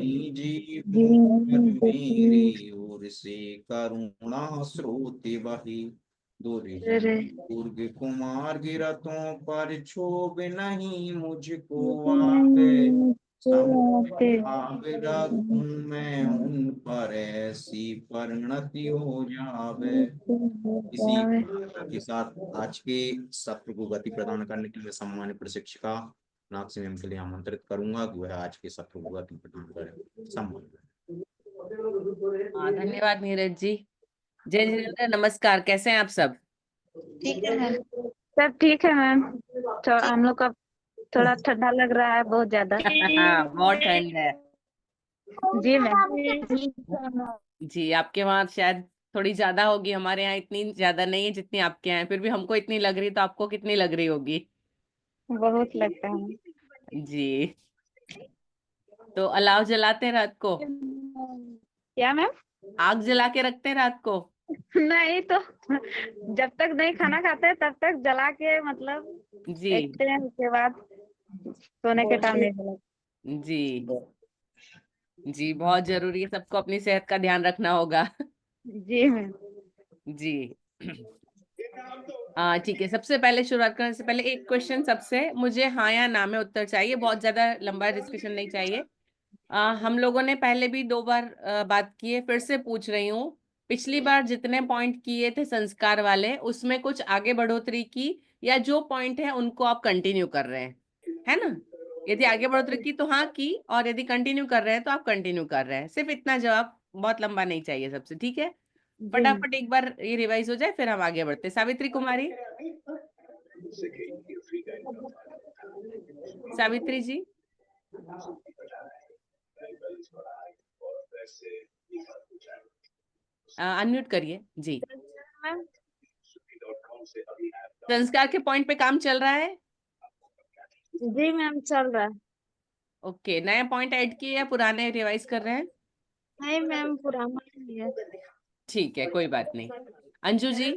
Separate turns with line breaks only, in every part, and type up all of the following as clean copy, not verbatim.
दीनी जीव मेरी ओर से करुणा स्रोत बही। दुर्ग कुमार गिरतों पर क्षोभ नहीं मुझको आवे। रखूं मैं उन पर ऐसी परिणति हो जावे। इसी के साथ आज के सत्र को गति प्रदान करने के लिए सम्मानित प्रशिक्षिका नाक्सी मैम के लिए आमंत्रित करूंगा कि वह आज के सत्र को गति प्रदान करें। सम्मान।
धन्यवाद नीरज जी। जय जिनेंद्र, नमस्कार, कैसे हैं आप सब?
ठीक है मैम, सब ठीक है मैम। तो हम लोग का थोड़ा ठंडा लग रहा है, बहुत ज्यादा।
हाँ, बहुत ठंड है
जी मैम।
जी। आपके वहाँ शायद थोड़ी ज्यादा होगी, हमारे यहाँ इतनी ज्यादा नहीं है जितनी आपके यहाँ है। फिर भी हमको इतनी लग रही, तो आपको कितनी लग रही होगी?
बहुत लगता है
जी। तो अलाव जलाते हैं रात को?
क्या मैम?
आग जला के रखते हैं रात को?
नहीं तो जब तक नहीं खाना खाते हैं तब तक जला के मतलब
जी
देखते हैं, उसके बाद सोने के टाइम नहीं जलाते।
जी जी, बहुत जरूरी है, सबको अपनी सेहत का ध्यान रखना होगा।
जी मैम।
जी। ठीक है, सबसे पहले शुरुआत करने से पहले एक क्वेश्चन सबसे, मुझे हाँ या ना में उत्तर चाहिए, बहुत ज्यादा लंबा डिस्कशन नहीं चाहिए। हम लोगों ने पहले भी 2 बार बात की है, फिर से पूछ रही हूँ। पिछली बार जितने पॉइंट किए थे संस्कार वाले, उसमें कुछ आगे बढ़ोतरी की, या जो पॉइंट है उनको आप कंटिन्यू कर रहे हैं, है ना? यदि आगे बढ़ोतरी की तो हाँ की, और यदि कंटिन्यू कर रहे हैं तो आप कंटिन्यू कर रहे हैं। सिर्फ इतना जवाब, बहुत लंबा नहीं चाहिए सबसे, ठीक है? फटाफट एक बार ये रिवाइज हो जाए, फिर हम आगे बढ़ते हैं। सावित्री कुमारी, सावित्री जी, अनम्यूट करिए जी। संस्कार के पॉइंट पे काम चल रहा है?
जी मैम, चल रहा है।
ओके, नया पॉइंट ऐड किए या पुराने रिवाइज कर रहे हैं?
नहीं मैम, पुराना ही है।
ठीक है, कोई बात नहीं। अंजू जी,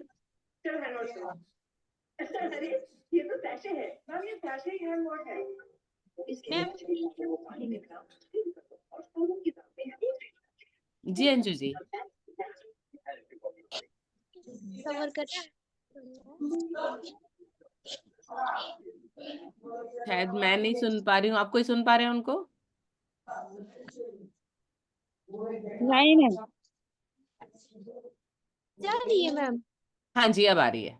जी अंजू जी, शायद मैं नहीं सुन पा रही हूँ, आप कोई सुन पा रहे हैं उनको?
नहीं मैम, चल रही है मैम।
हाँ जी, अब आ रही है।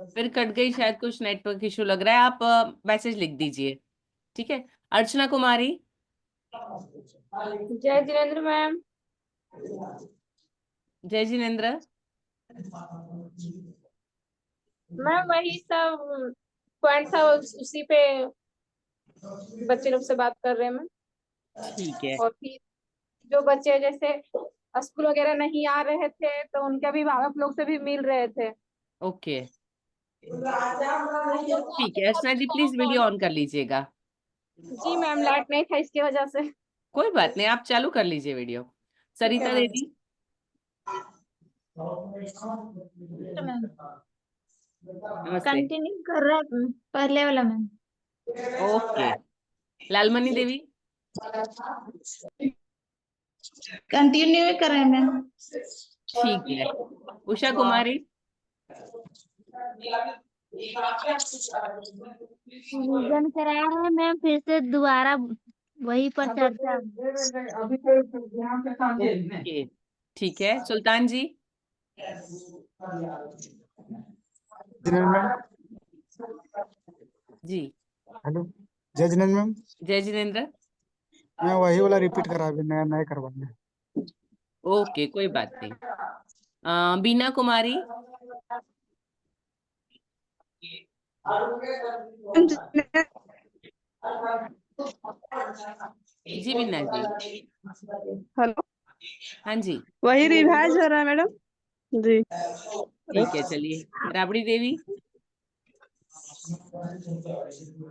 फिर कट गई, शायद कुछ नेटवर्क इशू लग रहा है। आप मैसेज लिख दीजिए, ठीक है? अर्चना कुमारी,
जय जिनेंद्र मैम।
जय जिनेंद्र,
मैम वही सब पॉइंट था, उसी पे बच्चे लोग से बात कर रहे हैं मैम।
ठीक है।
और फिर जो बच्चे जैसे स्कूल वगैरह नहीं आ रहे थे, तो उनके भी माँ बाप लोग से भी मिल रहे थे।
ओके, ठीक है। अर्चना जी, प्लीज वीडियो ऑन कर लीजिएगा।
जी मैम, लाइट नहीं था इसकी वजह से।
कोई बात नहीं, आप चालू कर लीजिए वीडियो। सरिता देवी, नमस्ते।
कंटिन्यू कर रहा है पहले वाला मैम।
ओके, लालमणि देवी,
कंटिन्यू कर रहे हैं मैम।
ठीक है। उषा कुमारी,
रिवीजन करा रहे हैं मैम, फिर से दोबारा वही पर चर्चा।
ओके, ठीक है। सुल्तान जी,
मैम।
जी,
हेलो, जय जिनेंद्र मैम।
जय जिनेंद्र,
मैं वही वाला रिपीट करा, अभी नया नया करवाना।
ओके, कोई बात नहीं। बीना कुमारी, जी बीना जी,
हेलो,
हाँ जी,
वही रिवाइज हो रहा है मैडम जी।
ठीक है। चलिए, राबड़ी देवी,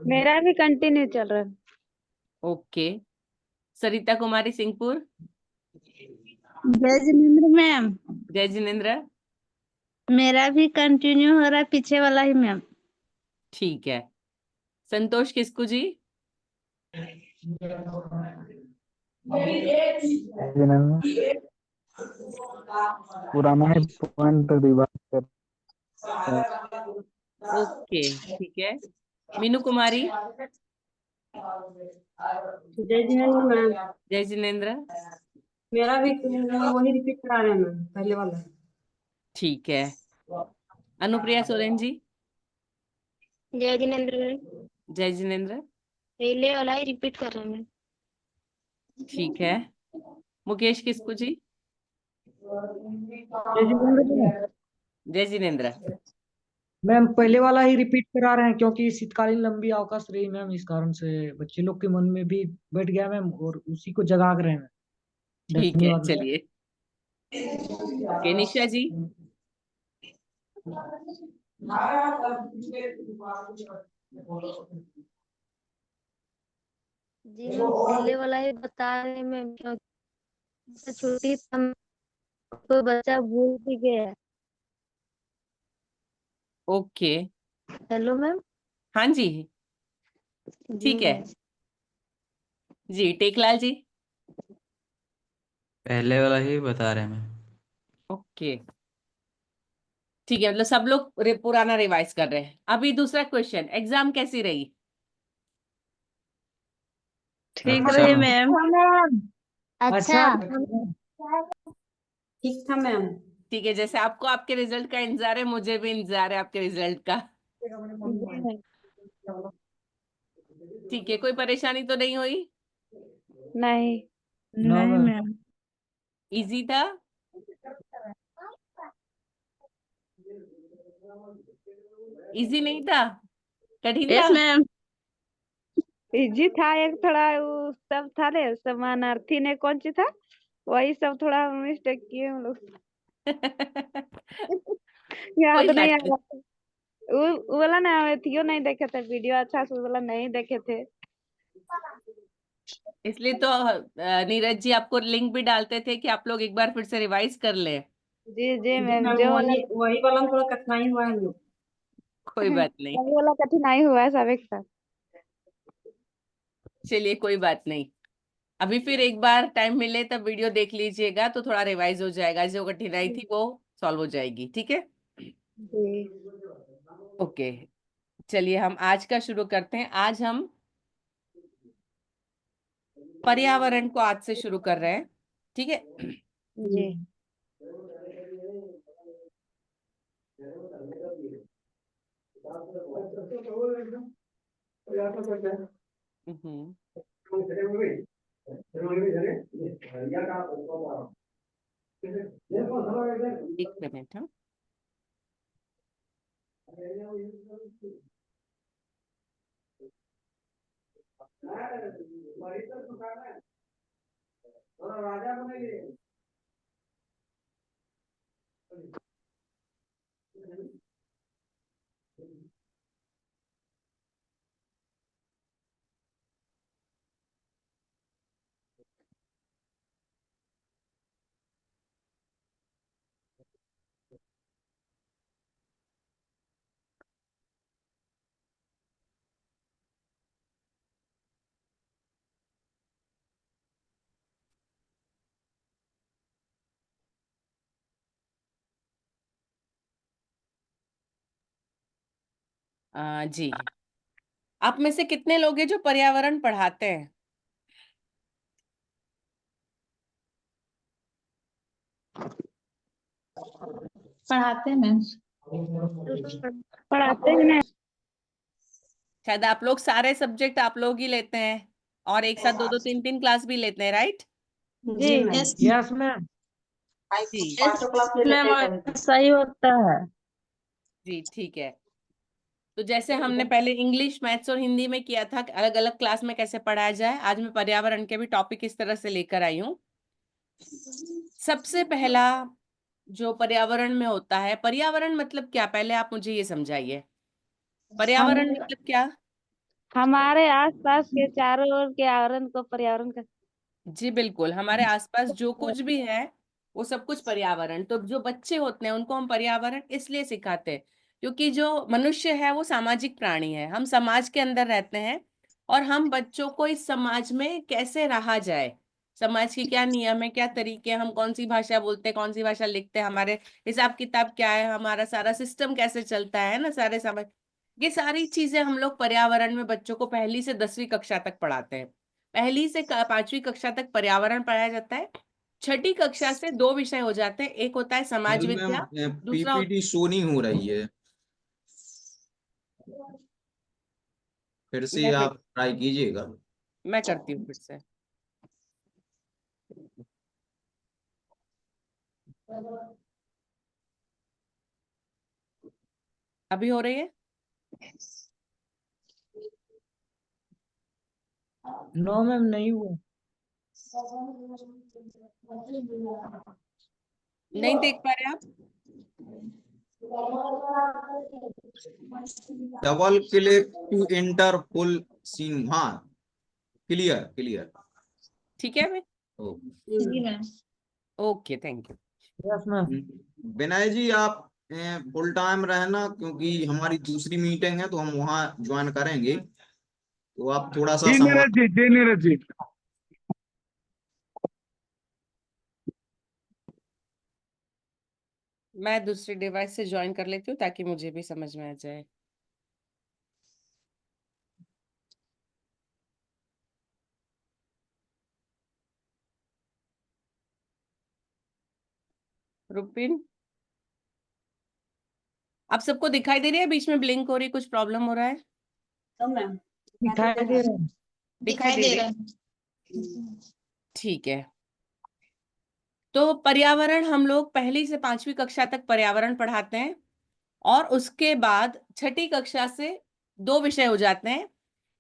मेरा भी कंटिन्यू चल रहा है।
ओके। सरिता कुमारी सिंहपुर,
जय जिनेंद्र मैम,
जय जिनेंद्र,
मेरा भी कंटिन्यू हो रहा है, पीछे वाला ही मैम।
ठीक है। संतोष किस्कू जी,
पुराना है पॉइंट रिवाइज कर।
ओके ठीक है। मीनू कुमारी,
जय जिनेंद्र मैम।
जय जिनेंद्र,
मेरा भी वही रिपीट करा रहे हैं मैम, पहले वाला।
ठीक है। अनुप्रिया सोरेन जी,
जय जिनेंद्र।
जय जिनेंद्र,
पहले वाला ही रिपीट कर रहे हैं।
ठीक है। मुकेश किस्कू जी,
जय जिनेंद्र मैम।
जय जिनेंद्र,
मैम पहले वाला ही रिपीट करा रहे हैं क्योंकि शीतकालीन लंबी अवकाश रही मैम, इस कारण से बच्चे लोग के मन में भी बैठ गया मैम और उसी को जगा रहे हैं।
ठीक है।
धन्यवाद मैम।
चलिए, ओके। निशा जी,
जी मैम पहले वाला ही बता रहे हैं मैम, क्योंकि छुट्टी कोई बच्चा भूल भी गया।
ओके।
Hello ma'am.
हाँ जी,
जी
ठीक है
मैम।
जी। टेकलाल जी,
पहले वाला ही बता रहे हैं मैम।
ओके ठीक है। मतलब सब लोग पुराना रिवाइज कर रहे हैं। अभी दूसरा क्वेश्चन, एग्जाम कैसी रही?
ठीक
अच्छा
रही
मैम।
मैम।
अच्छा।
ठीक था मैम।
ठीक है। जैसे आपको आपके रिजल्ट का इंतजार है, मुझे भी इंतजार है आपके रिजल्ट का। ठीक है, कोई परेशानी तो नहीं हुई?
नहीं
नो
नहीं
मैम।
मैम।
इजी था? इजी नहीं था, कठिन था?
Yes ma'am. इजी था, एक थोड़ा वो सब था ले समानार्थी ने कौन सी था, वही सब थोड़ा मिस्टेक किए हम लोग। याद
कोई
नहीं
बात
आ
नहीं।
रहा। वो वाला ना थियो नहीं देखे थे वीडियो, अच्छा से वो वाला नहीं देखे थे।
इसलिए तो नीरज जी आपको लिंक भी डालते थे कि आप लोग एक बार फिर से रिवाइज कर ले।
जी जी
जी
मैम,
मैम,
जो वाला
वही वाला में थोड़ा कठिनाई हुआ है हम लोग।
कोई बात नहीं,
वही वाला कठिनाई हुआ है सब एक साथ।
चलिए कोई बात नहीं। अभी फिर एक बार टाइम मिले तब वीडियो देख लीजिएगा तो थोड़ा रिवाइज हो जाएगा, जो कठिनाई थी वो सॉल्व हो जाएगी। ठीक है,
जी
ओके। चलिए हम आज का शुरू करते हैं। आज हम पर्यावरण को आज से शुरू कर रहे हैं। ठीक है,
जी।
हम्म, एक मिनट। हाँ, जी। आप में से कितने लोग हैं जो पर्यावरण पढ़ाते हैं?
पढ़ाते हैं मैम।
पढ़ाते हैं ना।
शायद आप लोग सारे सब्जेक्ट आप लोग ही लेते हैं और एक साथ दो दो तीन तीन क्लास भी लेते हैं, राइट?
जी
जी
मैम। Yes ma'am.
जी
पांचों क्लास ले
मैम,
लेते हैं कभी।
सही होता है।
जी ठीक है। तो जैसे हमने पहले इंग्लिश, मैथ्स और हिंदी में किया था अलग अलग क्लास में कैसे पढ़ाया जाए, आज मैं पर्यावरण के भी टॉपिक इस तरह से लेकर आई हूँ। सबसे पहला जो पर्यावरण में होता है, पर्यावरण मतलब क्या, पहले आप मुझे ये समझाइए। पर्यावरण
हम
मतलब क्या?
हमारे आसपास के चारों ओर के आवरण को पर्यावरण का।
जी बिल्कुल, हमारे आसपास जो कुछ भी है वो सब कुछ पर्यावरण। तो जो बच्चे होते हैं उनको हम पर्यावरण इसलिए सिखाते हैं क्योंकि जो मनुष्य है वो सामाजिक प्राणी है, हम समाज के अंदर रहते हैं और हम बच्चों को इस समाज में कैसे रहा जाए, समाज की क्या नियम है, क्या तरीके हैं, हम कौन सी भाषा बोलते हैं, कौन सी भाषा लिखते हैं, हमारे हिसाब किताब क्या है, हमारा सारा सिस्टम कैसे चलता है ना, सारे समाज, ये सारी चीजें हम लोग पर्यावरण में बच्चों को 1ली से 10वीं कक्षा तक पढ़ाते हैं। 1ली से 5वीं कक्षा तक पर्यावरण पढ़ाया जाता है। 6ठी कक्षा से 2 विषय हो जाते हैं, एक होता है समाज
मैम
विद्या, दूसरा
पीपीटी शो नहीं हो रही है, फिर से
मैं
आप ट्राई कीजिएगा।
मैं करती हूँ फिर से। अभी हो रही है?
नो मैम, नहीं हुआ।
नहीं देख पा रहे आप?
Double click to enter full screen, हाँ क्लियर क्लियर।
ठीक है अभी?
जी ma'am.
Okay, thank you.
Yes ma'am.
Vinay ji आप फुल टाइम रहना, क्योंकि हमारी दूसरी मीटिंग है तो हम वहाँ ज्वाइन करेंगे, तो आप थोड़ा सा
जी नीरज जी, जी नीरज जी।
मैं दूसरे डिवाइस से ज्वाइन कर लेती हूँ ताकि मुझे भी समझ में आ जाए। रुपिन, आप सबको दिखाई दे रही है? बीच में ब्लिंक हो रही, कुछ प्रॉब्लम हो रहा है?
तो मैम
दिखाई दे रहा है।
दिखाई दे
दे
रही
रहा
है?
है।
ठीक है। तो पर्यावरण हम लोग 1ली से 5वीं कक्षा तक पर्यावरण पढ़ाते हैं और उसके बाद 6ठी कक्षा से 2 विषय हो जाते हैं,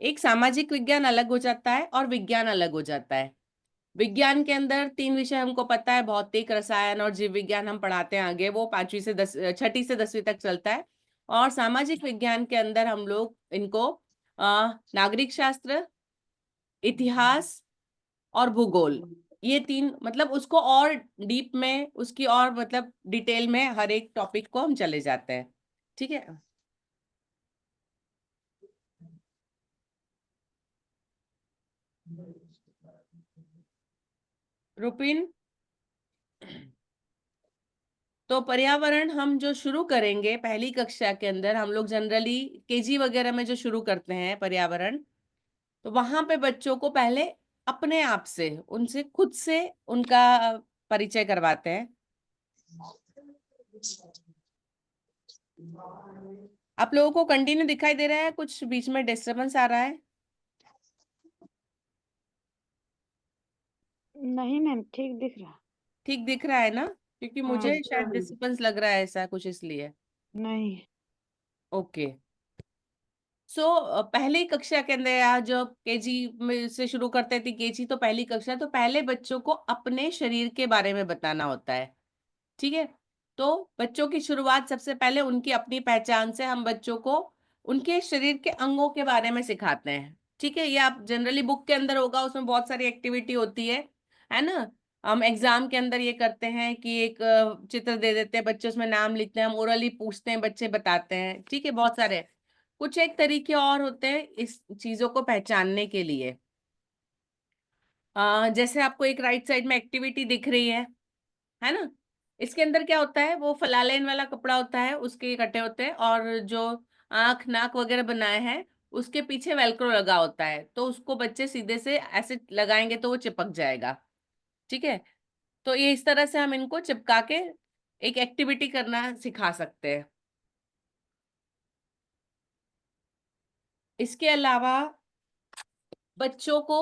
एक सामाजिक विज्ञान अलग हो जाता है और विज्ञान अलग हो जाता है। विज्ञान के अंदर 3 विषय हमको पता है, भौतिक, रसायन और जीव विज्ञान हम पढ़ाते हैं आगे, वो 6ठी से 10वीं तक चलता है। और सामाजिक विज्ञान के अंदर हम लोग इनको नागरिक शास्त्र, इतिहास और भूगोल, ये 3, मतलब उसको और डीप में, उसकी और मतलब डिटेल में हर एक टॉपिक को हम चले जाते हैं। ठीक है? रुपिन, तो पर्यावरण हम जो शुरू करेंगे 1ली कक्षा के अंदर, हम लोग जनरली केजी वगैरह में जो शुरू करते हैं पर्यावरण, तो वहां पे बच्चों को पहले अपने आप से, उनसे खुद से उनका परिचय करवाते हैं। आप लोगों को कंटिन्यू दिखाई दे रहा है, कुछ बीच में डिस्टरबेंस आ रहा है?
नहीं मैम, ठीक दिख रहा।
ठीक दिख रहा है ना? क्योंकि
हाँ।
मुझे शायद डिस्टरबेंस लग रहा है ऐसा कुछ, इसलिए।
नहीं।
ओके। सो 1ली कक्षा के अंदर, या जो केजी में से शुरू करते थे, केजी तो 1ली कक्षा, तो पहले बच्चों को अपने शरीर के बारे में बताना होता है। ठीक है? तो बच्चों की शुरुआत सबसे पहले उनकी अपनी पहचान से, हम बच्चों को उनके शरीर के अंगों के बारे में सिखाते हैं। ठीक है? ये आप जनरली बुक के अंदर होगा, उसमें बहुत सारी एक्टिविटी होती है ना? हम एग्जाम के अंदर ये करते हैं कि एक चित्र दे देते हैं, बच्चे उसमें नाम लिखते हैं, हम ओरली पूछते हैं, बच्चे बताते हैं। ठीक है? बहुत सारे कुछ एक तरीके और होते हैं इस चीजों को पहचानने के लिए। जैसे आपको एक राइट साइड में एक्टिविटी दिख रही है ना? इसके अंदर क्या होता है, वो फलालेन वाला कपड़ा होता है, उसके कटे होते हैं, और जो आंख नाक वगैरह बनाए हैं उसके पीछे वेलक्रो लगा होता है, तो उसको बच्चे सीधे से ऐसे लगाएंगे तो वो चिपक जाएगा। ठीक है? तो ये इस तरह से हम इनको चिपका के एक एक्टिविटी करना सिखा सकते हैं। इसके अलावा बच्चों को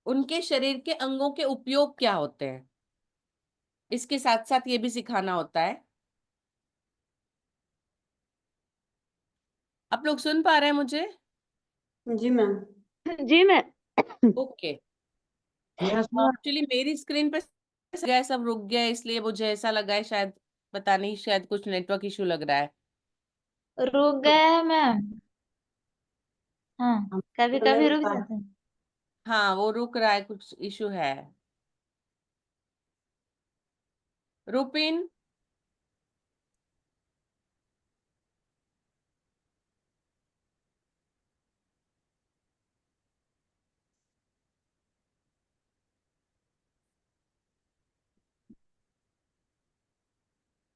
उनके शरीर के अंगों के उपयोग क्या होते हैं, इसके साथ साथ ये भी सिखाना होता है। आप लोग सुन पा रहे हैं मुझे?
जी मैम।
जी ma'am.
Okay.
Yes ma'am.
Actually मेरी स्क्रीन पे गया, सब रुक गया, इसलिए मुझे ऐसा लगा है, शायद पता नहीं, शायद कुछ नेटवर्क इशू लग रहा है।
रुक
तो
गया है मैम। हाँ, कभी कभी रुक जाता है।
हाँ, वो रुक रहा है, कुछ इशू है। रुपिन,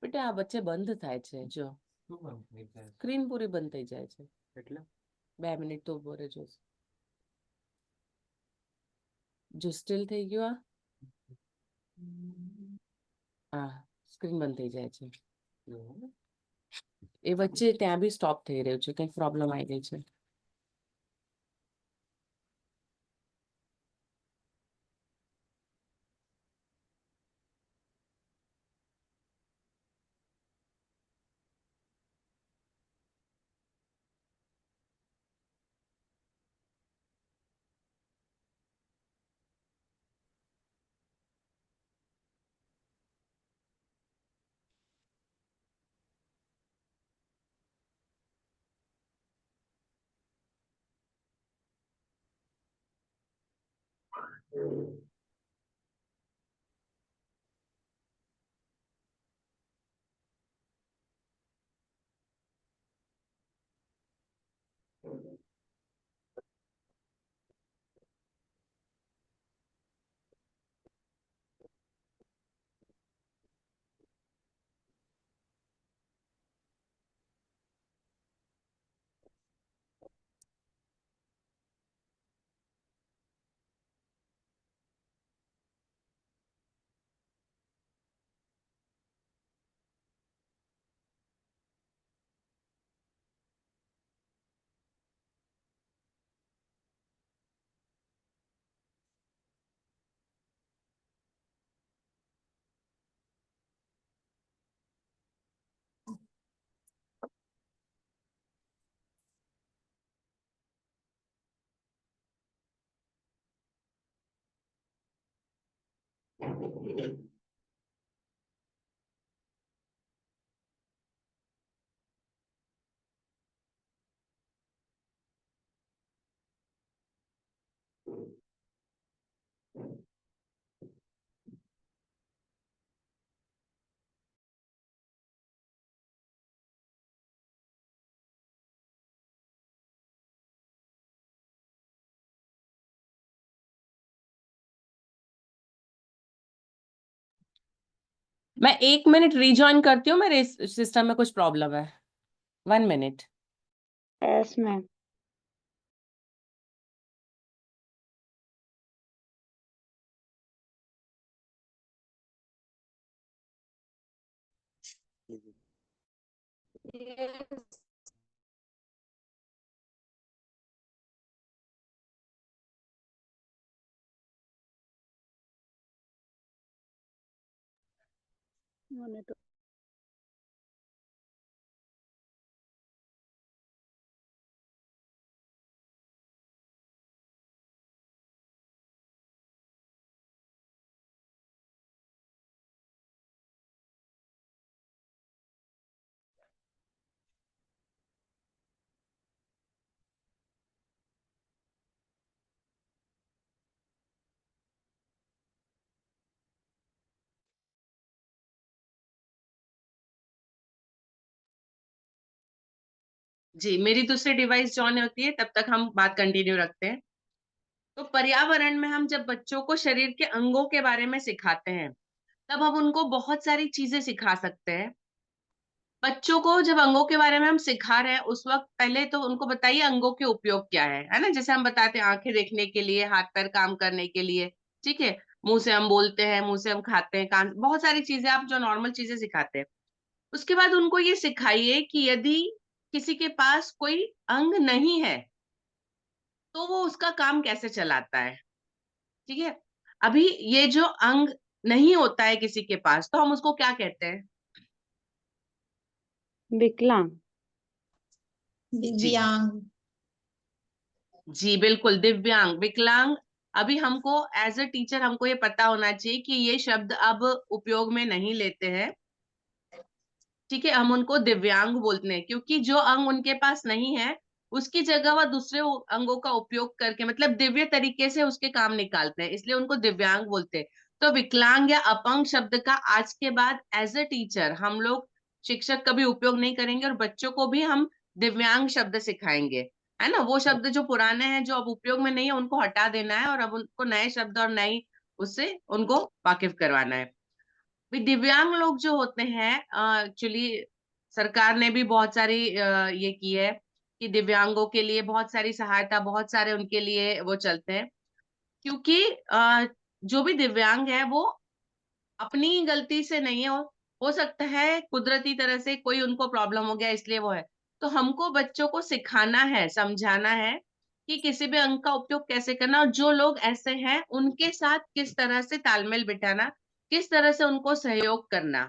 બેટા આ વચ્ચે બંધ થાય છે જો સ્ક્રીન પૂરી બંધ થઈ જાય છે એટલે 2 મિનિટ તો ઉભો રહેજો જો સ્ટીલ થઈ ગયો આ સ્ક્રીન બંધ થઈ જાય છે એ વચ્ચે ત્યાં બી સ્ટોપ થઈ રહ્યું છે કંઈક પ્રોબ્લેમ આવી ગઈ છે मैं 1 मिनट रीजॉइन करती हूँ मेरे सिस्टम में कुछ प्रॉब्लम है 1 मिनट
यस मैम मैंने तो
जी मेरी दूसरी डिवाइस ऑन होती है तब तक हम बात कंटिन्यू रखते हैं तो पर्यावरण में हम जब बच्चों को शरीर के अंगों के बारे में सिखाते हैं तब हम उनको बहुत सारी चीजें सिखा सकते हैं बच्चों को जब अंगों के बारे में हम सिखा रहे हैं उस वक्त पहले तो उनको बताइए अंगों के उपयोग क्या है ना जैसे हम बताते हैं आंखें देखने के लिए हाथ पैर काम करने के लिए ठीक है मुंह से हम बोलते हैं मुंह से हम खाते हैं कान बहुत सारी चीजें आप जो नॉर्मल चीजें सिखाते हैं उसके बाद उनको ये सिखाइए कि यदि किसी के पास कोई अंग नहीं है तो वो उसका काम कैसे चलाता है ठीक है अभी ये जो अंग नहीं होता है किसी के पास तो हम उसको क्या कहते हैं
विकलांग
दिव्यांग
जी बिल्कुल दिव्यांग विकलांग अभी हमको एज अ टीचर हमको ये पता होना चाहिए कि ये शब्द अब उपयोग में नहीं लेते हैं ठीक है हम उनको दिव्यांग बोलते हैं क्योंकि जो अंग उनके पास नहीं है उसकी जगह वह दूसरे अंगों का उपयोग करके मतलब दिव्य तरीके से उसके काम निकालते हैं इसलिए उनको दिव्यांग बोलते हैं तो विकलांग या अपंग शब्द का आज के बाद एज अ टीचर हम लोग शिक्षक कभी उपयोग नहीं करेंगे और बच्चों को भी हम दिव्यांग शब्द सिखाएंगे है ना वो शब्द जो पुराने हैं जो अब उपयोग में नहीं है उनको हटा देना है और अब उनको नए शब्द और नई उससे उनको वाकिफ करवाना है दिव्यांग लोग जो होते हैं, एक्चुअली सरकार ने भी बहुत सारी ये की है कि दिव्यांगों के लिए बहुत सारी सहायता, बहुत सारे उनके लिए वो चलते हैं, क्योंकि जो भी दिव्यांग है वो अपनी गलती से नहीं है, हो सकता है कुदरती तरह से कोई उनको प्रॉब्लम हो गया इसलिए वो है। तो हमको बच्चों को सिखाना है, समझाना है कि किसी भी अंग का उपयोग कैसे करना, और जो लोग ऐसे हैं उनके साथ किस तरह से तालमेल बिठाना, किस तरह से उनको सहयोग करना।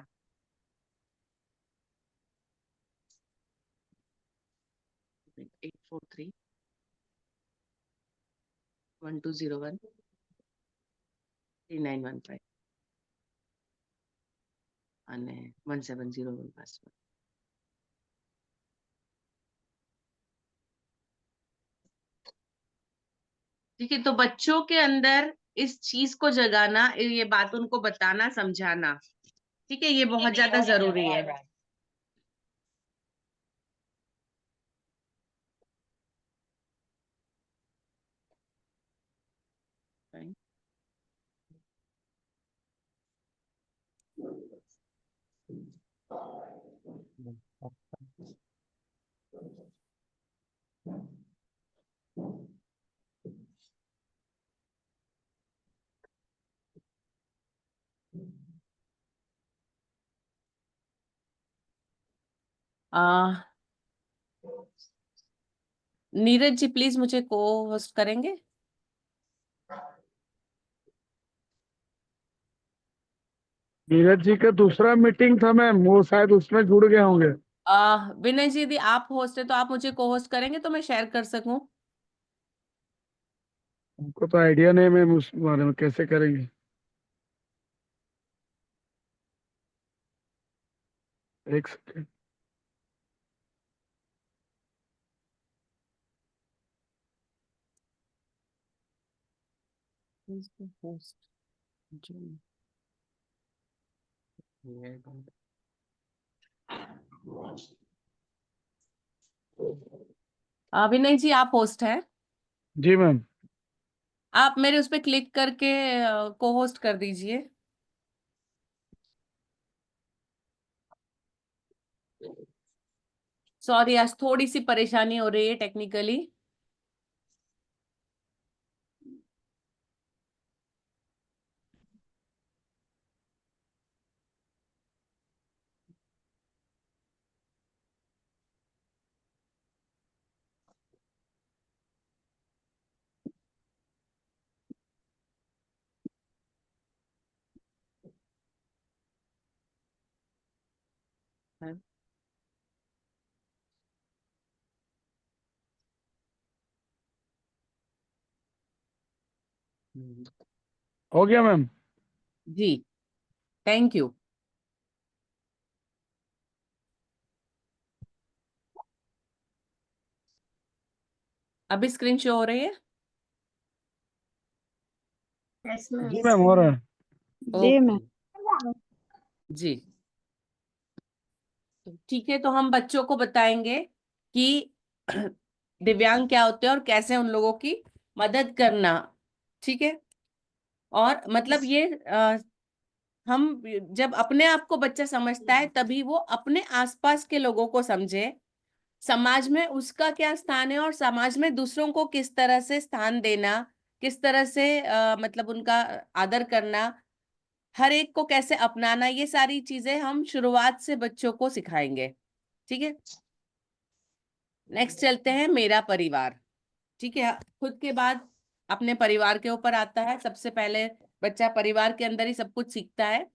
843 1201 3915 અને 1701 પાસવર્ડ। ठीक है, तो बच्चों के अंदर इस चीज को जगाना, ये बात उनको बताना, समझाना, ठीक है, ये बहुत ज्यादा जरूरी है। नीरज जी प्लीज मुझे को होस्ट करेंगे।
नीरज जी का दूसरा मीटिंग था मैम, वो शायद उसमें जुड़ गए होंगे।
विनय जी यदि आप होस्ट है तो आप मुझे को होस्ट करेंगे तो मैं शेयर कर सकूं।
हमको तो आइडिया नहीं मैम उस बारे में, कैसे करेंगे। एक सेकेंड।
होस्ट विनय जी आप होस्ट हैं,
जी मैम।
आप मेरे उस पर क्लिक करके को होस्ट कर दीजिए। सॉरी आज थोड़ी सी परेशानी हो रही है टेक्निकली।
हो गया मैम।
जी थैंक यू। अभी स्क्रीन शो हो रही है।
यस
जी
मैम।
मैम हो रहा है।
जी मैम।
ओके जी ठीक है, तो हम बच्चों को बताएंगे कि दिव्यांग क्या होते हैं और कैसे उन लोगों की मदद करना, ठीक है। और मतलब ये हम जब अपने आप को बच्चा समझता है तभी वो अपने आसपास के लोगों को समझे, समाज में उसका क्या स्थान है और समाज में दूसरों को किस तरह से स्थान देना, किस तरह से मतलब उनका आदर करना, हर एक को कैसे अपनाना, ये सारी चीजें हम शुरुआत से बच्चों को सिखाएंगे, ठीक है। नेक्स्ट चलते हैं मेरा परिवार, ठीक है। खुद के बाद अपने परिवार के ऊपर आता है। सबसे पहले बच्चा परिवार के अंदर ही सब कुछ सीखता है।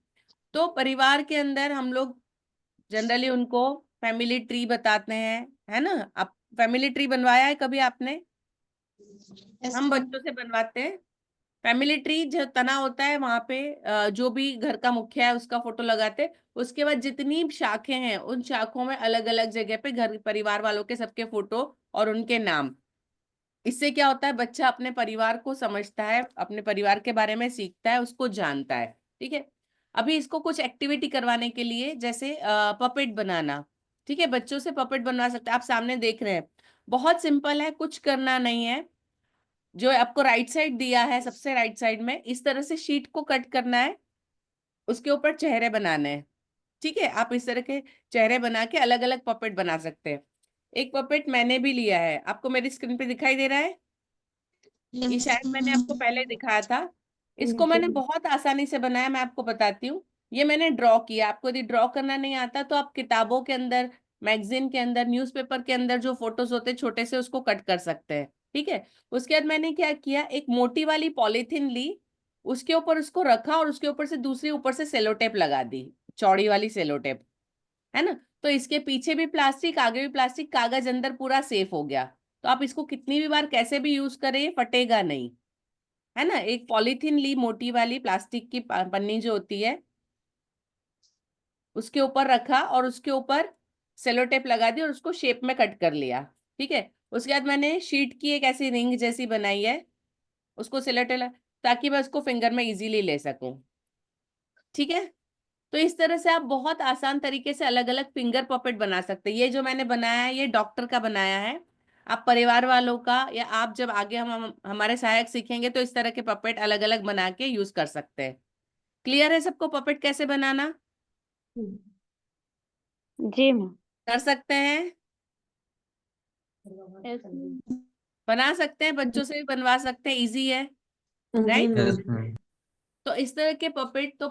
तो परिवार के अंदर हम लोग जनरली उनको फैमिली ट्री बताते हैं, है ना। आप फैमिली ट्री बनवाया है कभी आपने? हम बच्चों से बनवाते हैं। फैमिली ट्री जो तना होता है वहां पे जो भी घर का मुखिया है उसका फोटो लगाते हैं। उसके बाद जितनी शाखें हैं उन शाखों में अलग अलग जगह पे घर परिवार वालों के सबके फोटो और उनके नाम। इससे क्या होता है, बच्चा अपने परिवार को समझता है, अपने परिवार के बारे में सीखता है, उसको जानता है, ठीक है। अभी इसको कुछ एक्टिविटी करवाने के लिए, जैसे पपेट बनाना, ठीक है, बच्चों से पपेट बनवा सकते हैं। आप सामने देख रहे हैं, बहुत सिंपल है, कुछ करना नहीं है। जो आपको राइट साइड दिया है, सबसे राइट साइड में इस तरह से शीट को कट करना है। उसके ऊपर चेहरे बनाने हैं। ठीक है, आप इस तरह के चेहरे बना के अलग अलग पपेट बना सकते हैं। एक पपेट मैंने भी लिया है, आपको मेरी स्क्रीन पे दिखाई दे रहा है? ये शायद मैंने आपको पहले दिखाया था। इसको मैंने बहुत आसानी से बनाया, मैं आपको बताती हूँ। ये मैंने ड्रॉ किया। आपको यदि ड्रॉ करना नहीं आता तो आप किताबों के अंदर, मैगजीन के अंदर, न्यूज़पेपर के अंदर जो फोटोज होते हैं छोटे से, उसको कट कर सकते हैं। ठीक है, उसके बाद मैंने क्या किया, एक मोटी वाली पॉलीथीन ली, उसके ऊपर उसको रखा और उसके ऊपर से दूसरी ऊपर से सेलो टेप लगा दी, चौड़ी वाली सेलो टेप, है ना। तो इसके पीछे भी प्लास्टिक, आगे भी प्लास्टिक, कागज अंदर पूरा सेफ हो गया। तो आप इसको कितनी भी बार कैसे भी यूज करें, ये फटेगा नहीं, है ना। एक पॉलीथीन ली, मोटी वाली प्लास्टिक की पन्नी जो होती है, उसके ऊपर रखा और उसके ऊपर सेलो टेप लगा दी और उसको शेप में कट कर लिया। ठीक है, उसके बाद मैंने शीट की एक ऐसी रिंग जैसी बनाई है, उसको सेलो टेप, ताकि मैं उसको फिंगर में इजीली ले सकूं। ठीक है, तो इस तरह से आप बहुत आसान तरीके से अलग अलग फिंगर पपेट बना सकते हैं। ये जो मैंने बनाया है ये डॉक्टर का बनाया है। आप परिवार वालों का, या आप जब आगे हम हमारे सहायक सीखेंगे तो इस तरह के पपेट अलग अलग बना के यूज कर सकते हैं। क्लियर है सबको पपेट कैसे बनाना?
जी मैम।
कर सकते हैं, बना सकते हैं, बच्चों से भी बनवा सकते हैं, इजी है, राइट।
Yes ma'am.
तो इस तरह के पपेट तो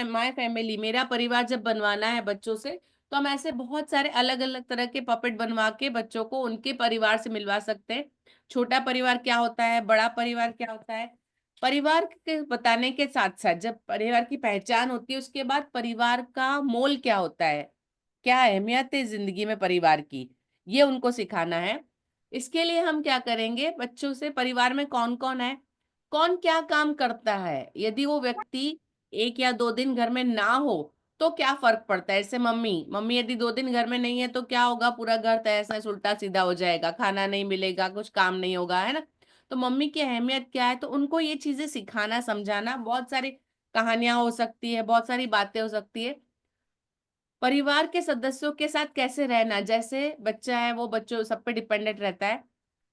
माय फैमिली, मेरा परिवार जब बनवाना है बच्चों से, तो हम ऐसे बहुत सारे अलग अलग तरह के पपेट बनवा के बच्चों को उनके परिवार से मिलवा सकते हैं। छोटा परिवार क्या होता है, बड़ा परिवार क्या होता है, परिवार के बताने के साथ साथ जब परिवार की पहचान होती है, उसके बाद परिवार का मोल क्या होता है, क्या अहमियत है जिंदगी में परिवार की, ये उनको सिखाना है। इसके लिए हम क्या करेंगे, बच्चों से परिवार में कौन कौन है, कौन क्या काम करता है, यदि वो व्यक्ति 1 या 2 दिन घर में ना हो तो क्या फर्क पड़ता है। जैसे मम्मी मम्मी यदि 2 दिन घर में नहीं है तो क्या होगा, पूरा घर तहस नहस उल्टा सीधा हो जाएगा, खाना नहीं मिलेगा, कुछ काम नहीं होगा, है ना। तो मम्मी की अहमियत क्या है, तो उनको ये चीजें सिखाना, समझाना, बहुत सारी कहानियां हो सकती है, बहुत सारी बातें हो सकती है। परिवार के सदस्यों के साथ कैसे रहना, जैसे बच्चा है वो बच्चों सब पे डिपेंडेंट रहता है,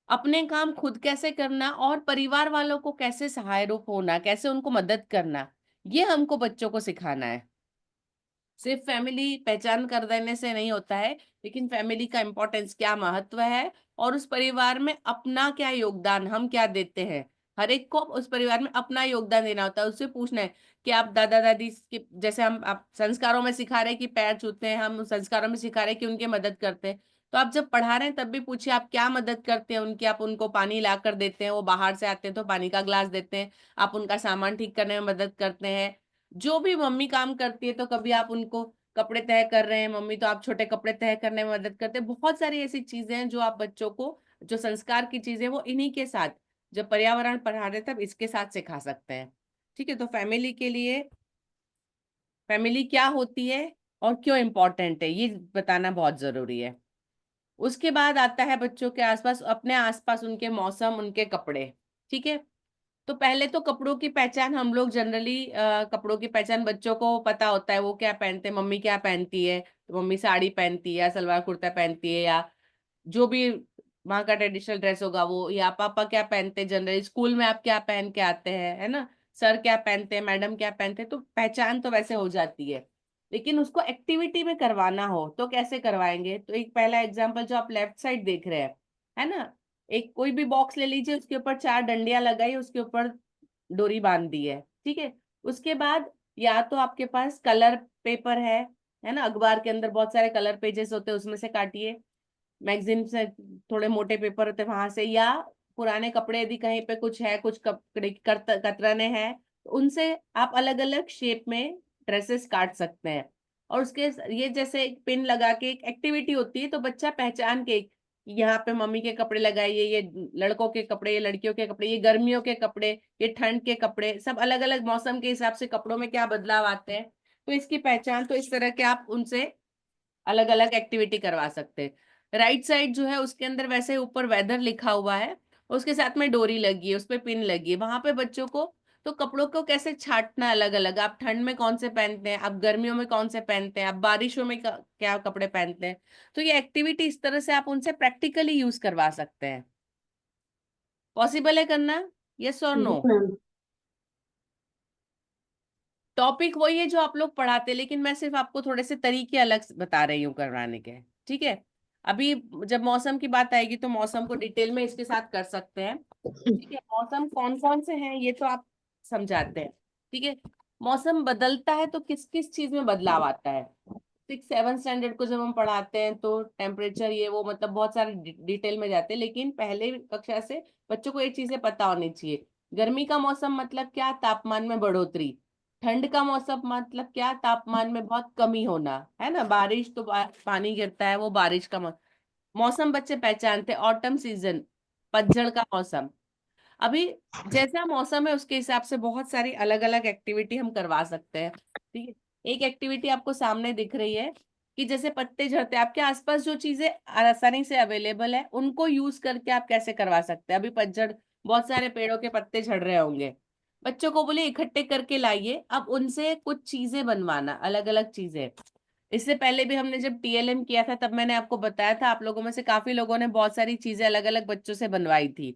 अपने काम खुद कैसे करना और परिवार वालों को कैसे सहायरूप होना, कैसे उनको मदद करना, ये हमको बच्चों को सिखाना है। सिर्फ फैमिली पहचान कर देने से नहीं होता है, लेकिन फैमिली का इम्पोर्टेंस क्या, महत्व है, और उस परिवार में अपना क्या योगदान, हम क्या देते हैं। हर एक को उस परिवार में अपना योगदान देना होता है। उससे पूछना है कि आप दादा दादी के, जैसे हम आप संस्कारों में सिखा रहे हैं कि पैर छूते हैं, हम संस्कारों में सिखा रहे हैं कि उनकी मदद करते हैं। तो आप जब पढ़ा रहे हैं तब भी पूछिए आप क्या मदद करते हैं उनकी। आप उनको पानी ला कर देते हैं, वो बाहर से आते हैं तो पानी का ग्लास देते हैं, आप उनका सामान ठीक करने में मदद करते हैं। जो भी मम्मी काम करती है तो कभी आप उनको कपड़े तय कर रहे हैं मम्मी, तो आप छोटे कपड़े तय करने में मदद करते हैं। बहुत सारी ऐसी चीजें हैं जो आप बच्चों को, जो संस्कार की चीजें, वो इन्हीं के साथ, जब पर्यावरण पढ़ा रहे तब इसके साथ सिखा सकते हैं। ठीक है, तो फैमिली के लिए फैमिली क्या होती है और क्यों इम्पोर्टेंट है, ये बताना बहुत जरूरी है। उसके बाद आता है बच्चों के आसपास, अपने आसपास उनके मौसम, उनके कपड़े। ठीक है, तो पहले तो कपड़ों की पहचान, हम लोग जनरली कपड़ों की पहचान बच्चों को पता होता है, वो क्या पहनते हैं, मम्मी क्या पहनती है, तो मम्मी साड़ी पहनती है या सलवार कुर्ता पहनती है, या जो भी वहाँ का ट्रेडिशनल ड्रेस होगा वो, या पापा क्या पहनते हैं, जनरली स्कूल में आप क्या पहन के आते हैं, है ना, सर क्या पहनते हैं, मैडम क्या पहनते हैं, तो पहचान तो वैसे हो जाती है। लेकिन उसको एक्टिविटी में करवाना हो तो कैसे करवाएंगे, तो एक पहला एग्जाम्पल जो आप लेफ्ट साइड देख रहे हैं, है ना, एक कोई भी बॉक्स ले लीजिए, उसके ऊपर 4 डंडियां लगाई, उसके ऊपर डोरी बांध दी है। ठीक है, उसके बाद या तो आपके पास कलर पेपर है ना, अखबार के अंदर बहुत सारे कलर पेजेस होते हैं, उसमें से काटिए, मैगजीन से थोड़े मोटे पेपर होते हैं वहां से, या पुराने कपड़े यदि कहीं पे कुछ है, कुछ कपड़े कतरने हैं, तो उनसे आप अलग अलग शेप में ड्रेसेस काट सकते हैं। और उसके ये जैसे एक पिन लगा के एक एक्टिविटी होती है, तो बच्चा पहचान के, यहाँ पे मम्मी के कपड़े लगाइए, ये लड़कों के कपड़े, ये लड़कियों के कपड़े, ये गर्मियों के कपड़े, ये ठंड के कपड़े, सब अलग अलग मौसम के हिसाब से कपड़ों में क्या बदलाव आते हैं, तो इसकी पहचान, तो इस तरह के आप उनसे अलग अलग एक्टिविटी करवा सकते हैं। राइट साइड जो है उसके अंदर वैसे ऊपर वेदर लिखा हुआ है, उसके साथ में डोरी लगी है, उस पे पिन लगी है, वहां पे बच्चों को तो कपड़ों को कैसे छांटना अलग अलग, आप ठंड में कौन से पहनते हैं, आप गर्मियों में कौन से पहनते हैं, आप बारिशों में क्या कपड़े पहनते हैं, तो ये एक्टिविटी इस तरह से आप उनसे प्रैक्टिकली यूज करवा सकते हैं। पॉसिबल है करना, यस और नो? टॉपिक वही है जो आप लोग पढ़ाते, लेकिन मैं सिर्फ आपको थोड़े से तरीके अलग बता रही हूँ करवाने के। ठीक है, अभी जब मौसम की बात आएगी तो मौसम को डिटेल में इसके साथ कर सकते हैं। ठीक है, मौसम कौन कौन से हैं ये तो आप समझाते हैं। ठीक है, मौसम बदलता है तो किस किस चीज में बदलाव आता है। 6-7 स्टैंडर्ड को जब हम पढ़ाते हैं तो टेम्परेचर ये वो मतलब बहुत सारे डिटेल में जाते हैं, लेकिन पहले कक्षा से बच्चों को एक चीजें पता होनी चाहिए। गर्मी का मौसम मतलब क्या, तापमान में बढ़ोतरी। ठंड का मौसम मतलब क्या, तापमान में बहुत कमी होना, है ना। बारिश तो पानी गिरता है, वो बारिश का मौसम बच्चे पहचानते। ऑटम सीजन, पतझड़ का मौसम। अभी जैसा मौसम है उसके हिसाब से बहुत सारी अलग अलग एक्टिविटी हम करवा सकते हैं। ठीक है, एक एक्टिविटी आपको सामने दिख रही है कि जैसे पत्ते झड़ते हैं, आपके आसपास जो चीजें आसानी से अवेलेबल है उनको यूज करके आप कैसे करवा सकते हैं। अभी पतझड़, बहुत सारे पेड़ों के पत्ते झड़ रहे होंगे, बच्चों को बोलिए इकट्ठे करके लाइए, अब उनसे कुछ चीजें बनवाना, अलग अलग चीजें। इससे पहले भी हमने जब टीएलएम किया था तब मैंने आपको बताया था, आप लोगों में से काफी लोगों ने बहुत सारी चीजें अलग अलग बच्चों से बनवाई थी,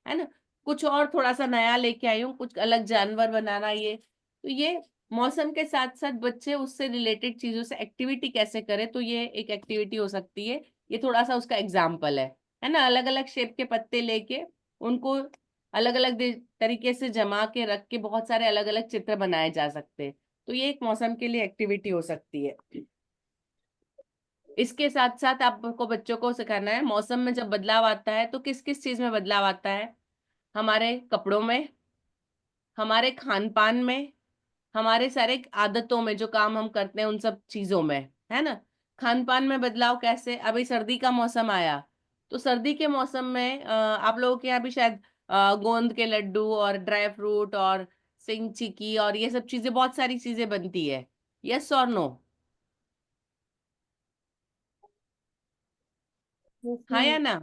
है ना। कुछ और थोड़ा सा नया लेके आई हूँ, कुछ अलग जानवर बनाना। ये तो ये मौसम के साथ साथ बच्चे उससे रिलेटेड चीजों से एक्टिविटी कैसे करें, तो ये एक एक्टिविटी हो सकती है। ये थोड़ा सा उसका एग्जाम्पल है ना। अलग अलग शेप के पत्ते लेके उनको अलग अलग तरीके से जमा के रख के बहुत सारे अलग अलग चित्र बनाए जा सकते हैं। तो ये एक मौसम के लिए एक्टिविटी हो सकती है। इसके साथ साथ आपको बच्चों को सिखाना है मौसम में जब बदलाव आता है तो किस किस चीज में बदलाव आता है। हमारे कपड़ों में, हमारे खान पान में, हमारे सारे आदतों में, जो काम हम करते हैं उन सब चीजों में, है ना। खान पान में बदलाव कैसे, अभी सर्दी का मौसम आया तो सर्दी के मौसम में आप लोगों के यहाँ भी शायद गोंद के लड्डू और ड्राई फ्रूट और सिंग चिकी और ये सब चीजें, बहुत सारी चीजें बनती है। यस और नो? हाँ या ना?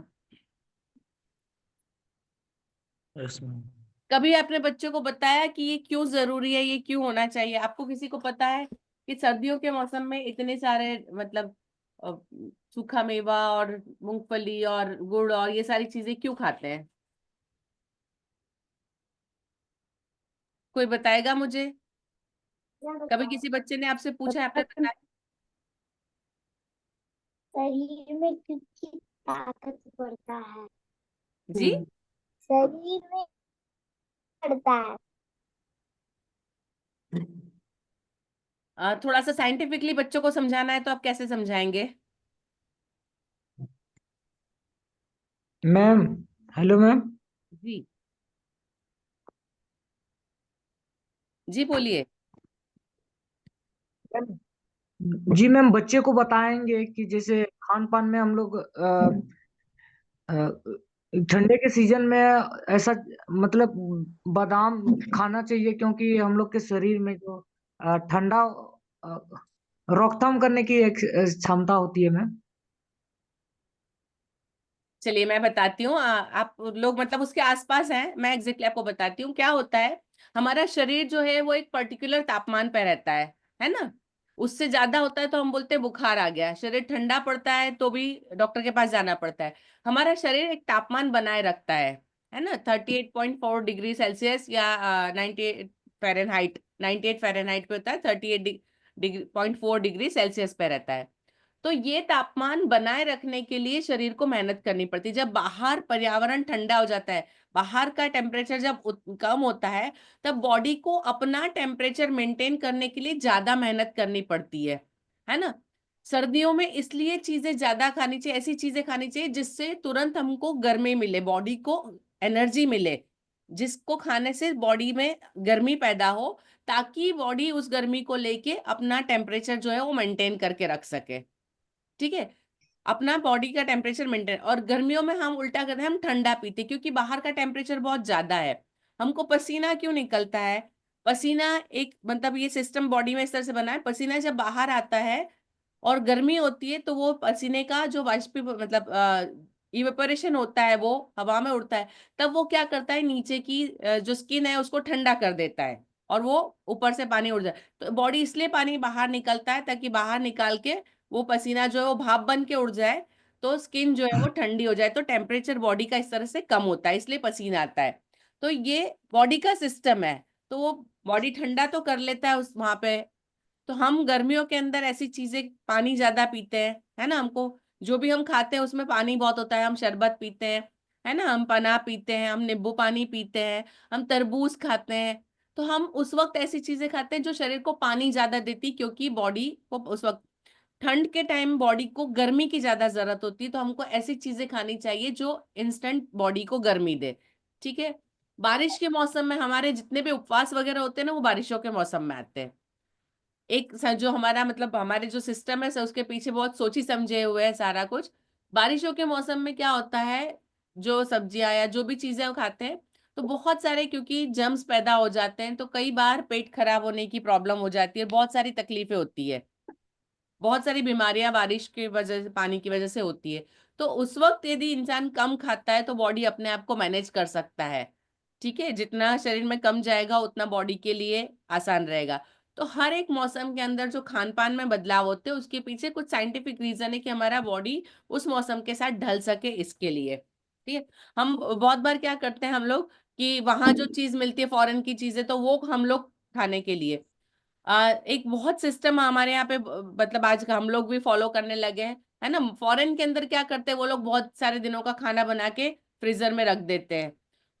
Yes ma'am.
कभी आपने बच्चों को बताया कि ये क्यों जरूरी है, ये क्यों होना चाहिए? आपको किसी को पता है कि सर्दियों के मौसम में इतने सारे मतलब अ, सूखा मेवा और मूंगफली और गुड़ और ये सारी चीजें क्यों खाते हैं? कोई बताएगा मुझे? कभी किसी बच्चे ने आपसे पूछा है, आपने बताया?
शरीर में क्योंकि ताकत बढ़ता है,
जी,
शरीर में बढ़ता है।
थोड़ा सा साइंटिफिकली बच्चों को समझाना है तो आप कैसे समझाएंगे?
Ma'am, hello ma'am.
जी जी बोलिए।
जी मैम, बच्चे को बताएंगे कि जैसे खान पान में हम लोग अ, ठंडे के सीजन में ऐसा मतलब बादाम खाना चाहिए, क्योंकि हम लोग के शरीर में जो ठंडा अ, रोकथाम करने की एक क्षमता होती है मैम।
चलिए मैं बताती हूँ, आप लोग मतलब उसके आसपास हैं, मैं एग्जैक्टली आपको बताती हूँ क्या होता है। हमारा शरीर जो है वो एक पर्टिकुलर तापमान पे रहता है ना। उससे ज्यादा होता है तो हम बोलते हैं बुखार आ गया। शरीर ठंडा पड़ता है तो भी डॉक्टर के पास जाना पड़ता है। हमारा शरीर एक तापमान बनाए रखता है ना। 38.4 डिग्री सेल्सियस या 98 फ़ारेनहाइट, 98 फ़ारेनहाइट पे होता है, 38.4 डिग्री सेल्सियस पे रहता है। तो ये तापमान बनाए रखने के लिए शरीर को मेहनत करनी पड़ती है। जब बाहर पर्यावरण ठंडा हो जाता है, बाहर का टेम्परेचर जब कम होता है, तब बॉडी को अपना टेम्परेचर मेंटेन करने के लिए ज्यादा मेहनत करनी पड़ती है ना। सर्दियों में इसलिए चीजें ज्यादा खानी चाहिए, ऐसी चीजें खानी चाहिए जिससे तुरंत हमको गर्मी मिले, बॉडी को एनर्जी मिले, जिसको खाने से बॉडी में गर्मी पैदा हो, ताकि बॉडी उस गर्मी को लेके अपना टेम्परेचर जो है वो मेंटेन करके रख सके। ठीक है, अपना बॉडी का टेम्परेचर मेंटेन। और गर्मियों में हम उल्टा करते हैं, हम ठंडा पीते हैं, क्योंकि बाहर का टेम्परेचर बहुत ज्यादा है। हमको पसीना क्यों निकलता है? पसीना एक मतलब ये सिस्टम बॉडी में इस तरह से बना है, पसीना जब बाहर आता है और गर्मी होती है तो वो पसीने का जो वाष्प मतलब इवेपोरेशन होता है वो हवा में उड़ता है, तब वो क्या करता है, नीचे की जो स्किन है उसको ठंडा कर देता है और वो ऊपर से पानी उड़ जाए। तो बॉडी इसलिए पानी बाहर निकलता है ताकि बाहर निकाल के वो पसीना जो है वो भाप बन के उड़ जाए, तो स्किन जो है वो ठंडी हो जाए, तो टेम्परेचर बॉडी का इस तरह से कम होता है, इसलिए पसीना आता है। तो ये बॉडी का सिस्टम है। तो वो बॉडी ठंडा तो कर लेता है उस वहां पे। तो हम गर्मियों के अंदर ऐसी चीजें, पानी ज्यादा पीते हैं, है ना, हमको जो भी हम खाते हैं उसमें पानी बहुत होता है। हम शरबत पीते हैं, है ना, हम पना पीते हैं, हम नींबू पानी पीते हैं, हम तरबूज खाते हैं। तो हम उस वक्त ऐसी चीजें खाते हैं जो शरीर को पानी ज्यादा देती, क्योंकि बॉडी को उस वक्त ठंड के टाइम बॉडी को गर्मी की ज्यादा जरूरत होती है। तो हमको ऐसी चीजें खानी चाहिए जो इंस्टेंट बॉडी को गर्मी दे। ठीक है। बारिश के मौसम में हमारे जितने भी उपवास वगैरह होते हैं ना, वो बारिशों के मौसम में आते हैं। जो हमारा मतलब हमारे जो सिस्टम है उसके पीछे बहुत सोची समझे हुए है सारा कुछ। बारिशों के मौसम में क्या होता है, जो सब्जियां या जो भी चीजें हम खाते हैं, तो बहुत सारे क्योंकि जर्म्स पैदा हो जाते हैं, तो कई बार पेट खराब होने की प्रॉब्लम हो जाती है, बहुत सारी तकलीफें होती है, बहुत सारी बीमारियां बारिश की वजह से, पानी की वजह से होती है। तो उस वक्त यदि इंसान कम खाता है तो बॉडी अपने आप को मैनेज कर सकता है। ठीक है, जितना शरीर में कम जाएगा उतना बॉडी के लिए आसान रहेगा। तो हर एक मौसम के अंदर जो खान पान में बदलाव होते हैं उसके पीछे कुछ साइंटिफिक रीजन है कि हमारा बॉडी उस मौसम के साथ ढल सके, इसके लिए। ठीक है। हम बहुत बार क्या करते हैं हम लोग, कि वहां जो चीज मिलती है फॉरेन की चीजें, तो वो हम लोग खाने के लिए एक बहुत सिस्टम हमारे यहाँ पे मतलब आज हम लोग भी फॉलो करने लगे हैं, है ना। फॉरेन के अंदर क्या करते हैं वो लोग, बहुत सारे दिनों का खाना बना के फ्रीजर में रख देते हैं।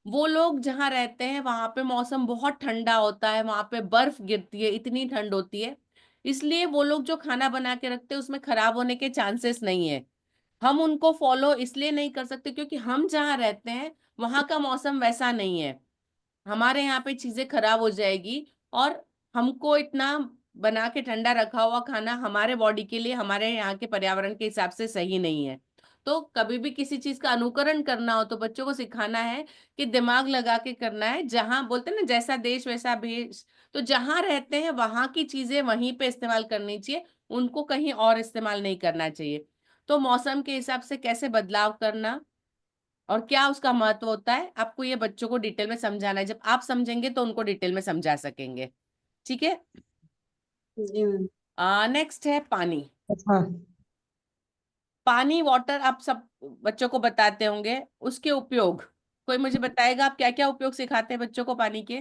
वो लोग जहाँ रहते हैं वहां पे मौसम बहुत ठंडा होता है, वहां पे बर्फ गिरती है, इतनी ठंड होती है, इसलिए वो लोग जो खाना बना के रखते हैं उसमें खराब होने के चांसेस नहीं है। हम उनको फॉलो इसलिए नहीं कर सकते क्योंकि हम जहाँ रहते हैं वहां का मौसम वैसा नहीं है। हमारे यहाँ पे चीजें खराब हो जाएगी, और हमको इतना बना के ठंडा रखा हुआ खाना हमारे बॉडी के लिए, हमारे यहाँ के पर्यावरण के हिसाब से सही नहीं है। तो कभी भी किसी चीज का अनुकरण करना हो तो बच्चों को सिखाना है कि दिमाग लगा के करना है। जहां बोलते हैं ना, जैसा देश वैसा भेष, तो जहां रहते हैं वहां की चीजें वहीं पे इस्तेमाल करनी चाहिए, उनको कहीं और इस्तेमाल नहीं करना चाहिए। तो मौसम के हिसाब से कैसे बदलाव करना और क्या उसका महत्व होता है, आपको ये बच्चों को डिटेल में समझाना है। जब आप समझेंगे तो उनको डिटेल में समझा सकेंगे। ठीक है।
जी मैम।
नेक्स्ट है पानी।
अच्छा,
पानी, वाटर, आप सब बच्चों को बताते होंगे। उसके उपयोग कोई मुझे बताएगा, आप क्या क्या उपयोग सिखाते हैं बच्चों को पानी के?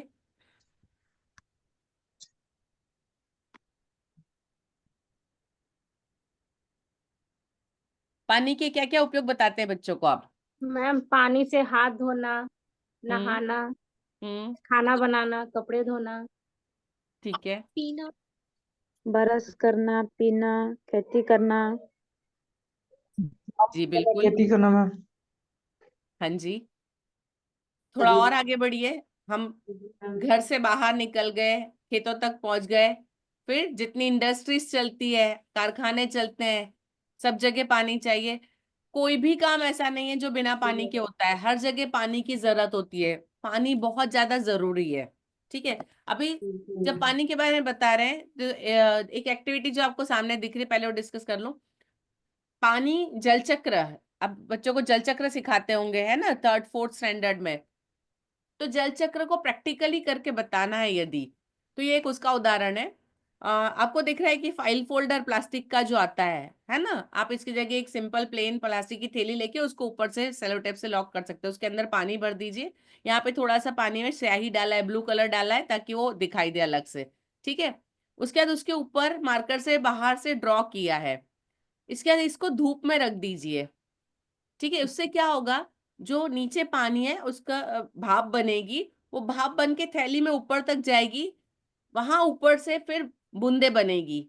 पानी के क्या क्या उपयोग बताते हैं बच्चों को आप?
मैम पानी से हाथ धोना,
हम्म।
नहाना,
हम्म।
खाना बनाना, कपड़े धोना,
ठीक है।
पीना।
ब्रश करना, पीना, खेती करना।
जी बिल्कुल।
खेती करना मैम।
हाँ जी। थोड़ा और आगे बढ़िए। हम घर से बाहर निकल गए, खेतों तक पहुंच गए, फिर जितनी इंडस्ट्रीज चलती है, कारखाने चलते हैं, सब जगह पानी चाहिए। कोई भी काम ऐसा नहीं है जो बिना पानी के होता है, हर जगह पानी की जरूरत होती है, पानी बहुत ज्यादा जरूरी है। ठीक है। अभी जब पानी के बारे में बता रहे हैं तो एक एक्टिविटी जो आपको सामने दिख रही है, पहले वो डिस्कस कर लो। पानी जल चक्र, अब बच्चों को जल चक्र सिखाते होंगे, है ना, थर्ड फोर्थ स्टैंडर्ड में। तो जल चक्र को प्रैक्टिकली करके बताना है यदि, तो ये एक उसका उदाहरण है। आपको दिख रहा है कि फाइल फोल्डर प्लास्टिक का जो आता है ना, आप इसकी जगह एक सिंपल प्लेन प्लास्टिक की थैली लेके उसको ऊपर से सेलो टेप से लॉक कर सकते हो, उसके अंदर पानी भर दीजिए। यहाँ पे थोड़ा सा पानी में स्याही डाला है, ब्लू कलर डाला है ताकि वो दिखाई दे अलग से। ठीक है। उसके बाद उसके ऊपर मार्कर से बाहर से ड्रॉ किया है। इसके बाद इसको धूप में रख दीजिए। ठीक है। उससे क्या होगा, जो नीचे पानी है उसका भाप बनेगी, वो भाप बन के थैली में ऊपर तक जाएगी, वहां ऊपर से फिर बूंदे बनेगी।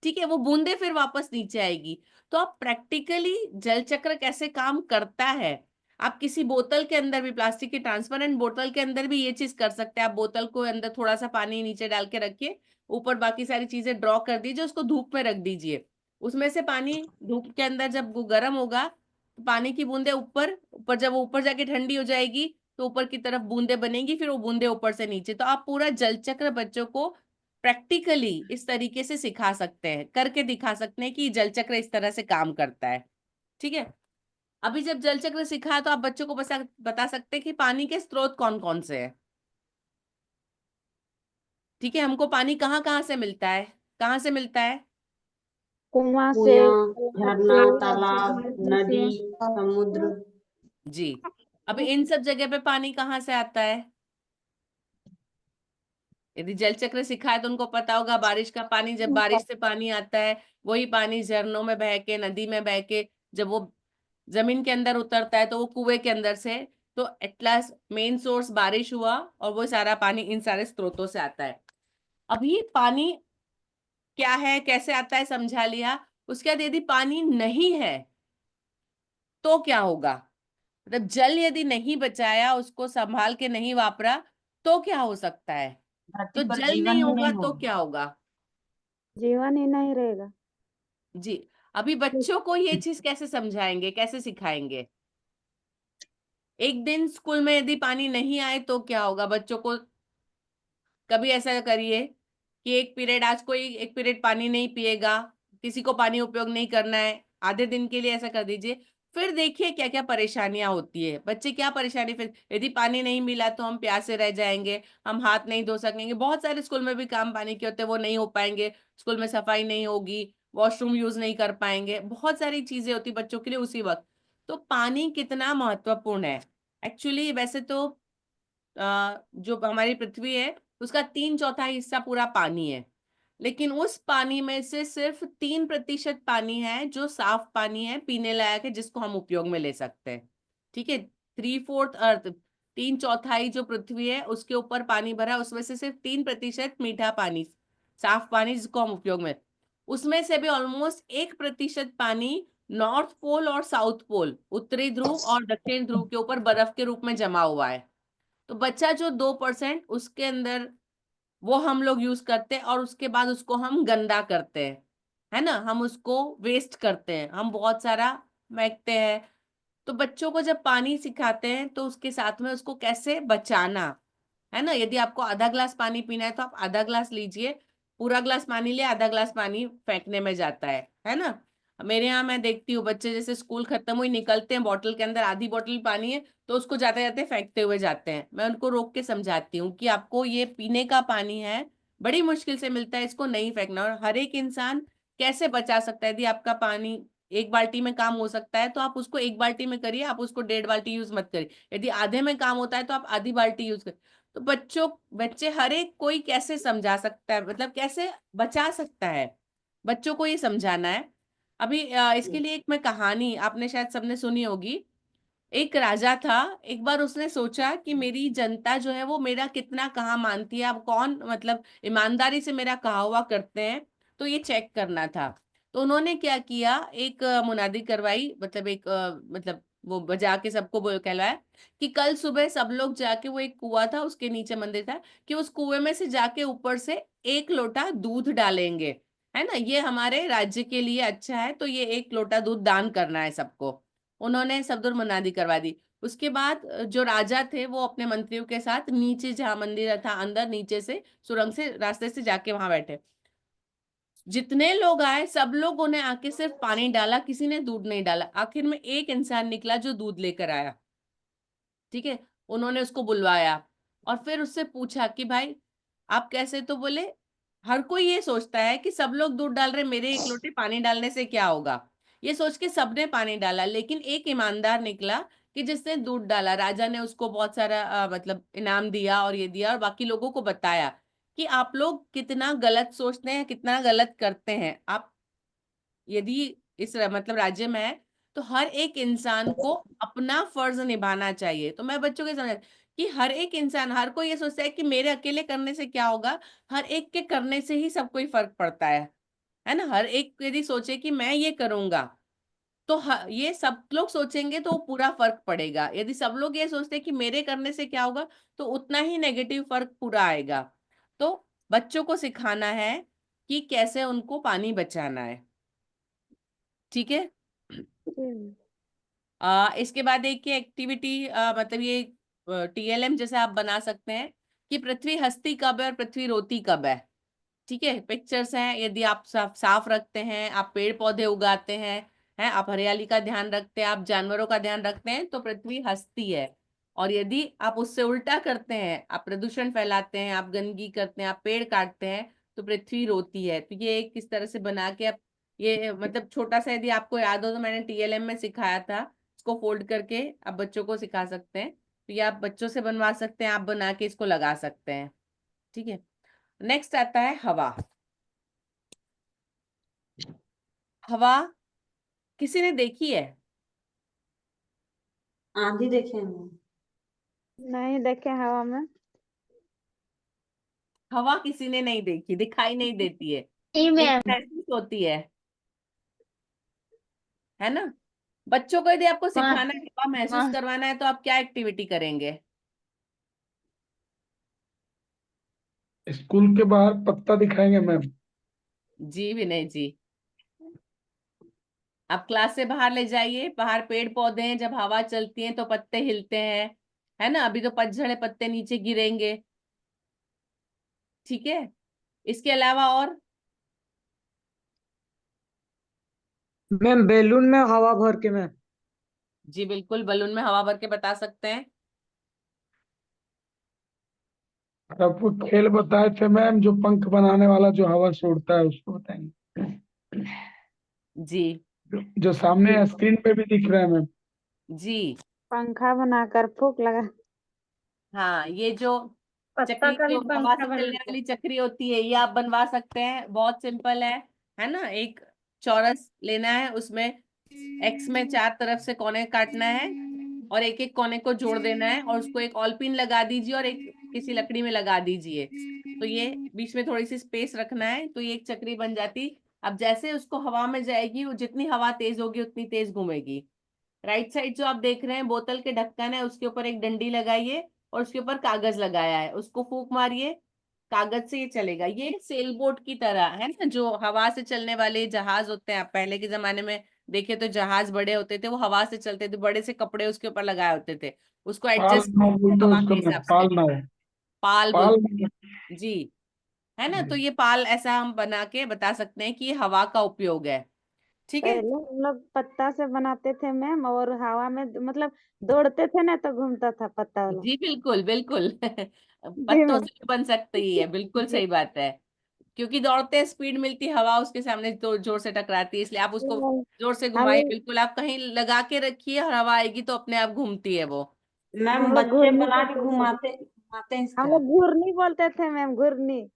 ठीक है। वो बूंदे फिर वापस नीचे आएगी। तो आप प्रैक्टिकली जल चक्र कैसे काम करता है, आप किसी बोतल के अंदर भी, प्लास्टिक की ट्रांसपेरेंट बोतल के अंदर भी ये चीज कर सकते हैं। आप बोतल को अंदर थोड़ा सा पानी नीचे डाल के रखिए, ऊपर बाकी सारी चीजें ड्रॉ कर दीजिए, उसको धूप में रख दीजिए। उसमें से पानी धूप के अंदर जब वो गर्म होगा तो पानी की बूंदे ऊपर ऊपर, जब वो ऊपर जाके ठंडी हो जाएगी तो ऊपर की तरफ बूंदे बनेगी, फिर वो बूंदे ऊपर से नीचे। तो आप पूरा जल चक्र बच्चों को प्रैक्टिकली इस तरीके से सिखा सकते हैं, करके दिखा सकते हैं कि जल चक्र इस तरह से काम करता है। ठीक है। अभी जब जल चक्र सिखा तो आप बच्चों को बता सकते हैं कि पानी के स्रोत कौन कौन से हैं। ठीक है। हमको पानी कहाँ कहाँ से मिलता है, कहाँ से मिलता है?
कुआं से,
कुआं,
तालाब
झरना,
से,
तालाब,
झरने
नदी,
से।
समुद्र।
जी। अभी इन सब जगह पे पानी कहाँ से आता है? यदि जल चक्र सीखा है तो उनको पता होगा बारिश का पानी, जब बारिश से पानी आता है वही पानी झरनों में बह के, नदी में बह के जब वो जमीन के अंदर उतरता है तो वो कुएं के अंदर से, तो एटलास मेन सोर्स बारिश हुआ और वो सारा पानी इन सारे स्रोतों से आता है। अभी पानी क्या है, कैसे आता है, समझा लिया। उसके बाद यदि पानी नहीं है तो क्या होगा, मतलब जल यदि नहीं बचाया, उसको संभाल के नहीं वापरा तो क्या हो सकता है। तो
धरती पर
जल
जीवन
नहीं
ही
होगा
नहीं
तो
होगा।
क्या होगा
जीवन ही नहीं रहेगा।
जी। अभी बच्चों को ये चीज कैसे समझाएंगे, कैसे सिखाएंगे। एक दिन स्कूल में यदि पानी नहीं आए तो क्या होगा, बच्चों को कभी ऐसा करिए कि एक पीरियड, आज कोई एक पीरियड पानी नहीं पिएगा, किसी को पानी उपयोग नहीं करना है, आधे दिन के लिए ऐसा कर दीजिए। फिर देखिए क्या क्या परेशानियां होती है, बच्चे क्या परेशानी, फिर यदि पानी नहीं मिला तो हम प्यासे रह जाएंगे, हम हाथ नहीं धो सकेंगे, बहुत सारे स्कूल में भी काम पानी के होते हैं वो नहीं हो पाएंगे, स्कूल में सफाई नहीं होगी, वॉशरूम यूज नहीं कर पाएंगे, बहुत सारी चीजें होती बच्चों के लिए उसी वक्त। तो पानी कितना महत्वपूर्ण है एक्चुअली। वैसे तो जो हमारी पृथ्वी है उसका 3/4 हिस्सा पूरा पानी है, लेकिन उस पानी में से सिर्फ 3% पानी है जो साफ पानी है, पीने लायक है, जिसको हम उपयोग में ले सकते हैं। ठीक है, 3/4 अर्थ, 3/4 जो पृथ्वी है उसके ऊपर पानी भरा, उसमें से सिर्फ 3% मीठा पानी, साफ पानी जिसको हम उपयोग में, उसमें से भी ऑलमोस्ट 1% पानी नॉर्थ पोल और साउथ पोल, उत्तरी ध्रुव और दक्षिण ध्रुव के ऊपर बर्फ के रूप में जमा हुआ है। तो बच्चा जो 2% उसके अंदर, वो हम लोग यूज करते हैं और उसके बाद उसको हम गंदा करते हैं, है ना, हम उसको वेस्ट करते हैं, हम बहुत सारा फेंकते हैं। तो बच्चों को जब पानी सिखाते हैं तो उसके साथ में उसको कैसे बचाना है ना, यदि आपको आधा ग्लास पानी पीना है तो आप आधा ग्लास लीजिए, पूरा ग्लास पानी ले, आधा ग्लास पानी फेंकने में जाता है ना। मेरे यहाँ मैं देखती हूँ बच्चे जैसे स्कूल खत्म हुई निकलते हैं, बॉटल के अंदर आधी बॉटल पानी है तो उसको जाते जाते फेंकते हुए जाते हैं। मैं उनको रोक के समझाती हूँ कि आपको ये पीने का पानी है, बड़ी मुश्किल से मिलता है, इसको नहीं फेंकना। और हर एक इंसान कैसे बचा सकता है, यदि आपका पानी एक बाल्टी में काम हो सकता है तो आप उसको एक बाल्टी में करिए, आप उसको 1.5 बाल्टी यूज मत करिए। यदि आधे में काम होता है तो आप आधी बाल्टी यूज करिए। तो बच्चे हर एक कोई कैसे समझा सकता है, मतलब कैसे बचा सकता है, बच्चों को ये समझाना है। अभी इसके लिए एक मैं कहानी आपने शायद सबने सुनी होगी। एक राजा था, एक बार उसने सोचा कि मेरी जनता जो है वो मेरा कितना कहाँ मानती है, अब कौन मतलब ईमानदारी से मेरा कहा हुआ करते हैं, तो ये चेक करना था। तो उन्होंने क्या किया, एक मुनादी करवाई, मतलब एक मतलब वो बजा के सबको कहलाया कि कल सुबह सब लोग जाके, वो एक कुआं था उसके नीचे मंदिर था, कि उस कुएं में से जाके ऊपर से 1 लोटा दूध डालेंगे, है ना, ये हमारे राज्य के लिए अच्छा है, तो ये 1 लोटा दूध दान करना है सबको। उन्होंने सबदुर मनादी करवा दी। उसके बाद जो राजा थे वो अपने मंत्रियों के साथ नीचे, जहां मंदिर था अंदर, नीचे से सुरंग से रास्ते से जाके वहां बैठे। जितने लोग आए सब लोगों ने आके सिर्फ पानी डाला, किसी ने दूध नहीं डाला। आखिर में एक इंसान निकला जो दूध लेकर आया। ठीक है, उन्होंने उसको बुलवाया और फिर उससे पूछा कि भाई आप कैसे, तो बोले हर कोई ये सोचता है कि सब लोग दूध डाल रहे, मेरे 1 लोटे पानी डालने से क्या होगा, ये सोच के सबने पानी डाला। लेकिन एक ईमानदार निकला कि जिसने दूध डाला, राजा ने उसको बहुत सारा मतलब इनाम दिया और ये दिया, और बाकी लोगों को बताया कि आप लोग कितना गलत सोचते हैं, कितना गलत करते हैं। आप यदि इस मतलब राज्य में है तो हर एक इंसान को अपना फर्ज निभाना चाहिए। तो मैं बच्चों को समझ कि हर एक इंसान, हर कोई ये सोचता है कि मेरे अकेले करने से क्या होगा, हर एक के करने से ही सब कोई फर्क पड़ता है ना। हर एक यदि सोचे कि मैं ये करूंगा तो ये सब लोग सोचेंगे तो पूरा फर्क पड़ेगा। यदि सब लोग ये सोचते हैं कि मेरे करने से क्या होगा तो उतना ही नेगेटिव फर्क पूरा आएगा। तो बच्चों को सिखाना है कि कैसे उनको पानी बचाना है। ठीक है। इसके बाद एक एक्टिविटी, मतलब ये TLM जैसे आप बना सकते हैं कि पृथ्वी हंसती कब है और पृथ्वी रोती कब है। ठीक है, पिक्चर्स हैं, यदि आप साफ रखते हैं, आप पेड़ पौधे उगाते हैं आप हरियाली का ध्यान रखते हैं, आप जानवरों का ध्यान रखते हैं, तो पृथ्वी हंसती है। और यदि आप उससे उल्टा करते हैं, आप प्रदूषण फैलाते हैं, आप गंदगी करते हैं, आप पेड़ काटते हैं, तो पृथ्वी रोती है। तो ये किस तरह से बना के आप, ये मतलब छोटा सा, यदि आपको याद हो तो मैंने TLM में सिखाया था, इसको फोल्ड करके आप बच्चों को सिखा सकते हैं। तो ये आप बच्चों से बनवा सकते हैं, आप बना के इसको लगा सकते हैं। ठीक है। नेक्स्ट आता है हवा। हवा किसी ने देखी है?
आंधी देखे हैं।
नहीं देखे हवा में।
हवा किसी ने नहीं देखी, दिखाई नहीं देती है,
जी
लेकिन
मैम।
महसूस होती है ना? बच्चों को यदि आपको सिखाना है, हवा महसूस करवाना है, तो आप क्या एक्टिविटी करेंगे?
स्कूल के बाहर पत्ता दिखाएंगे मैम।
जी विनय जी, आप क्लास से बाहर ले जाइए, बाहर पेड़ पौधे हैं, जब हवा चलती है तो पत्ते हिलते हैं, है ना? अभी तो पतझड़े, पत्ते नीचे गिरेंगे। ठीक है, इसके अलावा और?
मैम बैलून में हवा भर के मैम।
जी बिल्कुल, बलून में हवा भर के बता सकते हैं।
आपको खेल बताए थे मैम, जो पंख बनाने वाला जो हवा से उड़ता है उसको बताएंगे।
जी
जो सामने स्क्रीन पे भी दिख रहा है मैम।
जी
पंखा बनाकर फूक लगा।
हाँ, ये जो
पत्ता
चक्री,
का भी
जो हवा
पंखा
से चलने
बनाते हैं।
वाली चक्री होती है, ये आप बनवा सकते हैं, बहुत सिंपल है ना? एक चौरस लेना है, उसमें एक्स में 4 तरफ से कोने काटना है, और एक एक कोने को जोड़ देना है, और उसको एक ऑल पिन लगा दीजिए और एक किसी लकड़ी में लगा दीजिए। तो ये बीच में थोड़ी सी स्पेस रखना है, तो ये एक चक्री बन जाती। अब जैसे उसको हवा में जाएगी, वो जितनी हवा तेज होगी उतनी तेज घूमेगी। राइट साइड जो आप देख रहे हैं, बोतल के ढक्कन है, उसके ऊपर एक डंडी लगाइए और उसके ऊपर कागज लगाया है, उसको फूंक मारिए, कागज से ये चलेगा। ये सेल बोट की तरह है ना, जो हवा से चलने वाले जहाज होते हैं। आप पहले के जमाने में देखे तो जहाज बड़े होते थे, वो हवा से चलते थे, बड़े से कपड़े उसके ऊपर लगाए होते थे, उसको
पाल
एडजस्ट
नाव बोलते हैं
हवा
उसको
के
मैम,
हिसाब से।
पाल नाव।
पाल
पाल
बोलते हैं जी, है ना? तो ये पाल ऐसा हम बना के बता सकते हैं कि ये हवा का उपयोग है। ठीक है,
पहले हम लोग पत्ता से बनाते थे मैम, और हवा में मतलब दौड़ते थे ना तो घूमता था पत्ता वाला।
जी बिल्कुल बिल्कुल
जी
पत्तों
मैम।
से भी बन सकती है, बिल्कुल
जी
सही बात है। क्योंकि दौड़ते स्पीड मिलती, हवा उसके सामने तो जोर से टकराती है, इसलिए आप उसको
मैम।
जोर से
हम
घुमाइए,
लोग
बिल्कुल आप कहीं लगा के रखिए और हवा आएगी तो अपने आप घूमती है वो।
मैम
हम लोग
बच्चे
घूर्णी
बना के
बोलते थे।
घुमाते घुमाते हैं
हम
इसका।
लोग घूर्णी बोलते थे मैम, घूर्णी।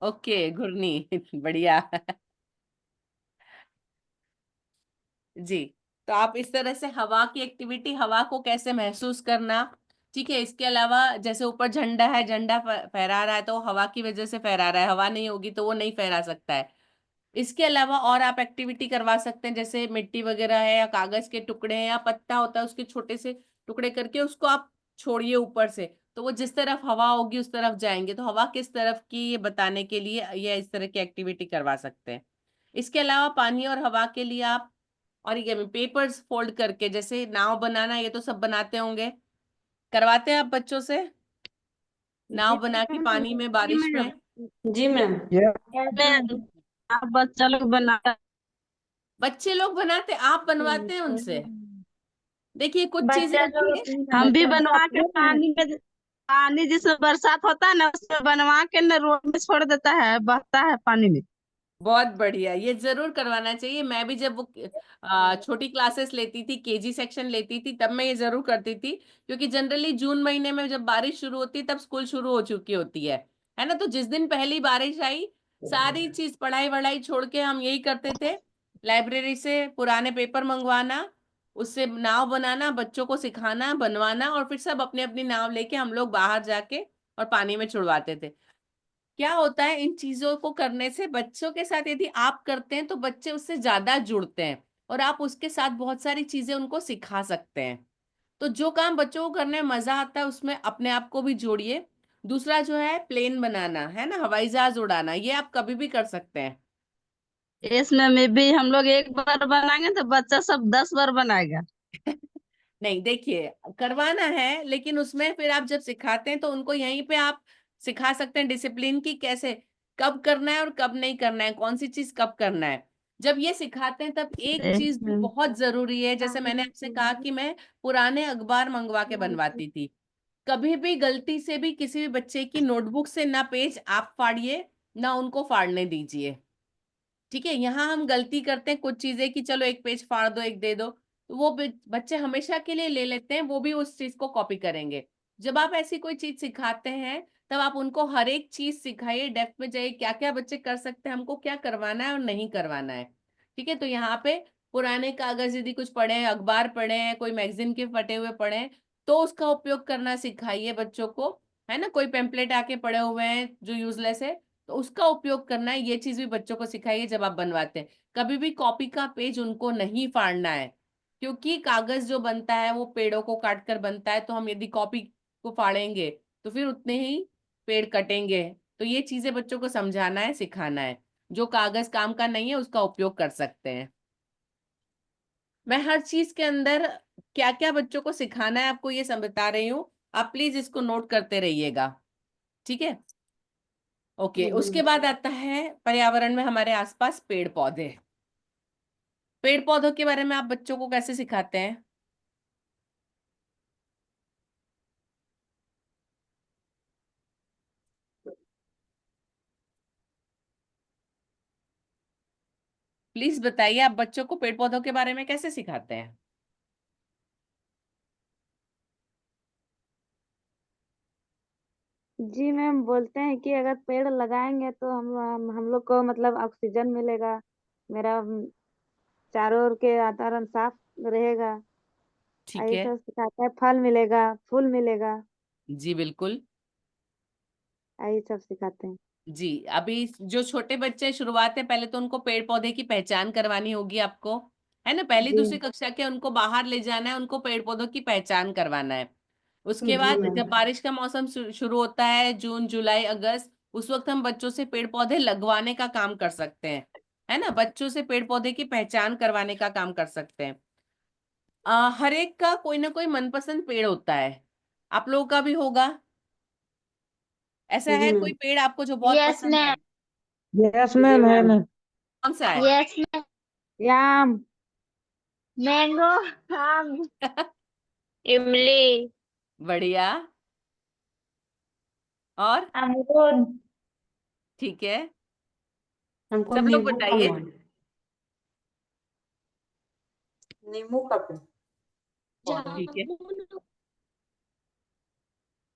ओके, घुर्नी बढ़िया जी। तो आप इस तरह से हवा की एक्टिविटी, हवा को कैसे महसूस करना। ठीक है, इसके अलावा जैसे ऊपर झंडा है, झंडा फहरा रहा है तो वो हवा की वजह से फहरा रहा है, हवा नहीं होगी तो वो नहीं फहरा सकता है। इसके अलावा और आप एक्टिविटी करवा सकते हैं, जैसे मिट्टी वगैरह है, या कागज के टुकड़े हैं, या पत्ता होता है, उसके छोटे से टुकड़े करके उसको आप छोड़िए ऊपर से, तो वो जिस तरफ हवा होगी उस तरफ जाएंगे, तो हवा किस तरफ की ये बताने के लिए ये इस तरह की एक्टिविटी करवा सकते हैं। इसके अलावा पानी और हवा के लिए आप ऑरिगेमी पेपर्स फोल्ड करके, जैसे नाव बनाना, ये तो सब बनाते होंगे, करवाते हैं आप बच्चों से?
जी
नाव बना के पानी में,
जी
बारिश
मैम।
में।
जी मैम।
ये
मैम आप बच्चा लोग बनाता।
बच्चे लोग बनाते, आप बनवाते हैं उनसे? देखिए कुछ चीजें
बच्चा
होती है।
लोग
हम भी
मतलब
बनवा के
अपने
पानी में, पानी जिसमें बरसात होता है ना उसमें बनवा के न रोड में छोड़ देता है, बहता है पानी में।
बहुत बढ़िया, ये जरूर करवाना चाहिए। मैं भी जब वो छोटी क्लासेस लेती थी, केजी सेक्शन लेती थी, तब मैं ये जरूर करती थी, क्योंकि जनरली जून महीने में जब बारिश शुरू होती है तब स्कूल शुरू हो चुकी होती है ना? तो जिस दिन पहली बारिश आई, सारी चीज पढ़ाई वढ़ाई छोड़ के हम यही करते थे, लाइब्रेरी से पुराने पेपर मंगवाना, उससे नाव बनाना, बच्चों को सिखाना, बनवाना, और फिर सब अपनी अपनी नाव लेके हम लोग बाहर जाके और पानी में छुड़वाते थे। क्या होता है, इन चीजों को करने से बच्चों के साथ यदि आप करते हैं तो बच्चे उससे ज्यादा जुड़ते हैं, और आप उसके साथ बहुत सारी चीजें उनको सिखा सकते हैं। तो जो काम बच्चों को करने में मजा आता है उसमें अपने आप को भी जोड़िए। दूसरा जो है प्लेन बनाना, है ना, हवाई जहाज उड़ाना, ये आप कभी भी कर सकते हैं।
इसमें में भी हम लोग एक बार बनाएंगे तो बच्चा सब 10 बार बनाएगा।
नहीं देखिए, करवाना है, लेकिन उसमें फिर आप जब सिखाते हैं तो उनको यहीं पे आप सिखा सकते हैं डिसिप्लिन की, कैसे कब करना है और कब नहीं करना है, कौन सी चीज कब करना है। जब ये सिखाते हैं तब एक चीज जो बहुत जरूरी है, जैसे मैंने आपसे कहा कि मैं पुराने अखबार मंगवा के बनवाती थी, कभी भी गलती से भी किसी भी बच्चे की नोटबुक से ना पेज आप फाड़िए, ना उनको फाड़ने दीजिए। ठीक है, यहाँ हम गलती करते हैं कुछ चीजें कि चलो एक पेज फाड़ दो, एक दे दो, तो वो बच्चे हमेशा के लिए ले लेते हैं, वो भी उस चीज को कॉपी करेंगे। जब आप ऐसी कोई चीज सिखाते हैं तब आप उनको हर एक चीज सिखाइए, डेप्थ में जाइए, क्या क्या बच्चे कर सकते हैं, हमको क्या करवाना है और नहीं करवाना है। ठीक है, तो यहाँ पे पुराने कागज यदि कुछ पढ़े हैं, अखबार पढ़े हैं, कोई मैगजीन के फटे हुए पढ़े हैं, तो उसका उपयोग करना सिखाइए बच्चों को, है ना। कोई पेम्पलेट आके पड़े हुए हैं जो यूजलेस है, तो उसका उपयोग करना है, ये चीज भी बच्चों को सिखाइए जब आप बनवाते हैं। कभी भी कॉपी का पेज उनको नहीं फाड़ना है, क्योंकि कागज जो बनता है वो पेड़ों को काट कर बनता है, तो हम यदि कॉपी को फाड़ेंगे तो फिर उतने ही पेड़ कटेंगे। तो ये चीजें बच्चों को समझाना है, सिखाना है। जो कागज काम का नहीं है उसका उपयोग कर सकते हैं। मैं हर चीज के अंदर क्या क्या बच्चों को सिखाना है आपको ये सब बता रही हूँ, आप प्लीज इसको नोट करते रहिएगा। ठीक है, ओके। उसके बाद आता है पर्यावरण में हमारे आसपास पेड़ पौधे। पेड़ पौधों के बारे में आप बच्चों को कैसे सिखाते हैं? प्लीज बताइए, आप बच्चों को पेड़ पौधों के बारे में कैसे सिखाते हैं?
जी मैम, बोलते हैं कि अगर पेड़ लगाएंगे तो हम लोग को मतलब ऑक्सीजन मिलेगा, मेरा चारों ओर के वातावरण साफ रहेगा।
ठीक
यही
है,
सब सिखाता है, फल मिलेगा, फूल मिलेगा,
जी बिल्कुल।
यही सब सिखाते हैं।
जी, अभी जो छोटे बच्चे शुरुआत है, पहले तो उनको पेड़ पौधे की पहचान करवानी होगी आपको, है ना। पहली
जी
दूसरी कक्षा के उनको बाहर ले जाना है, उनको पेड़ पौधों की पहचान करवाना है। उसके
जी
बाद
मैम।
जब बारिश का मौसम शुरू होता है, जून जुलाई अगस्त, उस वक्त हम बच्चों से पेड़ पौधे लगवाने का काम कर सकते हैं, है ना। बच्चों से पेड़ पौधे की पहचान करवाने का काम कर सकते हैं। हर एक का कोई ना कोई मनपसंद पेड़ होता है, आप लोगों का भी होगा। ऐसा
जी
है कोई
मैम।
पेड़ आपको जो बहुत
यस
पसंद है?
मैम।
यस
जी
मैम, है
मैम।
मैम।
कौन सा है?
Yes ma'am.
याम,
मैंगो, आम, इमली,
बढ़िया। और
अमरूद,
ठीक है,
हमको
सब लोग
नींबू का
बताइए।
मैम। नींबू का पेड़।
ठीक है,
जामुन,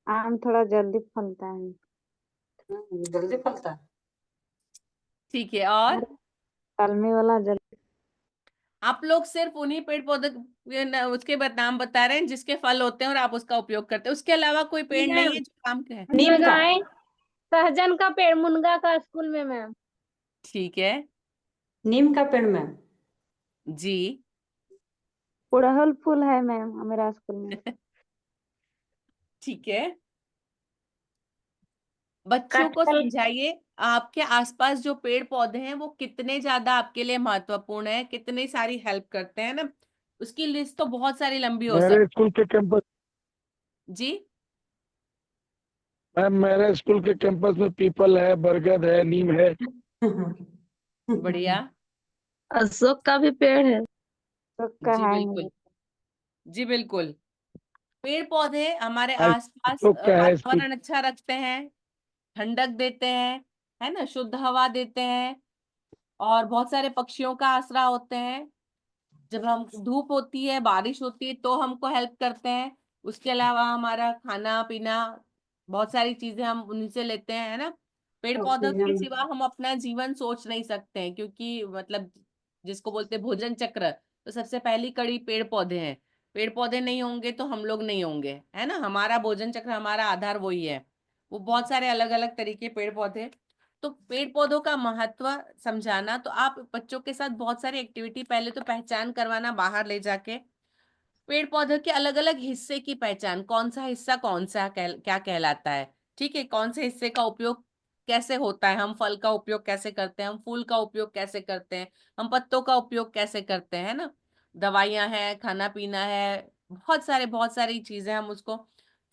आम थोड़ा जल्दी फलता है।
जल्दी फलता है।
ठीक है। और
और कलमी वाला जल्दी।
आप लोग सिर्फ उन्हीं पेड़ पौधे उसके नाम बता रहे हैं जिसके फल होते हैं और आप उसका उपयोग करते हैं, उसके अलावा कोई पेड़ नहीं
मैम
है जो काम का है?
हम
नीम का।
लगाए सहजन का पेड़ मुनगा का स्कूल में मैम।
ठीक है
नीम का पेड़ मैम।
जी।
गुड़हल फूल है मैम मेरा स्कूल में।
ठीक है, बच्चों को
कटहल,
समझाइए आपके आसपास जो पेड़ पौधे हैं वो कितने ज्यादा आपके लिए महत्वपूर्ण है, कितनी सारी हेल्प करते हैं ना। उसकी लिस्ट तो बहुत सारी लंबी हो
मेरे
सकती
स्कूल के कैंपस
जी।
मैम, मेरे स्कूल के कैंपस में पीपल है, बरगद है, नीम है।
बढ़िया,
अशोक का भी पेड़ है।
तो का
जी
है
बिल्कुल,
मेरा।
जी बिल्कुल। पेड़ पौधे हमारे आसपास
अशोक का है स्कूल।
वातावरण अच्छा रखते हैं, ठंडक देते हैं, है ना, शुद्ध हवा देते हैं, और बहुत सारे पक्षियों का आसरा होते हैं। जब हम धूप होती है, बारिश होती है, तो हमको हेल्प करते हैं। उसके अलावा हमारा खाना पीना, बहुत सारी चीजें हम उन्हीं से लेते हैं, है ना। पेड़ पौधों के
ऑक्सीजन।
सिवा हम अपना जीवन सोच नहीं सकते हैं, क्योंकि मतलब जिसको बोलते हैं भोजन चक्र, तो सबसे पहली कड़ी पेड़ पौधे हैं। पेड़ पौधे नहीं होंगे तो हम लोग नहीं होंगे, है ना। हमारा भोजन चक्र, हमारा आधार वही है। वो बहुत सारे अलग अलग तरीके पेड़ पौधे। तो पेड़ पौधों का महत्व समझाना, तो आप बच्चों के साथ बहुत सारी एक्टिविटी, पहले तो पहचान करवाना बाहर ले जाके, पेड़ पौधे के अलग अलग हिस्से की पहचान, कौन सा हिस्सा कौन सा क्या कहलाता है, ठीक है, कौन से हिस्से का उपयोग कैसे होता है, हम फल का उपयोग कैसे करते हैं, हम फूल का उपयोग कैसे करते हैं, हम पत्तों का उपयोग कैसे करते हैं, है ना। दवाइयां हैं, खाना पीना है, बहुत सारी चीजें, हम उसको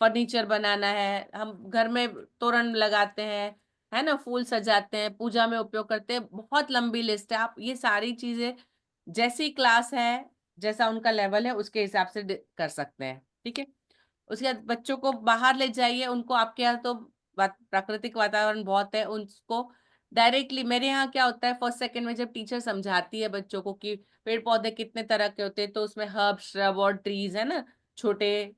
फर्नीचर बनाना है, हम घर में तोरण लगाते हैं, है ना, फूल सजाते हैं, पूजा में उपयोग करते हैं, बहुत लंबी लिस्ट है। आप ये सारी चीजें जैसी क्लास है, जैसा उनका लेवल है, उसके हिसाब से कर सकते हैं। ठीक है, उसके बाद बच्चों को बाहर ले जाइए, उनको आपके यहाँ तो प्राकृतिक वातावरण बहुत है, उनको डायरेक्टली, मेरे यहाँ क्या होता है, फर्स्ट सेकंड में जब टीचर समझाती है बच्चों को कि पेड़ पौधे कितने तरह के होते हैं, तो उसमें हर्ब श्रब और ट्रीज है ना, छोटे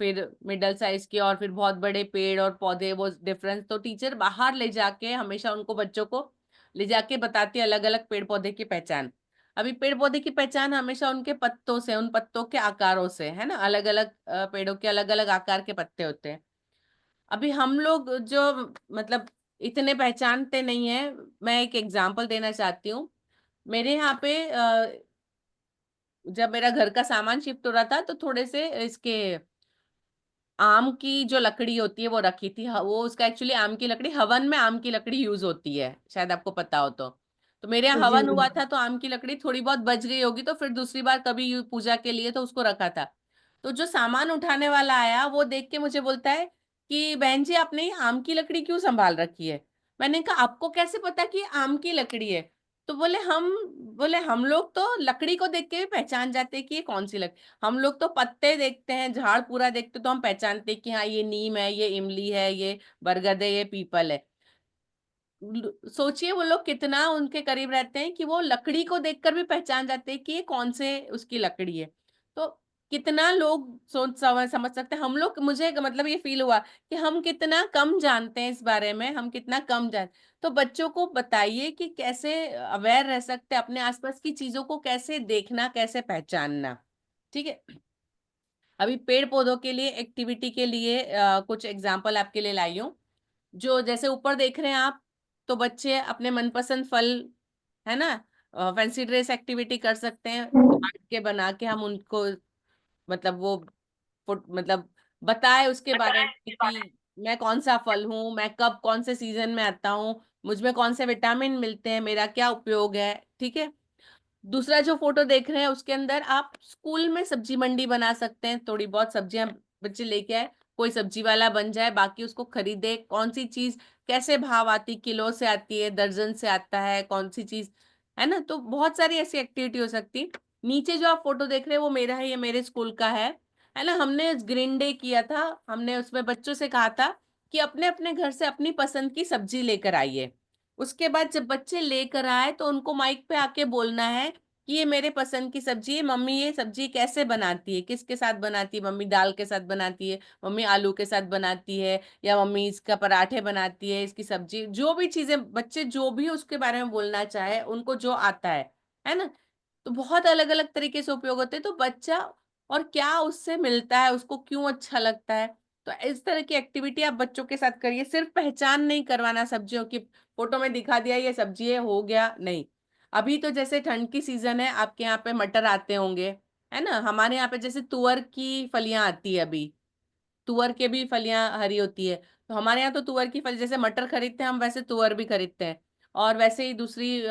फिर मिडल साइज के, और फिर बहुत बड़े पेड़ और पौधे, वो डिफरेंस तो टीचर बाहर ले जाके हमेशा उनको, बच्चों को ले जाके बताती है अलग अलग पेड़ पौधे की पहचान। अभी पेड़ पौधे की पहचान हमेशा उनके पत्तों से, उन पत्तों के आकारों से, है ना, अलग अलग पेड़ों के अलग अलग आकार के पत्ते होते हैं। अभी हम लोग जो मतलब इतने पहचानते नहीं है। मैं एक एग्जांपल देना चाहती हूँ। मेरे यहाँ पे जब मेरा घर का सामान शिफ्ट हो रहा था तो थोड़े से इसके आम की जो लकड़ी होती है वो रखी थी। वो उसका एक्चुअली आम की लकड़ी, हवन में आम की लकड़ी यूज होती है, शायद आपको पता हो तो मेरे यहाँ
जी
हवन
जी।
हुआ था तो आम की लकड़ी थोड़ी बहुत बच गई होगी, तो फिर दूसरी बार कभी पूजा के लिए तो उसको रखा था। तो जो सामान उठाने वाला आया वो देख के मुझे बोलता है कि बहन जी आपने ये आम की लकड़ी क्यों संभाल रखी है। मैंने कहा आपको कैसे पता कि ये आम की लकड़ी है। तो बोले हम लोग तो लकड़ी को देख के भी पहचान जाते हैं कि ये कौन सी लकड़ी। हम लोग तो पत्ते देखते हैं, झाड़ पूरा देखते तो हम पहचानते हैं कि हाँ ये नीम है, ये इमली है, ये बरगद है, ये पीपल है। सोचिए वो लोग कितना उनके करीब रहते हैं कि वो लकड़ी को देखकर भी पहचान जाते हैं कि ये कौन से उसकी लकड़ी है। तो कितना लोग सोच समझ सकते हैं। हम लोग, मुझे मतलब ये फील हुआ कि हम कितना कम जानते हैं इस बारे में, हम कितना कम जान। तो बच्चों को बताइए कि कैसे अवेयर रह सकते हैं, अपने आसपास की चीजों को कैसे देखना, कैसे पहचानना। ठीक है। अभी पेड़ पौधों के लिए एक्टिविटी के लिए कुछ एग्जाम्पल आपके लिए लाई हूँ। जो जैसे ऊपर देख रहे हैं आप, तो बच्चे अपने मनपसंद फल, है ना, फैंसी ड्रेस एक्टिविटी कर सकते हैं, काट के बना के हम उनको, मतलब वो मतलब बताए उसके बारे में कि मैं कौन सा फल हूँ, मैं कब कौन से सीजन में आता हूँ, मुझ में कौन से विटामिन मिलते हैं, मेरा क्या उपयोग है। ठीक है। दूसरा जो फोटो देख रहे हैं उसके अंदर आप स्कूल में सब्जी मंडी बना सकते हैं। थोड़ी बहुत सब्जियां बच्चे लेके आए, कोई सब्जी वाला बन जाए, बाकी उसको खरीदे, कौन सी चीज कैसे भाव आती, किलो से आती है, दर्जन से आता है, कौन सी चीज, है ना। तो बहुत सारी ऐसी एक्टिविटी हो सकती। नीचे जो आप फोटो देख रहे हैं वो मेरा है, ये मेरे स्कूल का है ना। हमने ग्रीन डे किया था, हमने उसमें बच्चों से कहा था कि अपने अपने घर से अपनी पसंद की सब्जी लेकर आइए। उसके बाद जब बच्चे लेकर आए तो उनको माइक पे आके बोलना है कि ये मेरे पसंद की सब्जी है, मम्मी ये सब्जी कैसे बनाती है, किसके साथ बनाती है, मम्मी दाल के साथ बनाती है, मम्मी आलू के साथ बनाती है, या मम्मी इसका पराठे बनाती है, इसकी सब्जी, जो भी चीजें बच्चे जो भी उसके बारे में बोलना चाहे, उनको जो आता है ना। तो बहुत अलग अलग तरीके से उपयोग होते हैं। तो बच्चा और क्या उससे मिलता है, उसको क्यों अच्छा लगता है, तो इस तरह की एक्टिविटी आप बच्चों के साथ करिए। सिर्फ पहचान नहीं करवाना सब्जियों की, फोटो में दिखा दिया ये सब्जी है हो गया, नहीं। अभी तो जैसे ठंड की सीजन है, आपके यहाँ पे मटर आते होंगे, है ना। हमारे यहाँ पे जैसे तुअर की फलियां आती है अभी, तुअर के भी फलियां हरी होती है। तो हमारे यहाँ तो तुअर की फली, जैसे मटर खरीदते हैं हम वैसे तुअर भी खरीदते हैं। और वैसे ही दूसरी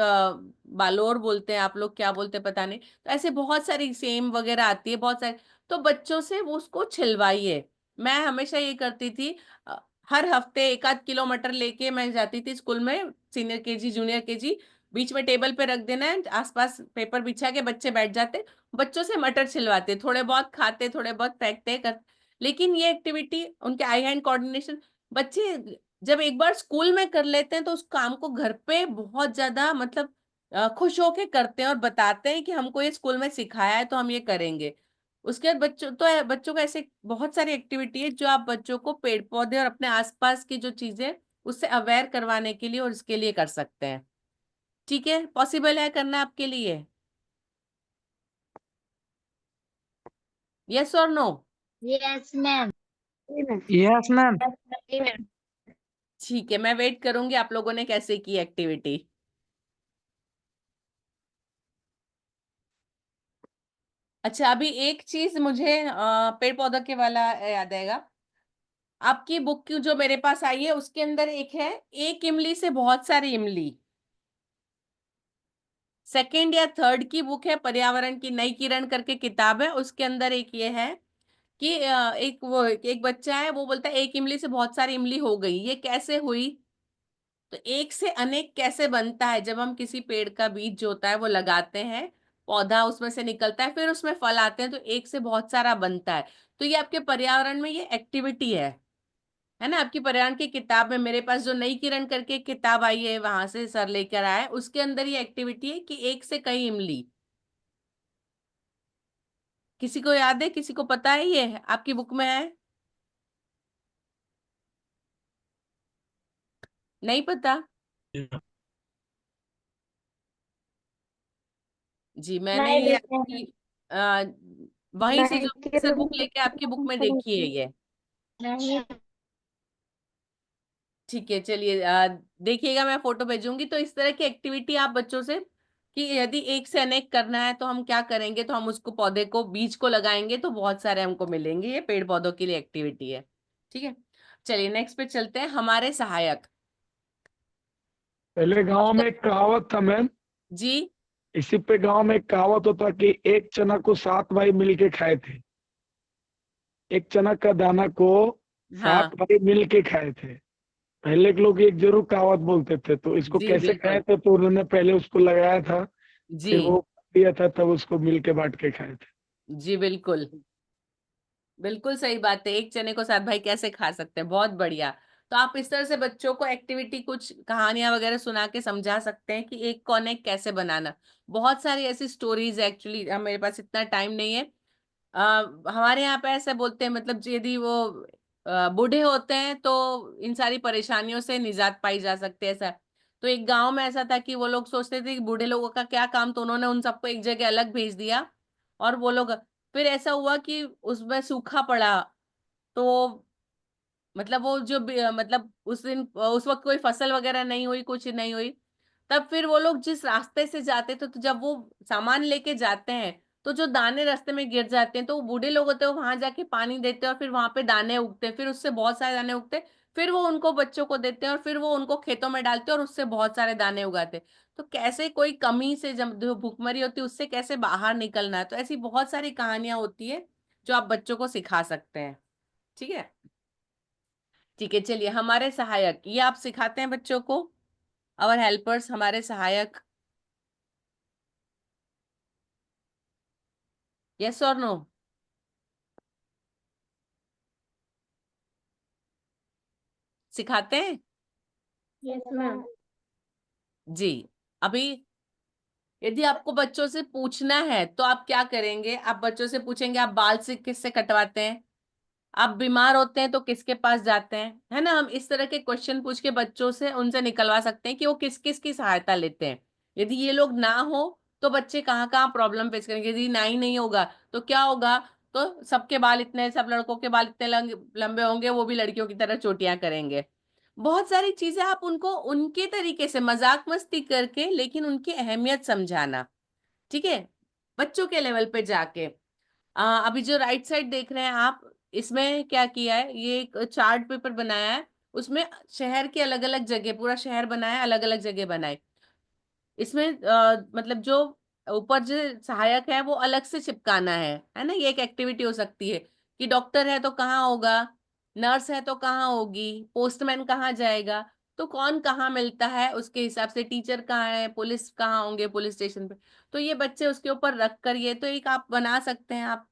बालोर बोलते हैं, आप लोग क्या बोलते हैं पता नहीं। तो ऐसे बहुत सारी सेम वगैरह आती है, बहुत सारी। तो बच्चों से वो उसको छिलवाइए। मैं हमेशा ये करती थी, अ, हर हफ्ते एक आध किलो मटर लेके मैं जाती थी स्कूल में, सीनियर केजी जूनियर केजी। बीच में टेबल पे रख देना है, आसपास पेपर बिछा के बच्चे बैठ जाते, बच्चों से मटर छिलवाते, थोड़े बहुत खाते, थोड़े बहुत फेंकते कर। लेकिन ये एक्टिविटी, उनके आई हैंड कोऑर्डिनेशन, बच्चे जब एक बार स्कूल में कर लेते हैं तो उस काम को घर पे बहुत ज्यादा मतलब खुश होके करते हैं और बताते हैं कि हमको ये स्कूल में सिखाया है तो हम ये करेंगे। उसके बाद बच्चों को ऐसे बहुत सारी एक्टिविटी है जो आप बच्चों को पेड़ पौधे और अपने आसपास की जो चीजें उससे अवेयर करवाने के लिए और इसके लिए कर सकते हैं। ठीक है, पॉसिबल है करना आपके लिए? यस और no?
Yes ma'am.
Yes ma'am.
ठीक है, मैं वेट करूंगी आप लोगों ने कैसे की एक्टिविटी। अच्छा, अभी एक चीज मुझे पेड़ पौधा के वाला याद आएगा। आपकी बुक की जो मेरे पास आई है उसके अंदर एक है, एक इमली से बहुत सारी इमली। सेकंड या थर्ड की बुक है, पर्यावरण की नई किरण करके किताब है, उसके अंदर एक ये है कि एक बच्चा है, वो बोलता है एक इमली से बहुत सारी इमली हो गई, ये कैसे हुई। तो एक से अनेक कैसे बनता है, जब हम किसी पेड़ का बीज जो होता है वो लगाते हैं, पौधा उसमें से निकलता है, फिर उसमें फल आते हैं, तो एक से बहुत सारा बनता है। तो ये आपके पर्यावरण में ये एक्टिविटी है ना। आपकी पर्यावरण की किताब में मेरे पास जो नई किरण करके एक किताब आई है, वहां से सर लेकर आए, उसके अंदर ये एक्टिविटी है कि एक से कई इमली। किसी को याद है, किसी को पता है, ये आपकी बुक में है? नहीं पता? जी, मैंने
नहीं
ये
देखे हैं।
आपकी आ, वहीं से जो
नहीं के
सर
रूम
बुक लेके आपकी बुक में देखी है ये।
नहीं।
ठीक है, चलिए देखिएगा, मैं फोटो भेजूंगी। तो इस तरह की एक्टिविटी आप बच्चों से, कि यदि एक से अनेक करना है तो हम क्या करेंगे, तो हम उसको पौधे को, बीज को लगाएंगे तो बहुत सारे हमको मिलेंगे। ये पेड़ पौधों के लिए एक्टिविटी है। ठीक है, चलिए नेक्स्ट पे चलते हैं। हमारे सहायक।
पहले गांव में एक कहावत था मैम,
जी।
इसी पे गांव में एक कहावत होता कि एक चना को 7 भाई मिलके खाए थे। एक चना का दाना को
हाँ
7 भाई मिलके खाए थे। पहले के लोग एक जरूर कहावत बोलते थे, तो इसको
जी
कैसे खाए
बिल्कुल।
थे, तो उन्होंने पहले उसको लगाया था,
जी
फिर वो दिया था, तब उसको मिलके बांट के खाए थे।
जी बिल्कुल, बिल्कुल सही बात है। एक चने को 7 भाई कैसे खा सकते हैं, बहुत बढ़िया। तो आप इस तरह से बच्चों को एक्टिविटी, कुछ कहानियां वगैरह सुना के समझा सकते हैं कि एक को अनेक कैसे बनाना। बहुत सारी ऐसी स्टोरीज, एक्चुअली मेरे पास इतना टाइम नहीं है। हमारे यहाँ पे ऐसे बोलते हैं, मतलब यदि वो बूढ़े होते हैं तो इन सारी परेशानियों से निजात पाई जा सकती है, ऐसा। तो एक गांव में ऐसा था कि वो लोग सोचते थे कि बूढ़े लोगों का क्या काम, तो उन्होंने उन सबको एक जगह अलग भेज दिया। और वो लोग, फिर ऐसा हुआ कि उसमें सूखा पड़ा। तो मतलब वो जो मतलब उस दिन, उस वक्त कोई फसल वगैरह नहीं हुई, कुछ नहीं हुई। तब फिर वो लोग जिस रास्ते से जाते थे, तो जब वो सामान लेके जाते हैं, तो जो दाने रास्ते में गिर जाते हैं, तो वो बूढ़े लोग होते हैं, वो वहां जाके पानी देते हैं और फिर वहां पे दाने उगते हैं, फिर उससे बहुत सारे दाने उगते हैं। फिर वो उनको बच्चों को देते हैं और फिर वो उनको खेतों में डालते हैं और उससे बहुत सारे दाने उगाते हैं। तो कैसे कोई कमी से, जब जो भूखमरी होती है उससे कैसे बाहर निकलना है, तो ऐसी बहुत सारी कहानियां होती है जो आप बच्चों को सिखा सकते हैं। ठीक है, ठीक है, चलिए। हमारे सहायक, ये आप सिखाते हैं बच्चों को? आवर हेल्पर्स, हमारे सहायक। यस और नो? सिखाते हैं?
Yes ma'am.
जी। अभी यदि आपको बच्चों से पूछना है तो आप क्या करेंगे? आप बच्चों से पूछेंगे, आप बाल से किससे कटवाते हैं, आप बीमार होते हैं तो किसके पास जाते हैं, है ना। हम इस तरह के क्वेश्चन पूछ के बच्चों से उनसे निकलवा सकते हैं कि वो किस किस की सहायता लेते हैं। यदि ये लोग ना हो तो बच्चे कहाँ कहाँ प्रॉब्लम फेस करेंगे। यदि ना ही नहीं होगा तो क्या होगा? तो सबके बाल इतने, सब लड़कों के बाल इतने लंबे होंगे, वो भी लड़कियों की तरह चोटियां करेंगे। बहुत सारी चीजें आप उनको उनके तरीके से मजाक मस्ती करके, लेकिन उनकी अहमियत समझाना। ठीक है, बच्चों के लेवल पे जाके। अभी जो राइट साइड देख रहे हैं आप, इसमें क्या किया है, ये एक चार्ट पेपर बनाया है। उसमें शहर के अलग अलग जगह, पूरा शहर बनाया, अलग अलग जगह बनाए। इसमें मतलब जो ऊपर जो सहायक है वो अलग से चिपकाना है ना। ये एक एक्टिविटी हो सकती है कि डॉक्टर है तो कहाँ होगा, नर्स है तो कहाँ होगी, पोस्टमैन कहाँ जाएगा, तो कौन कहाँ मिलता है उसके हिसाब से, टीचर कहाँ है, पुलिस कहाँ होंगे, पुलिस स्टेशन पे। तो ये बच्चे उसके ऊपर रख कर, ये तो एक आप बना सकते हैं आप,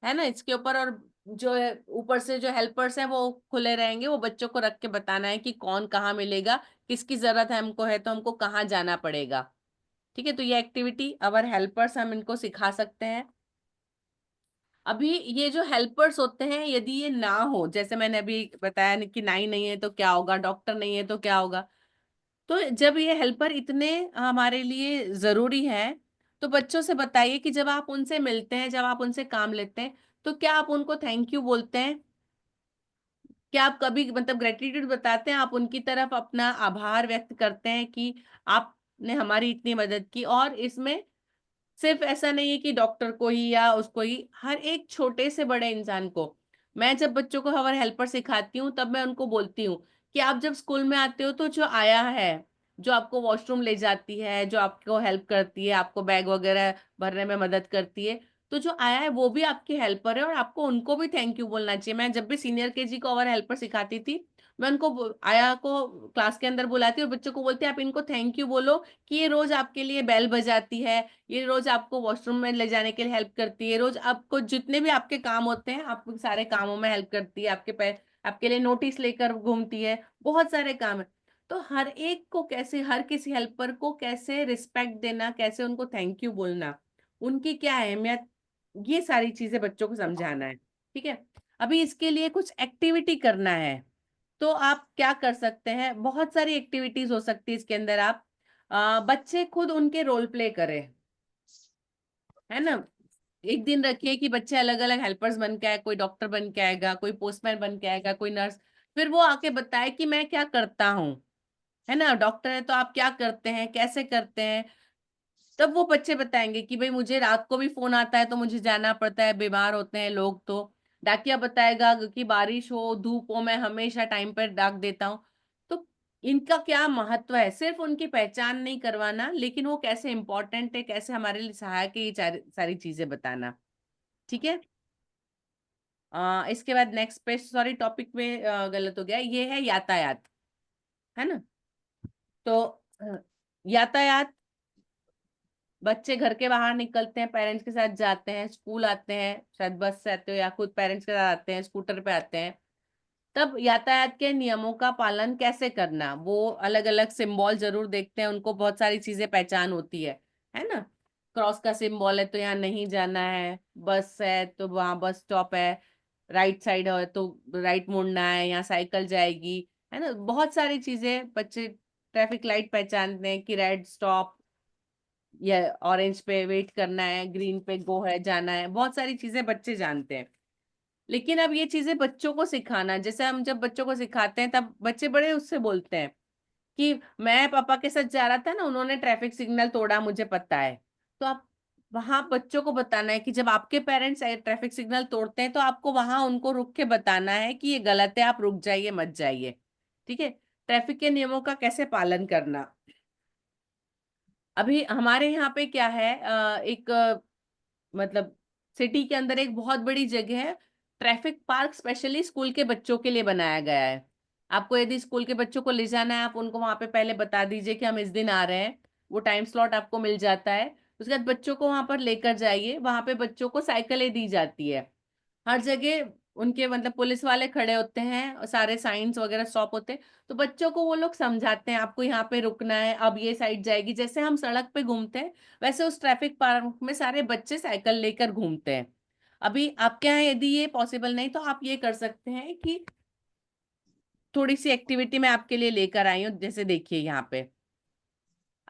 है ना, इसके ऊपर। और जो है ऊपर से जो हेल्पर्स हैं वो खुले रहेंगे, वो बच्चों को रख के बताना है कि कौन कहाँ मिलेगा, किसकी जरूरत है हमको, है तो हमको कहाँ जाना पड़ेगा। ठीक है, तो ये एक्टिविटी अवर हेल्पर्स हम इनको सिखा सकते हैं। अभी ये जो हेल्पर्स होते हैं, यदि ये ना हो, जैसे मैंने अभी बताया कि नाई नहीं है तो क्या होगा, डॉक्टर नहीं है तो क्या होगा, तो जब ये हेल्पर इतने हमारे लिए जरूरी है, तो बच्चों से बताइए कि जब आप उनसे मिलते हैं, जब आप उनसे काम लेते हैं, तो क्या आप उनको थैंक यू बोलते हैं? क्या आप कभी मतलब ग्रेटिट्यूड बताते हैं, आप उनकी तरफ अपना आभार व्यक्त करते हैं कि आपने हमारी इतनी मदद की? और इसमें सिर्फ ऐसा नहीं है कि डॉक्टर को ही या उसको ही, हर एक छोटे से बड़े इंसान को। मैं जब बच्चों को हवर हेल्पर सिखाती हूँ तब मैं उनको बोलती हूँ कि आप जब स्कूल में आते हो तो जो आया है, जो आपको वॉशरूम ले जाती है, जो आपको हेल्प करती है, आपको बैग वगैरह भरने में मदद करती है, तो जो आया है वो भी आपकी हेल्पर है और आपको उनको भी थैंक यू बोलना चाहिए। मैं जब भी सीनियर केजी को ओवर हेल्पर सिखाती थी, मैं उनको आया को क्लास के अंदर बुलाती और बच्चों को बोलती आप इनको थैंक यू बोलो कि ये रोज आपके लिए बेल बजाती है, ये रोज आपको वॉशरूम में ले जाने के लिए हेल्प करती है, रोज आपको जितने भी आपके काम होते हैं, आपको सारे कामों में हेल्प करती है, आपके लिए नोटिस लेकर घूमती है, बहुत सारे काम है। तो हर एक को कैसे, हर किसी हेल्पर को कैसे रिस्पेक्ट देना, कैसे उनको थैंक यू बोलना, उनकी क्या अहमियत ये सारी चीजें बच्चों को समझाना है। ठीक है, अभी इसके लिए कुछ एक्टिविटी करना है, तो आप क्या कर सकते हैं, बहुत सारी एक्टिविटीज हो सकती है इसके अंदर। आप बच्चे खुद उनके रोल प्ले करें, है ना। एक दिन रखिए कि बच्चे अलग अलग हेल्पर्स बन के आए, कोई डॉक्टर बन के आएगा, कोई पोस्टमैन बन के आएगा, कोई नर्स, फिर वो आके बताए कि मैं क्या करता हूँ, है ना। डॉक्टर है तो आप क्या करते हैं, कैसे करते हैं, तब वो बच्चे बताएंगे कि भाई मुझे रात को भी फोन आता है तो मुझे जाना पड़ता है, बीमार होते हैं लोग तो। डाकिया बताएगा कि बारिश हो धूप हो मैं हमेशा टाइम पर डाक देता हूँ। तो इनका क्या महत्व है, सिर्फ उनकी पहचान नहीं करवाना, लेकिन वो कैसे इंपॉर्टेंट है, कैसे हमारे लिए सहायक है, ये सारी चीजें बताना। ठीक है। इसके बाद नेक्स्ट पे, सॉरी टॉपिक में गलत हो गया, ये है यातायात, है ना। तो यातायात, बच्चे घर के बाहर निकलते हैं, पेरेंट्स के साथ जाते हैं, स्कूल आते हैं, शायद बस से आते हो या खुद पेरेंट्स के साथ आते हैं, स्कूटर पे आते हैं। तब यातायात के नियमों का पालन कैसे करना, वो अलग अलग सिंबल जरूर देखते हैं, उनको बहुत सारी चीजें पहचान होती है ना। क्रॉस का सिंबल है तो यहाँ नहीं जाना है, बस है तो वहां बस स्टॉप है, राइट साइड है तो राइट मुड़ना है, यहाँ साइकिल जाएगी, है ना। बहुत सारी चीजें बच्चे, ट्रैफिक लाइट पहचानते हैं कि रेड स्टॉप, या ऑरेंज पे वेट करना है, ग्रीन पे गो है जाना है, बहुत सारी चीजें बच्चे जानते हैं। लेकिन अब ये चीजें बच्चों को सिखाना, जैसे हम जब बच्चों को सिखाते हैं तब बच्चे बड़े उससे बोलते हैं कि मैं पापा के साथ जा रहा था ना, उन्होंने ट्रैफिक सिग्नल तोड़ा, मुझे पता है। तो आप वहां बच्चों को बताना है कि जब आपके पेरेंट्स ट्रैफिक सिग्नल तोड़ते हैं तो आपको वहां उनको रुक के बताना है कि ये गलत है, आप रुक जाइए मत जाइए। ठीक है, ट्रैफिक के नियमों का कैसे पालन करना। अभी हमारे यहाँ पे क्या है, एक मतलब सिटी के अंदर एक बहुत बड़ी जगह है, ट्रैफिक पार्क स्पेशली स्कूल के बच्चों के लिए बनाया गया है। आपको यदि स्कूल के बच्चों को ले जाना है, आप उनको वहां पे पहले बता दीजिए कि हम इस दिन आ रहे हैं, वो टाइम स्लॉट आपको मिल जाता है। उसके बाद बच्चों को वहां पर लेकर जाइए, वहां पे बच्चों को साइकिलें दी जाती है। हर जगह उनके मतलब पुलिस वाले खड़े होते हैं और सारे साइंस वगैरह स्टॉप होते हैं, तो बच्चों को वो लोग समझाते हैं आपको यहाँ पे रुकना है, अब ये साइड जाएगी। जैसे हम सड़क पे घूमते हैं वैसे उस ट्रैफिक पार्क में सारे बच्चे साइकिल लेकर घूमते हैं। अभी आपके यहाँ यदि ये पॉसिबल नहीं तो आप ये कर सकते हैं कि थोड़ी सी एक्टिविटी मैं आपके लिए लेकर आई हूँ, जैसे देखिए यहाँ पे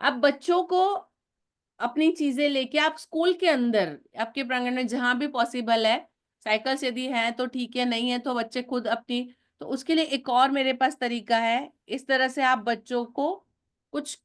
आप बच्चों को अपनी चीजें लेके आप स्कूल के अंदर आपके प्रांगण में जहां भी पॉसिबल है, साइकिल्स यदि है तो ठीक है, नहीं है तो बच्चे खुद अपनी, तो उसके लिए एक और मेरे पास तरीका है। इस तरह से आप बच्चों को कुछ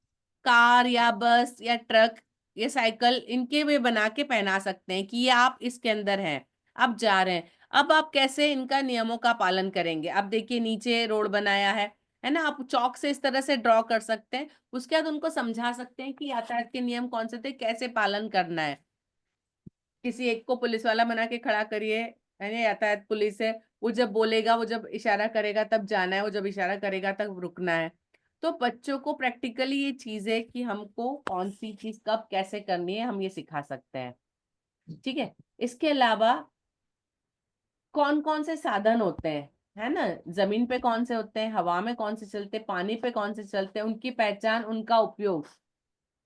कार या बस या ट्रक या साइकिल इनके वे बना के पहना सकते हैं कि ये आप इसके अंदर हैं, आप जा रहे हैं। अब आप कैसे इनका नियमों का पालन करेंगे, आप देखिए नीचे रोड बनाया है ना, आप चौक से इस तरह से ड्रॉ कर सकते हैं। उसके बाद उनको समझा सकते हैं कि यातायात के नियम कौन से थे, कैसे पालन करना है। किसी एक को पुलिस वाला बना के खड़ा करिए, है ना, यातायात पुलिस है, वो जब बोलेगा, वो जब इशारा करेगा तब जाना है, वो जब इशारा करेगा तब रुकना है। तो बच्चों को प्रैक्टिकली ये चीज है कि हमको कौन सी चीज कब कैसे करनी है, हम ये सिखा सकते हैं। ठीक है, इसके अलावा कौन कौन से साधन होते हैं, है ना, जमीन पे कौन से होते हैं, हवा में कौन से चलते हैं, पानी पे कौन से चलते हैं, उनकी पहचान, उनका उपयोग,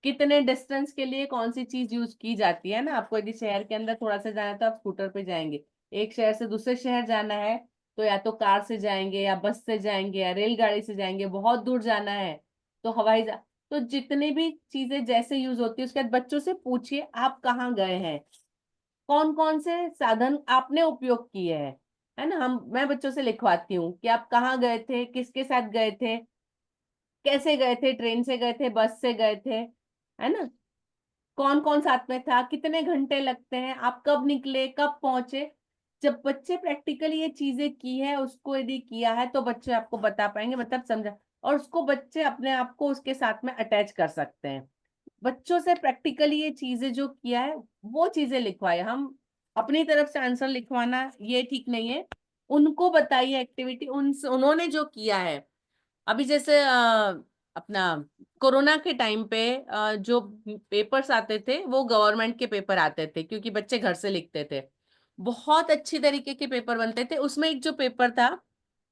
कितने डिस्टेंस के लिए कौन सी चीज यूज की जाती है ना। आपको यदि शहर के अंदर थोड़ा सा जाना है तो आप स्कूटर पे जाएंगे, एक शहर से दूसरे शहर जाना है तो या तो कार से जाएंगे या बस से जाएंगे या रेलगाड़ी से जाएंगे, बहुत दूर जाना है तो हवाई जहाज। तो जितनी भी चीजें जैसे यूज होती है उसके बाद बच्चों से पूछिए आप कहाँ गए हैं, कौन कौन से साधन आपने उपयोग किए हैं, है ना। मैं बच्चों से लिखवाती हूँ कि आप कहाँ गए थे, किसके साथ गए थे, कैसे गए थे, ट्रेन से गए थे, बस से गए थे, है ना, कौन कौन साथ में था, कितने घंटे लगते हैं, आप कब निकले कब पहुंचे। जब बच्चे प्रैक्टिकली ये चीजें की है, उसको यदि किया है तो बच्चे आपको बता पाएंगे, मतलब समझा, और उसको बच्चे अपने आप को उसके साथ में अटैच कर सकते हैं। बच्चों से प्रैक्टिकली ये चीजें जो किया है वो चीजें लिखवाए, हम अपनी तरफ से आंसर लिखवाना ये ठीक नहीं है, उनको बताइए एक्टिविटी उन्होंने जो किया है। अभी जैसे अपना कोरोना के टाइम पे जो पेपर्स आते थे वो गवर्नमेंट के पेपर आते थे क्योंकि बच्चे घर से लिखते थे, बहुत अच्छी तरीके के पेपर बनते थे। उसमें एक जो पेपर था,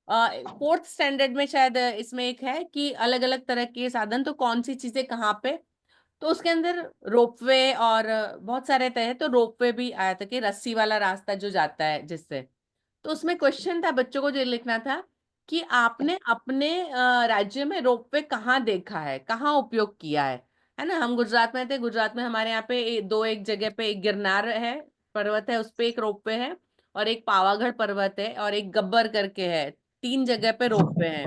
फोर्थ स्टैंडर्ड में शायद, इसमें एक है कि अलग अलग तरह के साधन तो कौन सी चीजें कहाँ पे, तो उसके अंदर रोपवे और बहुत सारे थे, तो रोपवे भी आया था कि रस्सी वाला रास्ता जो जाता है जिससे। तो उसमें क्वेश्चन था, बच्चों को जो लिखना था कि आपने अपने राज्य में रोपवे कहाँ देखा है, कहाँ उपयोग किया है ना। हम गुजरात में थे, गुजरात में हमारे यहाँ पे एक जगह पे एक गिरनार है, पर्वत है, उस पे एक रोपवे है, और एक पावागढ़ पर्वत है, और एक गब्बर करके है, 3 जगह पे रोपवे है।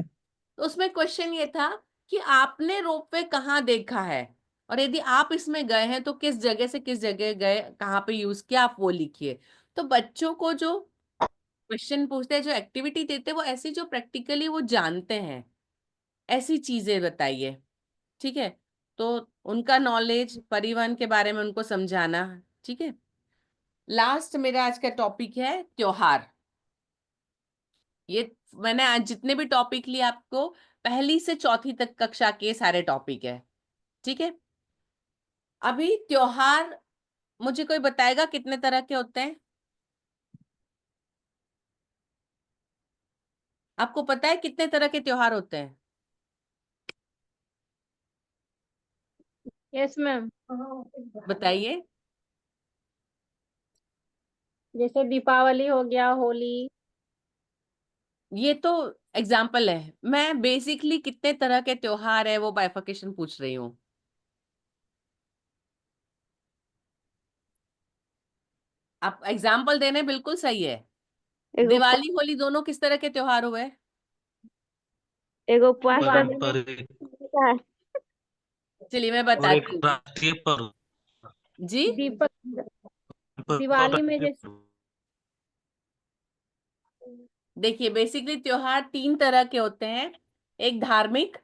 तो उसमें क्वेश्चन ये था कि आपने रोपवे कहाँ देखा है, और यदि आप इसमें गए हैं तो किस जगह से किस जगह गए, कहाँ पे यूज किया, आप वो लिखिए। तो बच्चों को जो क्वेश्चन पूछते हैं, जो एक्टिविटी देते हैं, वो ऐसी जो प्रैक्टिकली वो जानते हैं, ऐसी चीजें बताइए। ठीक है, तो उनका नॉलेज परिवहन के बारे में उनको समझाना। ठीक है, लास्ट मेरा आज का टॉपिक है त्योहार। ये मैंने आज जितने भी टॉपिक लिए आपको, 1ली से 4थी तक कक्षा के सारे टॉपिक है। ठीक है, अभी त्योहार मुझे कोई बताएगा कितने तरह के होते हैं? आपको पता है कितने तरह के त्योहार होते हैं?
Yes ma'am.
बताइए।
जैसे दीपावली हो गया, होली।
ये तो एग्जाम्पल है, मैं बेसिकली कितने तरह के त्योहार है वो बाइफर्केशन पूछ रही हूँ। आप एग्जाम्पल देने बिल्कुल सही है।
एगो
दिवाली होली दोनों किस तरह के त्योहार हुए?
एगो उपवास का दिन
पारंपरिक
होता है।
चलिए मैं
और एक
बताती हूँ
राष्ट्रीय पर्व।
जी।
दीपक दिवाली में जैसे
देखिए, बेसिकली त्योहार 3 तरह के होते हैं। एक धार्मिक,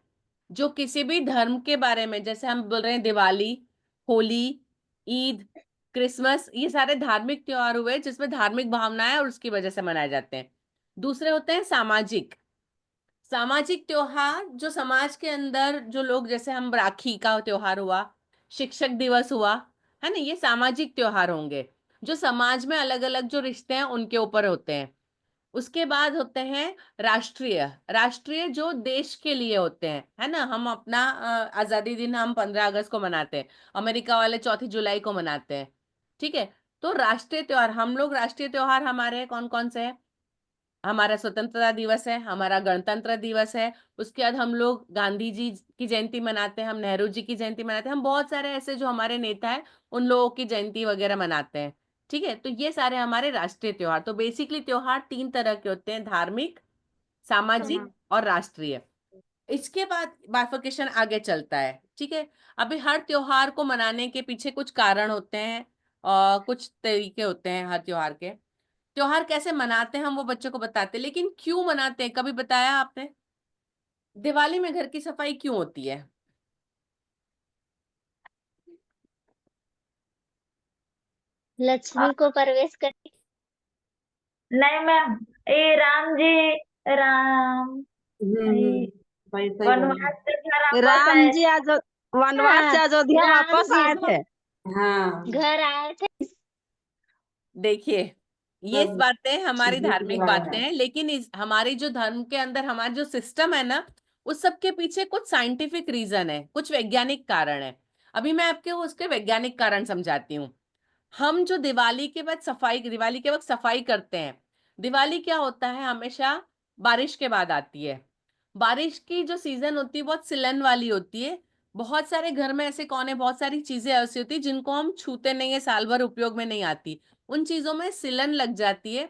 जो किसी भी धर्म के बारे में, जैसे हम बोल रहे हैं दिवाली, होली, ईद, क्रिसमस, ये सारे धार्मिक त्योहार हुए जिसमें धार्मिक भावना है और उसकी वजह से मनाए जाते हैं। दूसरे होते हैं सामाजिक। सामाजिक त्योहार जो समाज के अंदर जो लोग, जैसे हम राखी का त्योहार हुआ, शिक्षक दिवस हुआ, है ना, ये सामाजिक त्योहार होंगे जो समाज में अलग अलग जो रिश्ते हैं उनके ऊपर होते हैं। उसके बाद होते हैं राष्ट्रीय। राष्ट्रीय जो देश के लिए होते हैं, है ना, हम अपना आजादी दिन हम 15 अगस्त को मनाते हैं, अमेरिका वाले 4 जुलाई को मनाते हैं। ठीक है, तो राष्ट्रीय त्योहार, हम लोग राष्ट्रीय त्योहार हमारे कौन कौन से हैं? हमारा स्वतंत्रता दिवस है, हमारा गणतंत्र दिवस है, उसके बाद हम लोग गांधी जी की जयंती मनाते हैं, हम नेहरू जी की जयंती मनाते हैं, हम बहुत सारे ऐसे जो हमारे नेता है उन लोगों की जयंती वगैरह मनाते हैं। ठीक है, तो ये सारे हमारे राष्ट्रीय त्योहार। तो बेसिकली त्योहार 3 तरह के होते हैं, धार्मिक, सामाजिक और राष्ट्रीय। इसके बाद बाइफर्केशन आगे चलता है। ठीक है, अभी हर त्योहार को मनाने के पीछे कुछ कारण होते हैं और कुछ तरीके होते हैं हर त्योहार के। त्योहार कैसे मनाते हैं हम वो बच्चों को बताते हैं, लेकिन क्यों मनाते हैं कभी बताया आपने? दिवाली में घर की सफाई क्यों होती है?
लक्ष्मी को प्रवेश करने।
नहीं मैम, ये राम ये वनवास से घर वापस
राम
आए
जी
थे
आज वनवास से
हाँ,
अयोध्या
राम
वापस
जी
आए थे।
घर आए थे।
देखिए, ये बातें हमारी धार्मिक बातें हैं, लेकिन हमारी जो धर्म के अंदर हमारा जो सिस्टम है ना, उस सब के पीछे कुछ साइंटिफिक रीजन है, कुछ वैज्ञानिक कारण है। अभी मैं आपके उसके वैज्ञानिक कारण समझाती हूँ। हम जो दिवाली के बाद सफाई, दिवाली के वक्त सफाई करते हैं, दिवाली क्या होता है, हमेशा बारिश के बाद आती है। बारिश की जो सीजन होती है बहुत सिलन वाली होती है। बहुत सारे घर में ऐसे कौन है, बहुत सारी चीजें ऐसी होती है जिनको हम छूते नहीं है, साल भर उपयोग में नहीं आती, उन चीजों में सिलन लग जाती है।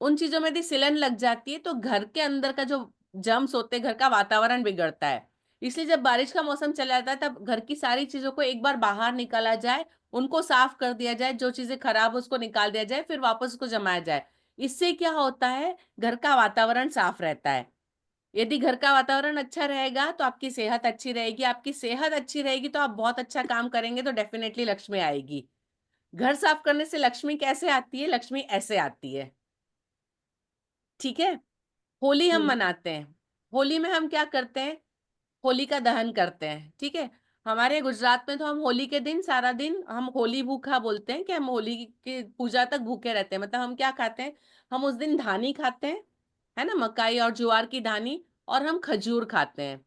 उन चीजों में यदि सिलन लग जाती है तो घर के अंदर का जो जर्म्स होते हैं, घर का वातावरण बिगड़ता है। इसलिए जब बारिश का मौसम चला जाता है तब घर की सारी चीजों को एक बार बाहर निकाला जाए, उनको साफ कर दिया जाए, जो चीजें खराब उसको निकाल दिया जाए, फिर वापस उसको जमाया जाए। इससे क्या होता है, घर का वातावरण साफ रहता है। यदि घर का वातावरण अच्छा रहेगा तो आपकी सेहत अच्छी रहेगी, आपकी सेहत अच्छी रहेगी तो आप बहुत अच्छा काम करेंगे, तो डेफिनेटली लक्ष्मी आएगी। घर साफ करने से लक्ष्मी कैसे आती है? लक्ष्मी ऐसे आती है। ठीक है, होली हम मनाते हैं। होली में हम क्या करते हैं? होली का दहन करते हैं। ठीक है, हमारे गुजरात में तो हम होली के दिन सारा दिन हम होली भूखा बोलते हैं, कि हम होली की पूजा तक भूखे रहते हैं। मतलब हम क्या खाते हैं, हम उस दिन धानी खाते हैं, है ना, मकाई और ज्वार की धानी, और हम खजूर खाते हैं।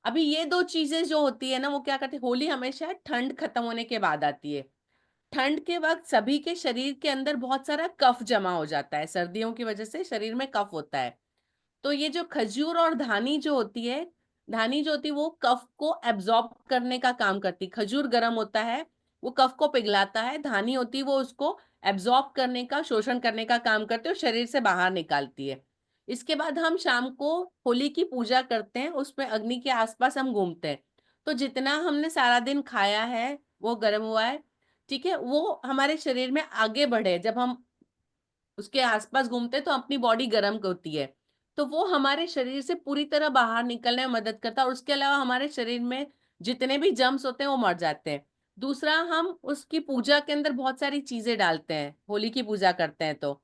अभी ये दो चीजें जो होती है ना, वो क्या करती है, होली हमेशा ठंड खत्म होने के बाद आती है। ठंड के वक्त सभी के शरीर के अंदर बहुत सारा कफ जमा हो जाता है, सर्दियों की वजह से शरीर में कफ होता है। तो ये जो खजूर और धानी जो होती है, धानी जो होती है वो कफ को एब्जॉर्ब करने का काम करती है। खजूर गर्म होता है, वो कफ को पिघलाता है। धानी होती है वो उसको एब्जॉर्ब करने का, शोषण करने का काम करती है और शरीर से बाहर निकालती है। इसके बाद हम शाम को होली की पूजा करते हैं, उसमें अग्नि के आसपास हम घूमते हैं। तो जितना हमने सारा दिन खाया है वो गर्म हुआ है, ठीक है, वो हमारे शरीर में आगे बढ़े। जब हम उसके आसपास घूमते हैं तो अपनी बॉडी गर्म होती है, तो वो हमारे शरीर से पूरी तरह बाहर निकलने में मदद करता है। और उसके अलावा हमारे शरीर में जितने भी जर्म्स होते हैं वो मर जाते हैं। दूसरा, हम उसकी पूजा के अंदर बहुत सारी चीजें डालते हैं, होली की पूजा करते हैं तो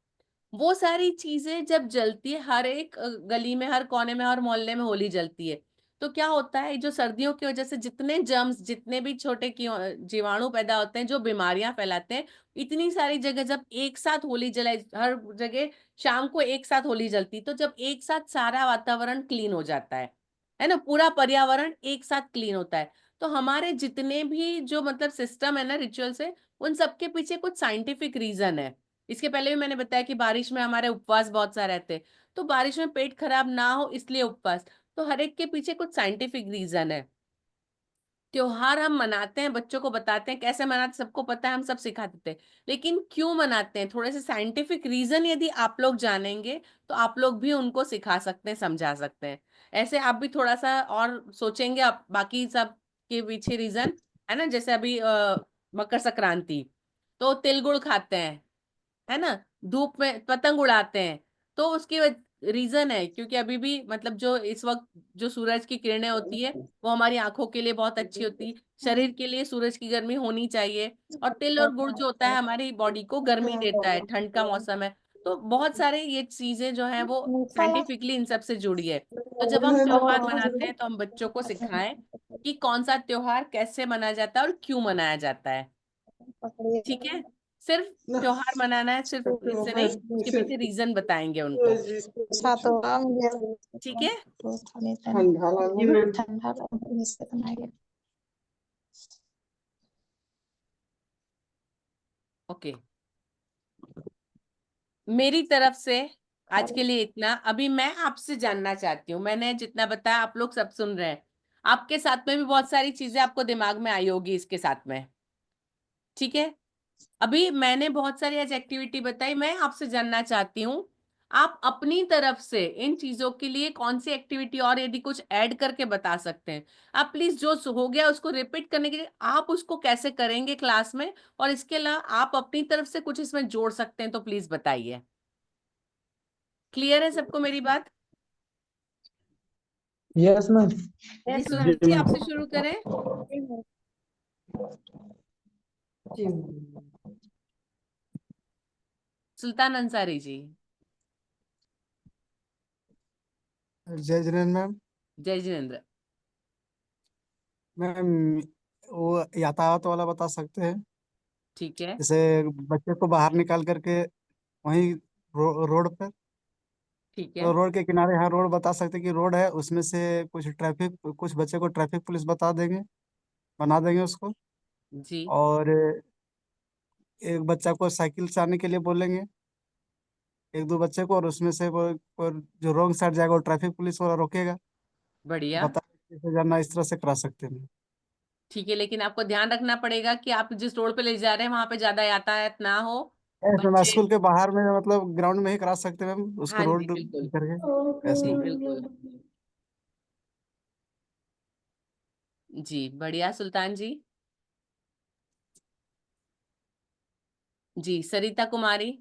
वो सारी चीजें जब जलती है, हर एक गली में, हर कोने में, हर मोहल्ले में होली जलती है, तो क्या होता है, जो सर्दियों की वजह से जितने जर्म्स, जितने भी छोटे जीवाणु पैदा होते हैं जो बीमारियां फैलाते हैं, इतनी सारी जगह जब एक साथ होली जलाई, हर जगह शाम को एक साथ होली जलती, तो जब एक साथ सारा वातावरण क्लीन हो जाता है ना, पूरा पर्यावरण एक साथ क्लीन होता है। तो हमारे जितने भी जो मतलब सिस्टम है ना, रिचुअल्स है, उन सबके पीछे कुछ साइंटिफिक रीजन है। इसके पहले भी मैंने बताया कि बारिश में हमारे उपवास बहुत सारे रहते हैं, तो बारिश में पेट खराब ना हो इसलिए उपवास। तो हर एक के पीछे कुछ साइंटिफिक रीजन है। त्योहार हम मनाते हैं, बच्चों को बताते हैं कैसे मनाते, सबको पता है, हम सब सिखा देते हैं, लेकिन क्यों मनाते हैं, थोड़े से साइंटिफिक रीजन यदि आप लोग जानेंगे तो आप लोग भी उनको सिखा सकते हैं, समझा सकते हैं। ऐसे आप भी थोड़ा सा और सोचेंगे, आप बाकी सब के पीछे रीजन है ना, जैसे अभी मकर संक्रांति, तो तिल गुड़ खाते हैं, है ना, धूप में पतंग उड़ाते हैं, तो उसकी रीजन है क्योंकि अभी भी मतलब जो इस वक्त जो सूरज की किरणें होती है वो हमारी आंखों के लिए बहुत अच्छी होती है, शरीर के लिए सूरज की गर्मी होनी चाहिए। और तिल और गुड़ जो होता है हमारी बॉडी को गर्मी देता है, ठंड का मौसम है, तो बहुत सारे ये चीजें जो है वो साइंटिफिकली इन सब से जुड़ी है। तो जब हम त्योहार मनाते हैं तो हम बच्चों को सिखाएं कि कौन सा त्योहार कैसे मनाया जाता है और क्यों मनाया जाता है, ठीक है। सिर्फ त्योहार मनाना है, सिर्फ इससे नहीं, उसके पीछे रीजन बताएंगे उनको, ठीक है।
जी मैम।
ओके, मेरी तरफ से आज के लिए इतना। अभी मैं आपसे जानना चाहती हूँ, मैंने जितना बताया आप लोग सब सुन रहे हैं, आपके साथ में भी बहुत सारी चीजें आपको दिमाग में आई होगी इसके साथ में, ठीक है। अभी मैंने बहुत सारी आज एक्टिविटी बताई, मैं आपसे जानना चाहती हूँ आप अपनी तरफ से इन चीजों के लिए कौन सी एक्टिविटी और यदि कुछ ऐड करके बता सकते हैं। आप प्लीज जो हो गया उसको रिपीट करने के लिए आप उसको कैसे करेंगे क्लास में, और इसके अलावा आप अपनी तरफ से कुछ इसमें जोड़ सकते हैं तो प्लीज बताइए। क्लियर है सबको मेरी बात?
Yes ma'am.
जी सुनील जी, आपसे शुरू करें। सुल्तान अंसारी जी।
जय जिनेन्द्र मैम।
जय जिनेन्द्र।
मैम वो यातायात वाला बता सकते हैं,
ठीक है।
जैसे बच्चे को बाहर निकाल करके वहीं रोड पर,
ठीक
तो
है
रोड के किनारे हाँ रोड बता सकते हैं कि रोड है, उसमें से कुछ ट्रैफिक, कुछ बच्चे को ट्रैफिक पुलिस बता देंगे, बना देंगे उसको।
जी।
और एक बच्चा को साइकिल चलाने के लिए बोलेंगे, एक दो बच्चे को, और उसमें से वो जो रॉन्ग साइड जाएगा वो ट्रैफिक पुलिस वाला रोकेगा,
बढ़िया।
बता कैसे जाना, इस तरह से करा सकते हैं।
ठीक है, लेकिन आपको ध्यान रखना पड़ेगा कि आप जिस रोड पे ले जा रहे हैं वहां पे ज्यादा यातायात ना हो,
ऐसे मैम
बच्चे।
स्कूल के बाहर में, मतलब ग्राउंड में ही करा सकते हैं मैम उसको,
हाँ जी
रोड
बिल्कुल।
करके ऐसे
जी
मैम।
बिल्कुल। जी बढ़िया सुल्तान जी। जी सरिता कुमारी।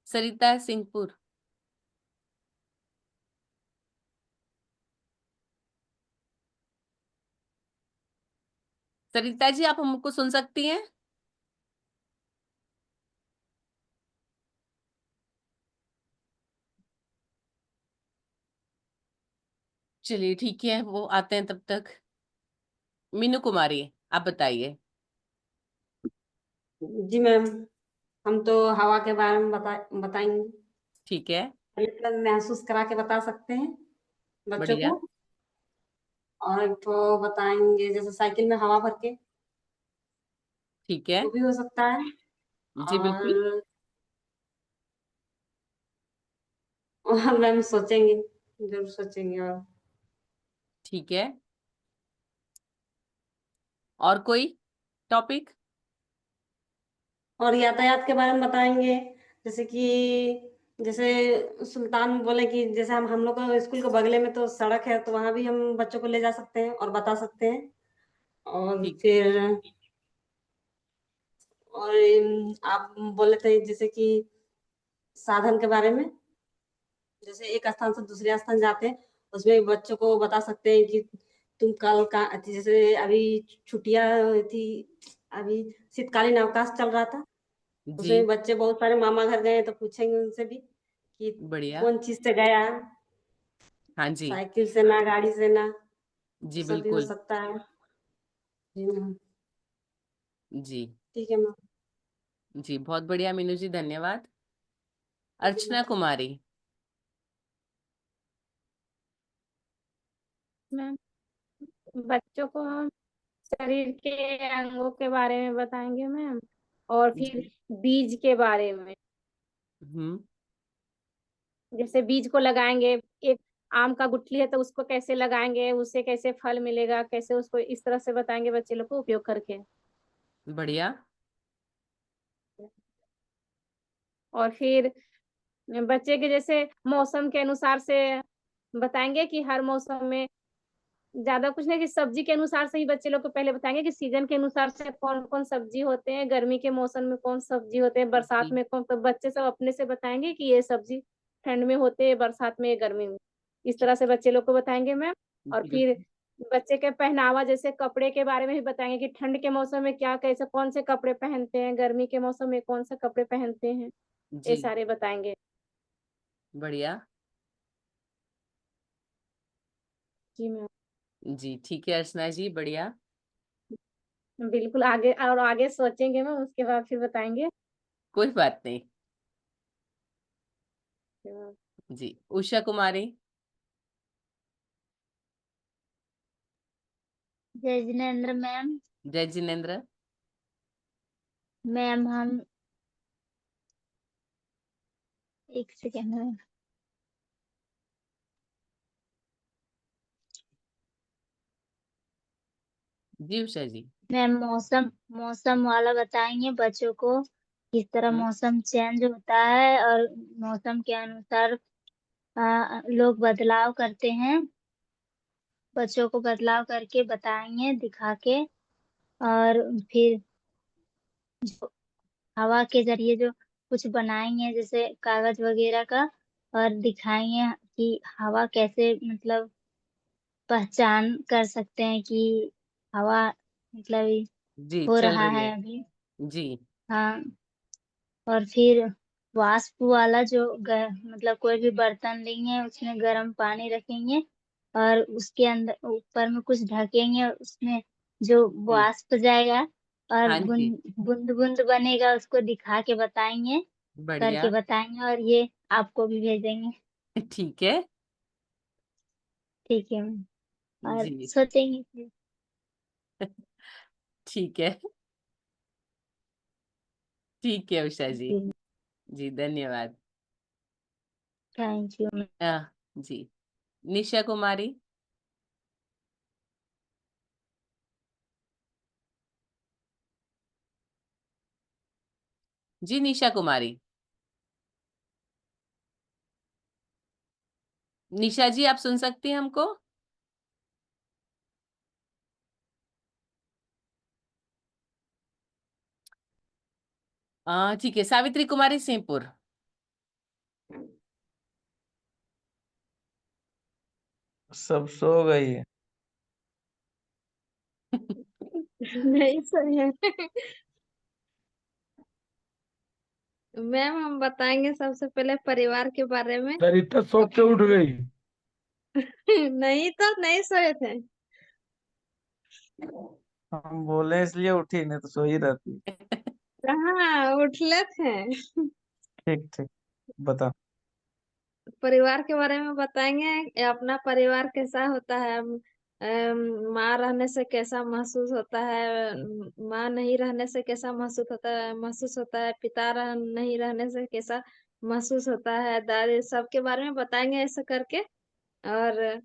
सरिता सिंहपुर। सरिता जी आप हमको सुन सकती हैं? चलिए ठीक है, वो आते हैं तब तक। मीनू कुमारी, आप बताइए।
जी मैम, हम तो हवा के बारे में बताएंगे।
ठीक है,
मतलब महसूस करा के बता सकते हैं बच्चों
बढ़िया,
को। और एक तो बताएंगे जैसे साइकिल में हवा भर के,
ठीक है,
वो भी हो सकता है।
जी बिल्कुल,
और मैम सोचेंगे, जरूर सोचेंगे। और
ठीक है। और कोई टॉपिक?
और यातायात के बारे में बताएंगे, जैसे कि जैसे सुल्तान बोले कि जैसे हम लोग का स्कूल के बगले में तो सड़क है, तो वहां भी हम बच्चों को ले जा सकते हैं और बता सकते हैं। और
ठीक,
फिर और आप बोले थे जैसे कि साधन के बारे में, जैसे एक स्थान से दूसरे स्थान जाते हैं, उसमें बच्चों को बता सकते हैं कि तुम कल का जैसे अभी छुट्टियां थी, अभी शीतकालीन अवकाश चल रहा था,
जी
उसमें बच्चे बहुत सारे मामा घर गए, तो पूछेंगे उनसे भी कि
बढ़िया,
कौन चीज से गया,
हाँ जी,
साइकिल से ना, गाड़ी से ना, वो
जी
सब भी हो
बिल्कुल,
सकता है। जी मैम।
जी
ठीक है मैम।
जी, बहुत बढ़िया मीनू जी, धन्यवाद। अर्चना कुमारी।
मैम बच्चों को हम शरीर के अंगों के बारे में बताएंगे मैम, और फिर
जी,
बीज के बारे में।
हम्म,
जैसे बीज को लगाएंगे, एक आम का गुठली है तो उसको कैसे लगाएंगे, उससे कैसे फल मिलेगा, कैसे उसको इस तरह से बताएंगे बच्चे लोग को उपयोग करके।
बढ़िया,
और फिर बच्चे के जैसे मौसम के अनुसार से बताएंगे कि हर मौसम में ज्यादा कुछ नहीं, कि सब्जी के अनुसार से ही बच्चे लोग को पहले बताएंगे कि सीजन के अनुसार से कौन कौन सब्जी होते हैं, गर्मी के मौसम में कौन सब्जी होते हैं, बरसात
जी
में कौन, तो बच्चे सब अपने से बताएंगे कि ये सब्जी ठंड में होते हैं, बरसात में, गर्मी में। इस तरह से बच्चे लोग को बताएंगे मैम। और
जी
फिर
बिल्कुल,
बच्चे के पहनावा, जैसे कपड़े के बारे में भी बताएंगे कि ठंड के मौसम में क्या, कैसे कौन से कपड़े पहनते हैं, गर्मी के मौसम में कौन से कपड़े पहनते हैं, ये
जी
सारे बताएंगे।
बढ़िया,
जी मैम।
जी ठीक है अर्चना जी, बढ़िया,
बिल्कुल, आगे और आगे सोचेंगे मैम, उसके बाद फिर बताएंगे।
कोई बात नहीं। जी, उषा कुमारी।
जय जिनेन्द्र मैम।
जय जिनेन्द्र।
मैम हम एक सेकेंड मैम।
जी उषा जी,
मैम मौसम मौसम वाला बताएंगे बच्चों को, किस तरह
हम्म,
मौसम चेंज होता है और मौसम के अनुसार लोग बदलाव करते हैं। बच्चों को बदलाव करके बताएंगे, दिखा के। और फिर जो हवा के जरिए जो कुछ बनाएंगे जैसे कागज वगैरह का, और दिखाएंगे कि हवा कैसे मतलब पहचान कर सकते हैं कि हवा मतलब
जी
हो
चल
रहा
रही
है
है,
अभी।
जी
हाँ। और फिर वाष्प वाला जो मतलब कोई भी बर्तन लेंगे उसमें गर्म पानी रखेंगे, और उसके अंदर ऊपर में कुछ ढकेंगे, और उसमें जो
जी,
वाष्प जाएगा और
हाँ जी,
बूंद बूंद बूंद बनेगा, उसको दिखा के बताएंगे, करके
बढ़िया,
बताएंगे, और ये आपको भी भेजेंगे।
ठीक है,
ठीक है मैम। और
जी
सोचेंगे फिर।
ठीक है, ठीक है उषा जी,
जी
जी धन्यवाद।
Thank you.
जी, निशा कुमारी। जी निशा कुमारी, निशा जी आप सुन सकती हैं हमको? ठीक है, सावित्री कुमारी सिंहपुर।
सब सो गई है।
नहीं सही है। मैम हम बताएंगे सबसे पहले परिवार के बारे में।
सरिता सो के उठ गई।
नहीं तो नहीं सोए थे।
हम बोले इसलिए उठी, नहीं तो सो ही रहती।
कहाँ उठले थे।
ठीक ठीक, बता।
परिवार के बारे में बताएंगे। अपना परिवार कैसा होता है, माँ रहने से कैसा महसूस होता है, माँ नहीं रहने से कैसा महसूस होता है, पिता नहीं रहने से कैसा महसूस होता है, दादी, सबके बारे में बताएंगे ऐसे करके। और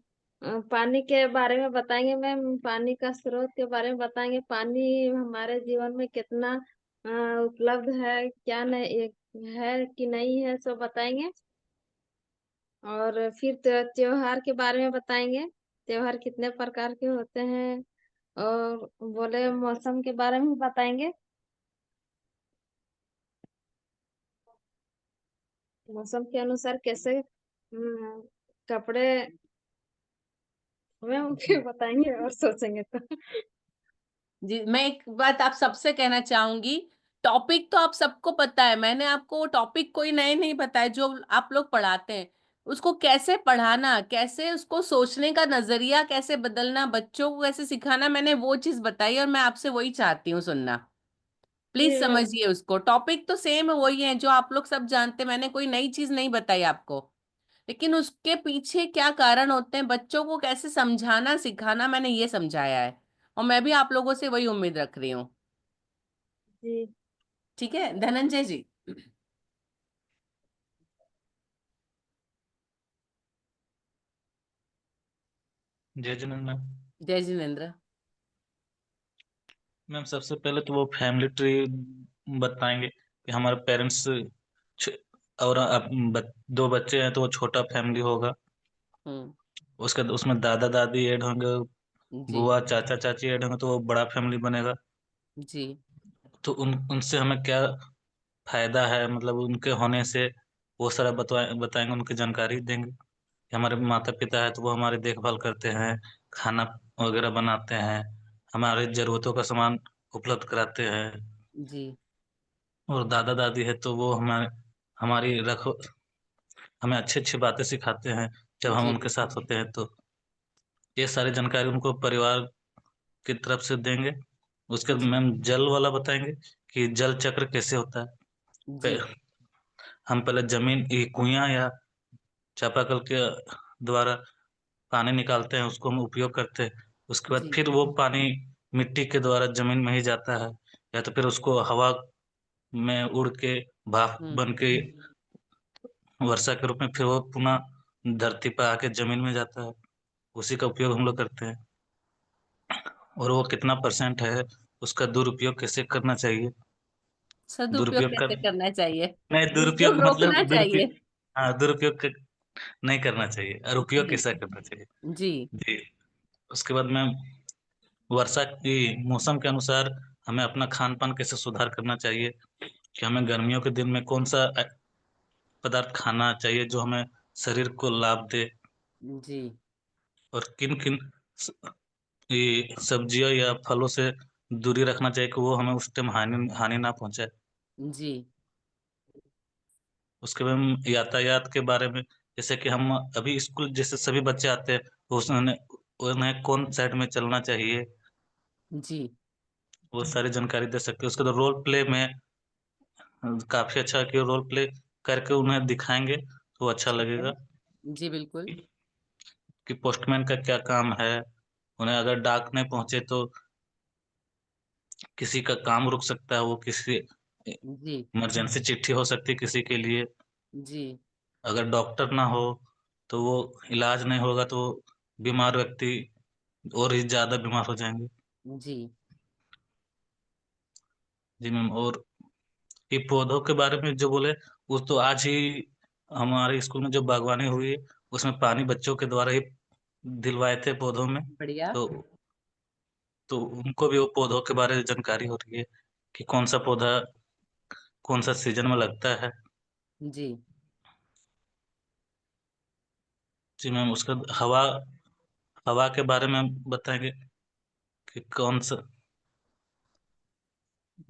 पानी के बारे में बताएंगे मैम, पानी का स्रोत के बारे में बताएंगे, पानी हमारे जीवन में कितना उपलब्ध है, क्या नहीं है कि नहीं है, सब बताएंगे। और फिर त्योहार के बारे में बताएंगे, त्योहार कितने प्रकार के होते हैं, और बोले मौसम के बारे में बताएंगे, मौसम के अनुसार कैसे कपड़े में उनके बताएंगे और सोचेंगे तो।
जी, मैं एक बात आप सबसे कहना चाहूंगी, टॉपिक तो आप सबको पता है, मैंने आपको टॉपिक कोई नए नहीं बताया, जो आप लोग पढ़ाते हैं उसको कैसे पढ़ाना, कैसे उसको सोचने का नजरिया कैसे बदलना, बच्चों को कैसे सिखाना, मैंने वो चीज बताई और मैं आपसे वही चाहती हूँ सुनना। प्लीज
जी मैम।
समझिए उसको, टॉपिक तो सेम वही है जो आप लोग सब जानते हैं, मैंने कोई नई चीज नहीं बताई आपको, लेकिन उसके पीछे क्या कारण होते हैं, बच्चों को कैसे समझाना सिखाना, मैंने ये समझाया है, और मैं भी आप लोगों से वही उम्मीद रख रही हूँ।
जी
ठीक है धनंजय जी।
जय जिनेन्द्र मैम।
जय जिनेन्द्र।
मैम सबसे पहले तो वो फैमिली ट्री बताएंगे कि हमारे पेरेंट्स और दो बच्चे हैं तो वो छोटा फैमिली होगा, उसके उसमें दादा दादी ऐड होंगे,
जी
बुआ चाचा चाची ऐड होंगे तो वो बड़ा फैमिली बनेगा।
जी
तो उनसे हमें क्या फायदा है, मतलब उनके होने से वो सारा बताएंगे, उनकी जानकारी देंगे कि हमारे माता पिता है तो वो हमारी देखभाल करते हैं, खाना वगैरह बनाते हैं, हमारे जरूरतों का सामान उपलब्ध कराते हैं।
जी
और दादा दादी है तो वो हमारी हमें अच्छी अच्छी बातें सिखाते हैं जब हम
जी
उनके साथ होते हैं। तो ये सारी जानकारी उनको परिवार की तरफ से देंगे। उसके बाद
जी
मैम जल वाला बताएंगे कि जल चक्र कैसे होता है।
जी
हम पहले जमीन कुइयां या चापाकल के द्वारा पानी निकालते हैं, उसको हम उपयोग करते हैं। उसके बाद
जी
फिर वो पानी मिट्टी के द्वारा जमीन में ही जाता है, या तो फिर उसको हवा में उड़ के भाप बन के वर्षा के रूप में फिर वो पुनः धरती पर आके जमीन में जाता है। उसी का उपयोग हम लोग करते हैं। और वो कितना परसेंट है, उसका दुरुपयोग कैसे करना चाहिए।
सदुपयोग
दुरुपयोग
कैसे
कर
करना चाहिए,
नहीं,
उपयोग
दुरुपयोग
रोकना
मतलब
चाहिए।
हाँ, नहीं करना चाहिए, और उपयोग
जी
कैसा करना चाहिए।
जी
जी। उसके बाद में वर्षा की मौसम के अनुसार हमें अपना खान पान कैसे सुधार करना चाहिए, कि हमें गर्मियों के दिन में कौन सा पदार्थ खाना चाहिए जो हमें शरीर को लाभ दे,
जी
और किन किन ये सब्जियों या फलों से दूरी रखना चाहिए कि वो हमें उस टाइम हानि हानि ना पहुंचाए।
जी
उसके बाद हम यातायात के बारे में, जैसे कि हम अभी स्कूल जैसे सभी बच्चे आते हैं, उसने उन्हें कौन साइड में चलना चाहिए,
जी
वो सारी जानकारी दे सकते हैं। उसके बाद रोल प्ले में काफी अच्छा कि रोल प्ले करके उन्हें दिखाएंगे तो अच्छा
ठीक है।
लगेगा
जी बिल्कुल।
कि पोस्टमैन का क्या काम है। उन्हें अगर डाक नहीं पहुंचे तो किसी का काम रुक सकता है, वो किसी
जी
इमरजेंसी चिट्ठी हो सकती है किसी के लिए।
जी
अगर डॉक्टर ना हो तो वो इलाज नहीं होगा तो बीमार व्यक्ति और ही ज्यादा बीमार हो जाएंगे।
जी
जी मैम। और ये पौधों के बारे में जो बोले, वो तो आज ही हमारे स्कूल में जो बागवानी हुई उसमें पानी बच्चों के द्वारा ही दिलवाए थे पौधों में।
बढ़िया।
तो उनको भी वो पौधों के बारे में जानकारी हो रही है कि कौन सा पौधा कौन सा सीजन में लगता है।
जी
जी मैम। उसका हवा हवा के बारे में हम बताएंगे कि कौन सा,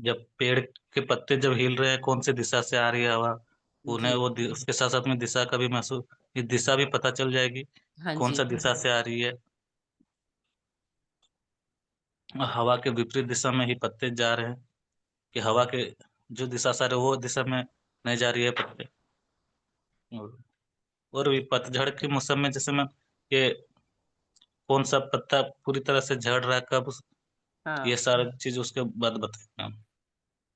जब पेड़ के पत्ते जब हिल रहे हैं कौन सी दिशा से आ रही है हवा, उन्हें
जी
उसके साथ साथ में दिशा का भी महसूस, ये दिशा भी पता चल जाएगी
हाँ
कौन
जी
सा दिशा से आ रही है। हवा के विपरीत दिशा में ही पत्ते जा रहे हैं, कि हवा के जो दिशा से आ रहे हैं, वो दिशा में नहीं जा रही है पत्ते। और भी पतझड़ के मौसम में जैसे मैम ये कौन सा पत्ता पूरी तरह से झड़ रहा है कब,
हाँ
ये सारी चीज उसके बाद बताएं मैम।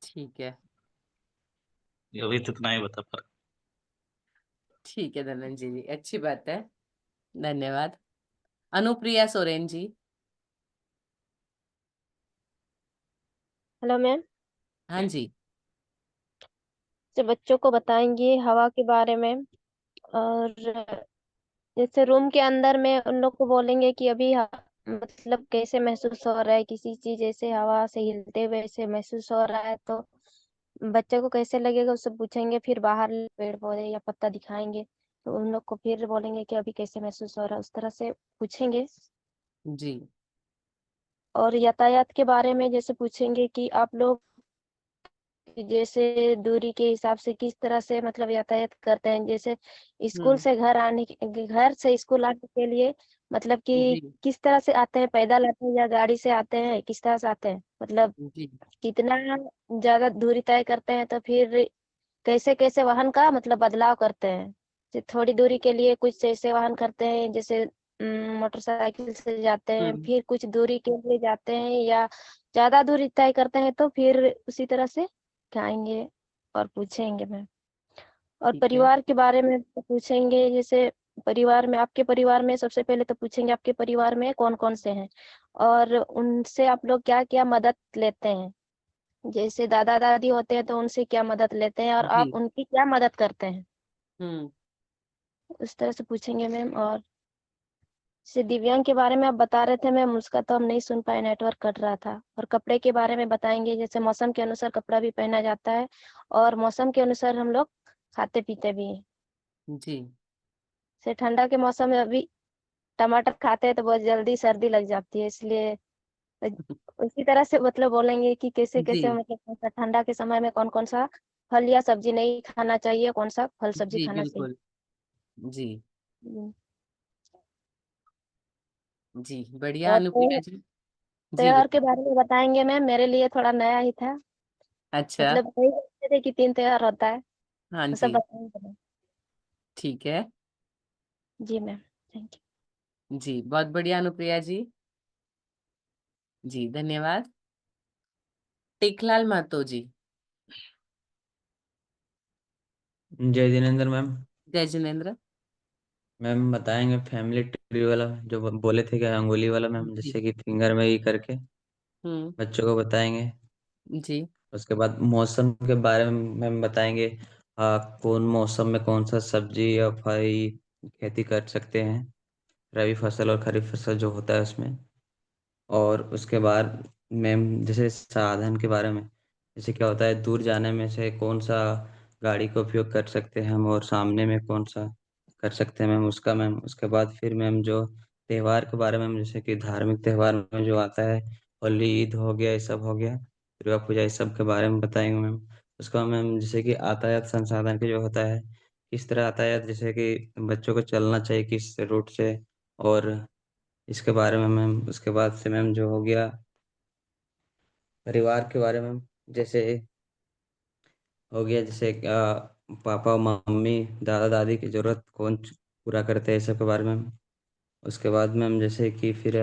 ठीक है।
ये अभी तो इतना ही बता पा
ठीक है धनंजय जी, अच्छी बात है, धन्यवाद। अनुप्रिया सोरेन जी।
Hello ma'am.
हाँ जी।
तो बच्चों को बताएंगे हवा के बारे में, और जैसे रूम के अंदर में उन लोग को बोलेंगे कि अभी मतलब कैसे महसूस हो रहा है, किसी चीज जैसे हवा से हिलते हुए ऐसे महसूस हो रहा है तो बच्चे को कैसे लगेगा उससे पूछेंगे। फिर बाहर पेड़ पौधे या पत्ता दिखाएंगे तो उन लोग को फिर बोलेंगे कि अभी कैसे महसूस हो रहा है, उस तरह से पूछेंगे।
जी।
और यातायात के बारे में जैसे पूछेंगे कि आप लोग जैसे दूरी के हिसाब से किस तरह से मतलब यातायात करते हैं, जैसे स्कूल से घर आने घर से स्कूल आने के लिए मतलब कि
जी
किस तरह से आते हैं, पैदल आते हैं या गाड़ी से आते हैं, किस तरह से आते हैं, मतलब
जी
कितना ज्यादा दूरी तय करते हैं तो फिर कैसे कैसे वाहन का मतलब बदलाव करते हैं। जैसे थोड़ी दूरी के लिए कुछ ऐसे वाहन करते हैं जैसे मोटरसाइकिल से जाते हैं, फिर कुछ दूरी के लिए जाते हैं या ज्यादा दूरी तय करते हैं तो फिर उसी तरह से खाएंगे और पूछेंगे मैम। और
ठीक है।
परिवार के बारे में तो पूछेंगे, जैसे परिवार में आपके परिवार में सबसे पहले तो पूछेंगे आपके परिवार में कौन कौन से हैं और उनसे आप लोग क्या क्या मदद लेते हैं। जैसे दादा दादी होते हैं तो उनसे क्या मदद लेते हैं और
जी।
आप उनकी क्या मदद करते हैं,
हम्म।
उस तरह से पूछेंगे मैम। और जैसे दिव्यांग के बारे में आप बता रहे थे मैम, उसका तो हम नहीं सुन पाए, नेटवर्क कट रहा था। और कपड़े के बारे में बताएंगे, जैसे मौसम के अनुसार कपड़ा भी पहना जाता है और मौसम के अनुसार हम लोग खाते पीते भी हैं।
जी।
जैसे ठंडा के मौसम में अभी टमाटर खाते हैं तो बहुत जल्दी सर्दी लग जाती है, इसलिए उसी तरह से मतलब बोलेंगे कि कैसे
जी।
कैसे मतलब कौन सा ठंडा के समय में कौन कौन सा फल या सब्जी नहीं खाना चाहिए, कौन सा फल सब्जी
जी
खाना चाहिए।
बिल्कुल। जी।
हम्म।
जी बढ़िया
और
अनुप्रिया जी। जी
त्योहार के
बताइए।
बारे में बताएंगे मैम, मेरे लिए थोड़ा नया ही था,
अच्छा।
मतलब नहीं जानते थे कि 3 त्योहार होता है,
हाँ
वो सब
जी।
बताएंगे मैम।
ठीक है।
जी मैम, थैंक
जी बहुत बढ़िया अनुप्रिया जी। जी धन्यवाद। टेकलाल महतो जी।
जय जिनेन्द्र मैम।
जय जिनेन्द्र।
मैम बताएंगे फैमिली ट्री वाला जो बोले थे क्या, अंगुली वाला मैम,
जी।
जैसे कि फिंगर में ही करके
हम्म।
बच्चों को बताएंगे।
जी।
उसके बाद मौसम के बारे में मैम बताएंगे, कौन मौसम में कौन सा सब्जी या फल खेती कर सकते हैं, रबी फसल और खरीफ फसल जो होता है उसमें। और उसके बाद मैम जैसे साधन के बारे में, जैसे क्या होता है दूर जाने में से कौन सा गाड़ी का उपयोग कर सकते हैं हम, और सामने में कौन सा कर सकते हैं मैम उसका मैम। उसके बाद फिर मैम जो त्योहार के बारे में मैम, जैसे कि धार्मिक त्योहार में जो आता है, होली ईद हो गया, ये सब हो गया, दुर्गा पूजा, इस सब के बारे में बताएंगे मैम। उसके बाद मैम जैसे कि यातायात संसाधन के जो होता है, किस तरह यातायात, जैसे कि बच्चों को चलना चाहिए किस रूट से, और इसके बारे में मैम। उसके बाद से मैम जो हो गया परिवार के बारे में, जैसे हो गया जैसे पापा मम्मी दादा दादी की जरूरत कौन पूरा करते हैं, इस सब के बारे में। उसके बाद मैम जैसे कि फिर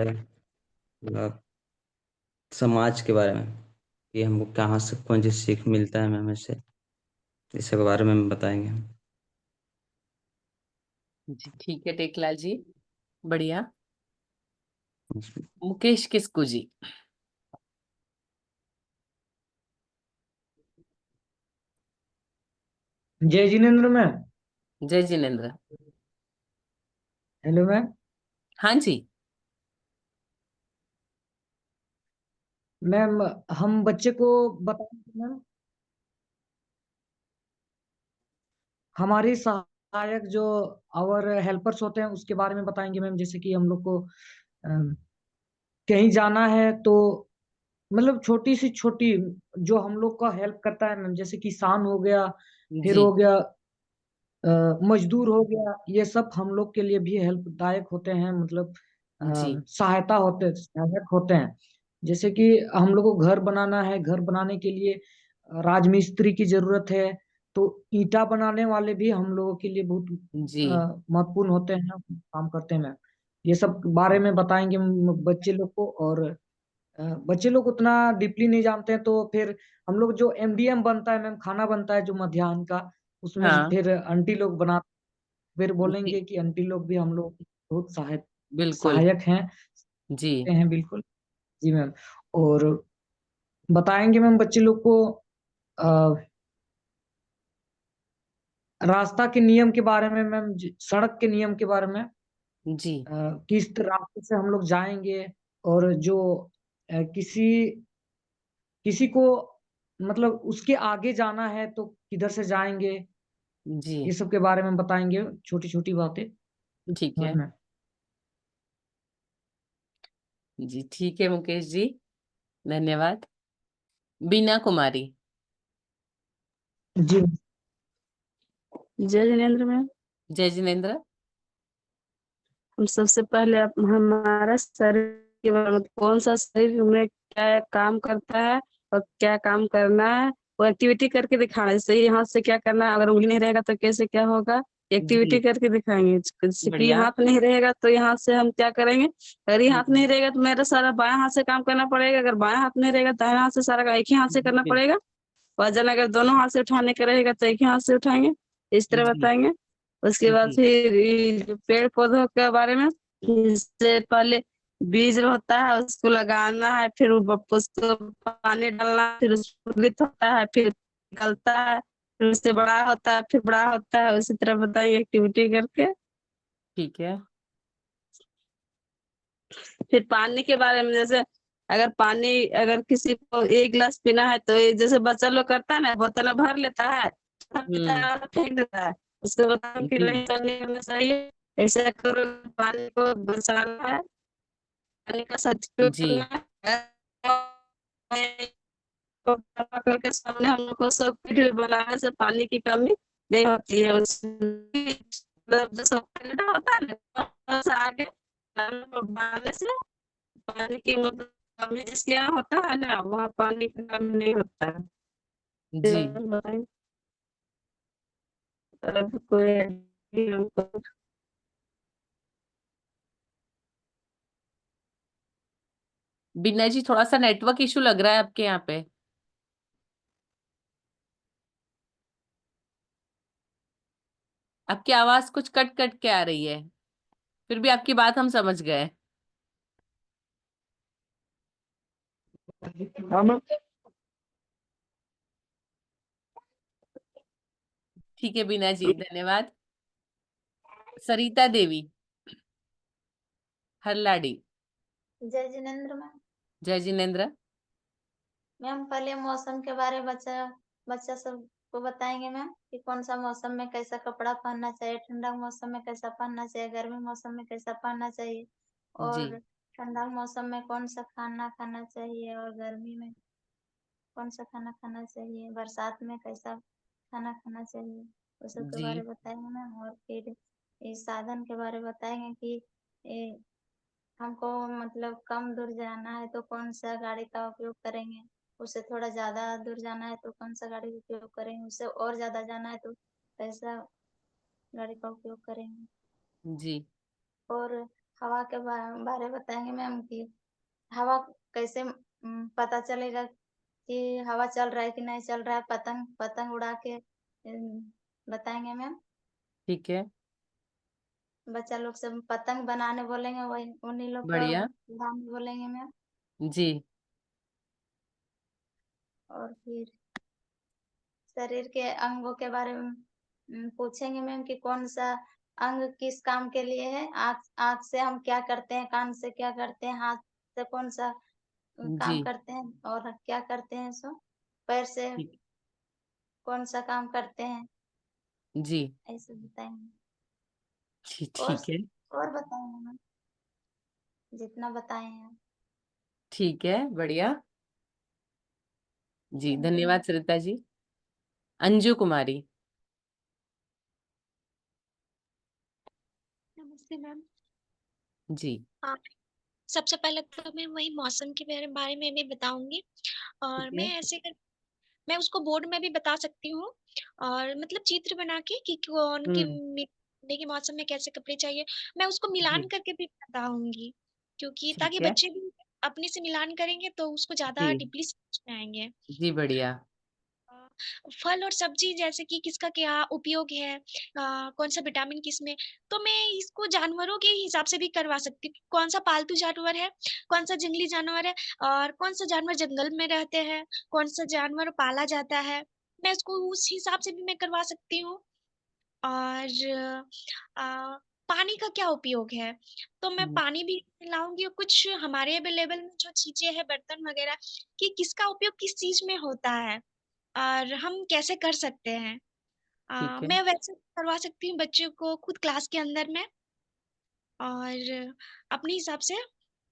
समाज के बारे में, कि हमको कहाँ से कौन चीज़ सीख मिलता है मैम इससे, इस सब के बारे में हम बताएंगे हम।
जी ठीक है टेकलाल जी, बढ़िया। मुकेश किस्कू जी।
जय जिनेन्द्र मैम।
जय जिनेन्द्र।
Hello ma'am.
हाँ जी।
मैम हम बच्चे को बताएंगे मैम, हमारी सहायक जो और हेल्पर्स होते हैं उसके बारे में बताएंगे मैम। जैसे कि हम लोग को कहीं जाना है तो मतलब छोटी सी छोटी जो हम लोग का हेल्प करता है मैम, जैसे किसान हो गया, फिर
जी।
हो गया मजदूर हो गया, ये सब हम लोग के लिए भी हेल्पदायक होते हैं, मतलब
जी।
सहायक होते हैं। जैसे कि हम लोग को घर बनाना है, घर बनाने के लिए राजमिस्त्री की जरूरत है, तो ईंटा बनाने वाले भी हम लोगों के लिए बहुत
जी
महत्वपूर्ण होते हैं, काम करते हैं मैम। ये सब बारे में बताएंगे बच्चे लोग को। और बच्चे लोग उतना डीपली नहीं जानते हैं, तो फिर हम लोग जो एमडीएम बनता है मैम, खाना बनता है जो मध्याह्न का, उसमें
हाँ
फिर आंटी लोग बना, फिर
जी
बोलेंगे कि आंटी लोग भी हम लोग बहुत
बिल्कुल
सहायक हैं,
जी
हैं बिल्कुल। जी मैम। और बताएंगे मैम बच्चे लोग को रास्ता के नियम के बारे में मैम, सड़क के नियम के बारे में,
जी
किस रास्ते से हम लोग जाएंगे, और जो किसी किसी को मतलब उसके आगे जाना है तो किधर से जाएंगे,
जी
ये सब के बारे में बताएंगे, छोटी छोटी बातें।
ठीक
हाँ
है
मैम।
जी। ठीक है मुकेश जी, धन्यवाद। बीना कुमारी।
जी
जय जिनेन्द्र मैम।
जय जिनेन्द्र।
हम सबसे पहले हमारा शरीर के बारे में, कौन सा शरीर में क्या काम करता है और क्या काम करना है, वो एक्टिविटी करके दिखाना है। जैसे ये हाथ से क्या करना है, अगर उंगली नहीं रहेगा तो कैसे क्या होगा, एक्टिविटी
जी
करके दिखाएंगे। जैसे कि ये
बढ़िया।
हाथ नहीं रहेगा तो यहाँ से हम क्या करेंगे, अगर ये हाथ
हम्म,
नहीं रहेगा तो मेरा सारा बायां हाथ से काम करना पड़ेगा, अगर बायां हाथ नहीं रहेगा दाहिना हाथ से सारा एक ही हाथ से करना
बिल्कुल
पड़ेगा। वजन अगर दोनों हाथ से उठाने का रहेगा तो एक ही हाथ से उठाएंगे, इस तरह
जी
बताएंगे। उसके बाद
जी
फिर ये जो पेड़ पौधों के बारे में, इससे पहले बीज होता है उसको लगाना है, फिर उसको पानी डालना है, फिर उसको अंकुरित होता है, फिर निकलता है, फिर उससे बड़ा होता है, फिर बड़ा होता है। उसी तरह बताइए एक्टिविटी करके।
ठीक है।
फिर पानी के बारे में, जैसे अगर पानी अगर किसी को एक गिलास पीना है तो ये जैसे बच्चा लोग करता है ना, बोतल में भर लेता है, पीता है और फेंक देता है, उसको बताओ कि
जी
नहीं करनी करना चाहिए। ऐसा करो, पानी को बचाना है, पानी का सदुपयोग
जी
करना है। तो करके सामने हम लोग को सब कुछ बनाने से पानी की कमी नहीं होती है। मतलब जो सब होता है ना, थोड़ा सा आगे बनाने से पानी की मतलब कमी जिसके यहाँ होता है ना, वहाँ पानी की कमी नहीं होता है।
जी
बताइए अब कोई हमको।
बीना जी, थोड़ा सा नेटवर्क इशू लग रहा है आपके यहाँ पे। आपकी आवाज कुछ कट कट के आ रही है, फिर भी आपकी बात हम समझ गए।
हाँ मैम।
ठीक है बीना जी, धन्यवाद। सरिता देवी हरलाडी।
जय जिनेन्द्र मैम।
जय जिनेन्द्र।
मैम पहले मौसम के बारे में बच्चा बच्चा सब को बताएंगे मैम कि कौन सा मौसम में कैसा कपड़ा पहनना चाहिए, ठंडा मौसम में कैसा पहनना चाहिए, गर्मी मौसम में कैसा पहनना चाहिए,
जी
और ठंडा मौसम में कौन सा खाना खाना चाहिए, और गर्मी में कौन सा खाना खाना चाहिए, बरसात में कैसा खाना खाना चाहिए, उस सब के
जी
बारे में बताएंगे मैम। और फिर इस साधन के बारे में बताएंगे कि ए, हमको मतलब कम दूर जाना है तो कौन सा गाड़ी का उपयोग करेंगे, उससे थोड़ा ज्यादा दूर जाना है तो कौन सा गाड़ी का उपयोग करेंगे, उससे और ज्यादा जाना है तो कैसा गाड़ी का उपयोग करेंगे।
जी
और हवा के बारे में बताएंगे मैम कि हवा कैसे पता चलेगा कि हवा चल रहा है कि नहीं चल रहा है, पतंग पतंग उड़ा के बताएंगे मैम।
ठीक है
बच्चा लोग सब पतंग बनाने बोलेंगे, वही उन्हीं लोग का
बढ़िया।
नाम बोलेंगे मैम।
जी
और फिर शरीर के अंगों के बारे में पूछेंगे मैम कि कौन सा अंग किस काम के लिए है। आँख आँख से हम क्या करते हैं, कान से क्या करते हैं, हाथ से कौन सा
जी
काम करते हैं और क्या करते हैं, सो पैर से
ठीक
कौन सा काम करते हैं,
जी
ऐसे बताएंगे। और
ठीक है।
और बताएंगे मैम, जितना बताए हैं।
ठीक है बढ़िया। जी
थैंक यू
धन्यवाद
मैम।
सरिता जी। अंजू कुमारी।
नमस्ते मैम।
जी
हाँ, सबसे पहले तो मैं वही मौसम के बारे बारे में भी बताऊंगी। और
ठीक है।
मैं उसको बोर्ड में भी बता सकती हूँ और मतलब चित्र बना के कि कौन के ठंडे के मौसम में कैसे कपड़े चाहिए, मैं उसको मिलान
जी
करके भी बताऊंगी, क्योंकि ताकि
ठीक है।
बच्चे भी अपने से मिलान करेंगे तो उसको ज्यादा
जी
डीपली समझ में आएंगे।
जी बढ़िया।
अ, फल और सब्जी जैसे कि किसका क्या उपयोग है, कौन सा विटामिन किसमें, तो मैं इसको जानवरों के हिसाब से भी करवा सकती हूँ, कौन सा पालतू जानवर है, कौन सा जंगली जानवर है और कौन सा जानवर जंगल में रहते हैं, कौन सा जानवर पाला जाता है, मैं इसको उस हिसाब से भी मैं करवा सकती हूँ। और पानी का क्या उपयोग है, तो मैं
हम्म,
पानी भी लाऊंगी और कुछ हमारे अवेलेबल में जो चीजें हैं बर्तन वगैरह कि किसका उपयोग किस चीज में होता है और हम कैसे कर सकते हैं।
ठीक है।
मैं वैसे करवा सकती हूँ बच्चों को खुद क्लास के अंदर में और अपने हिसाब से।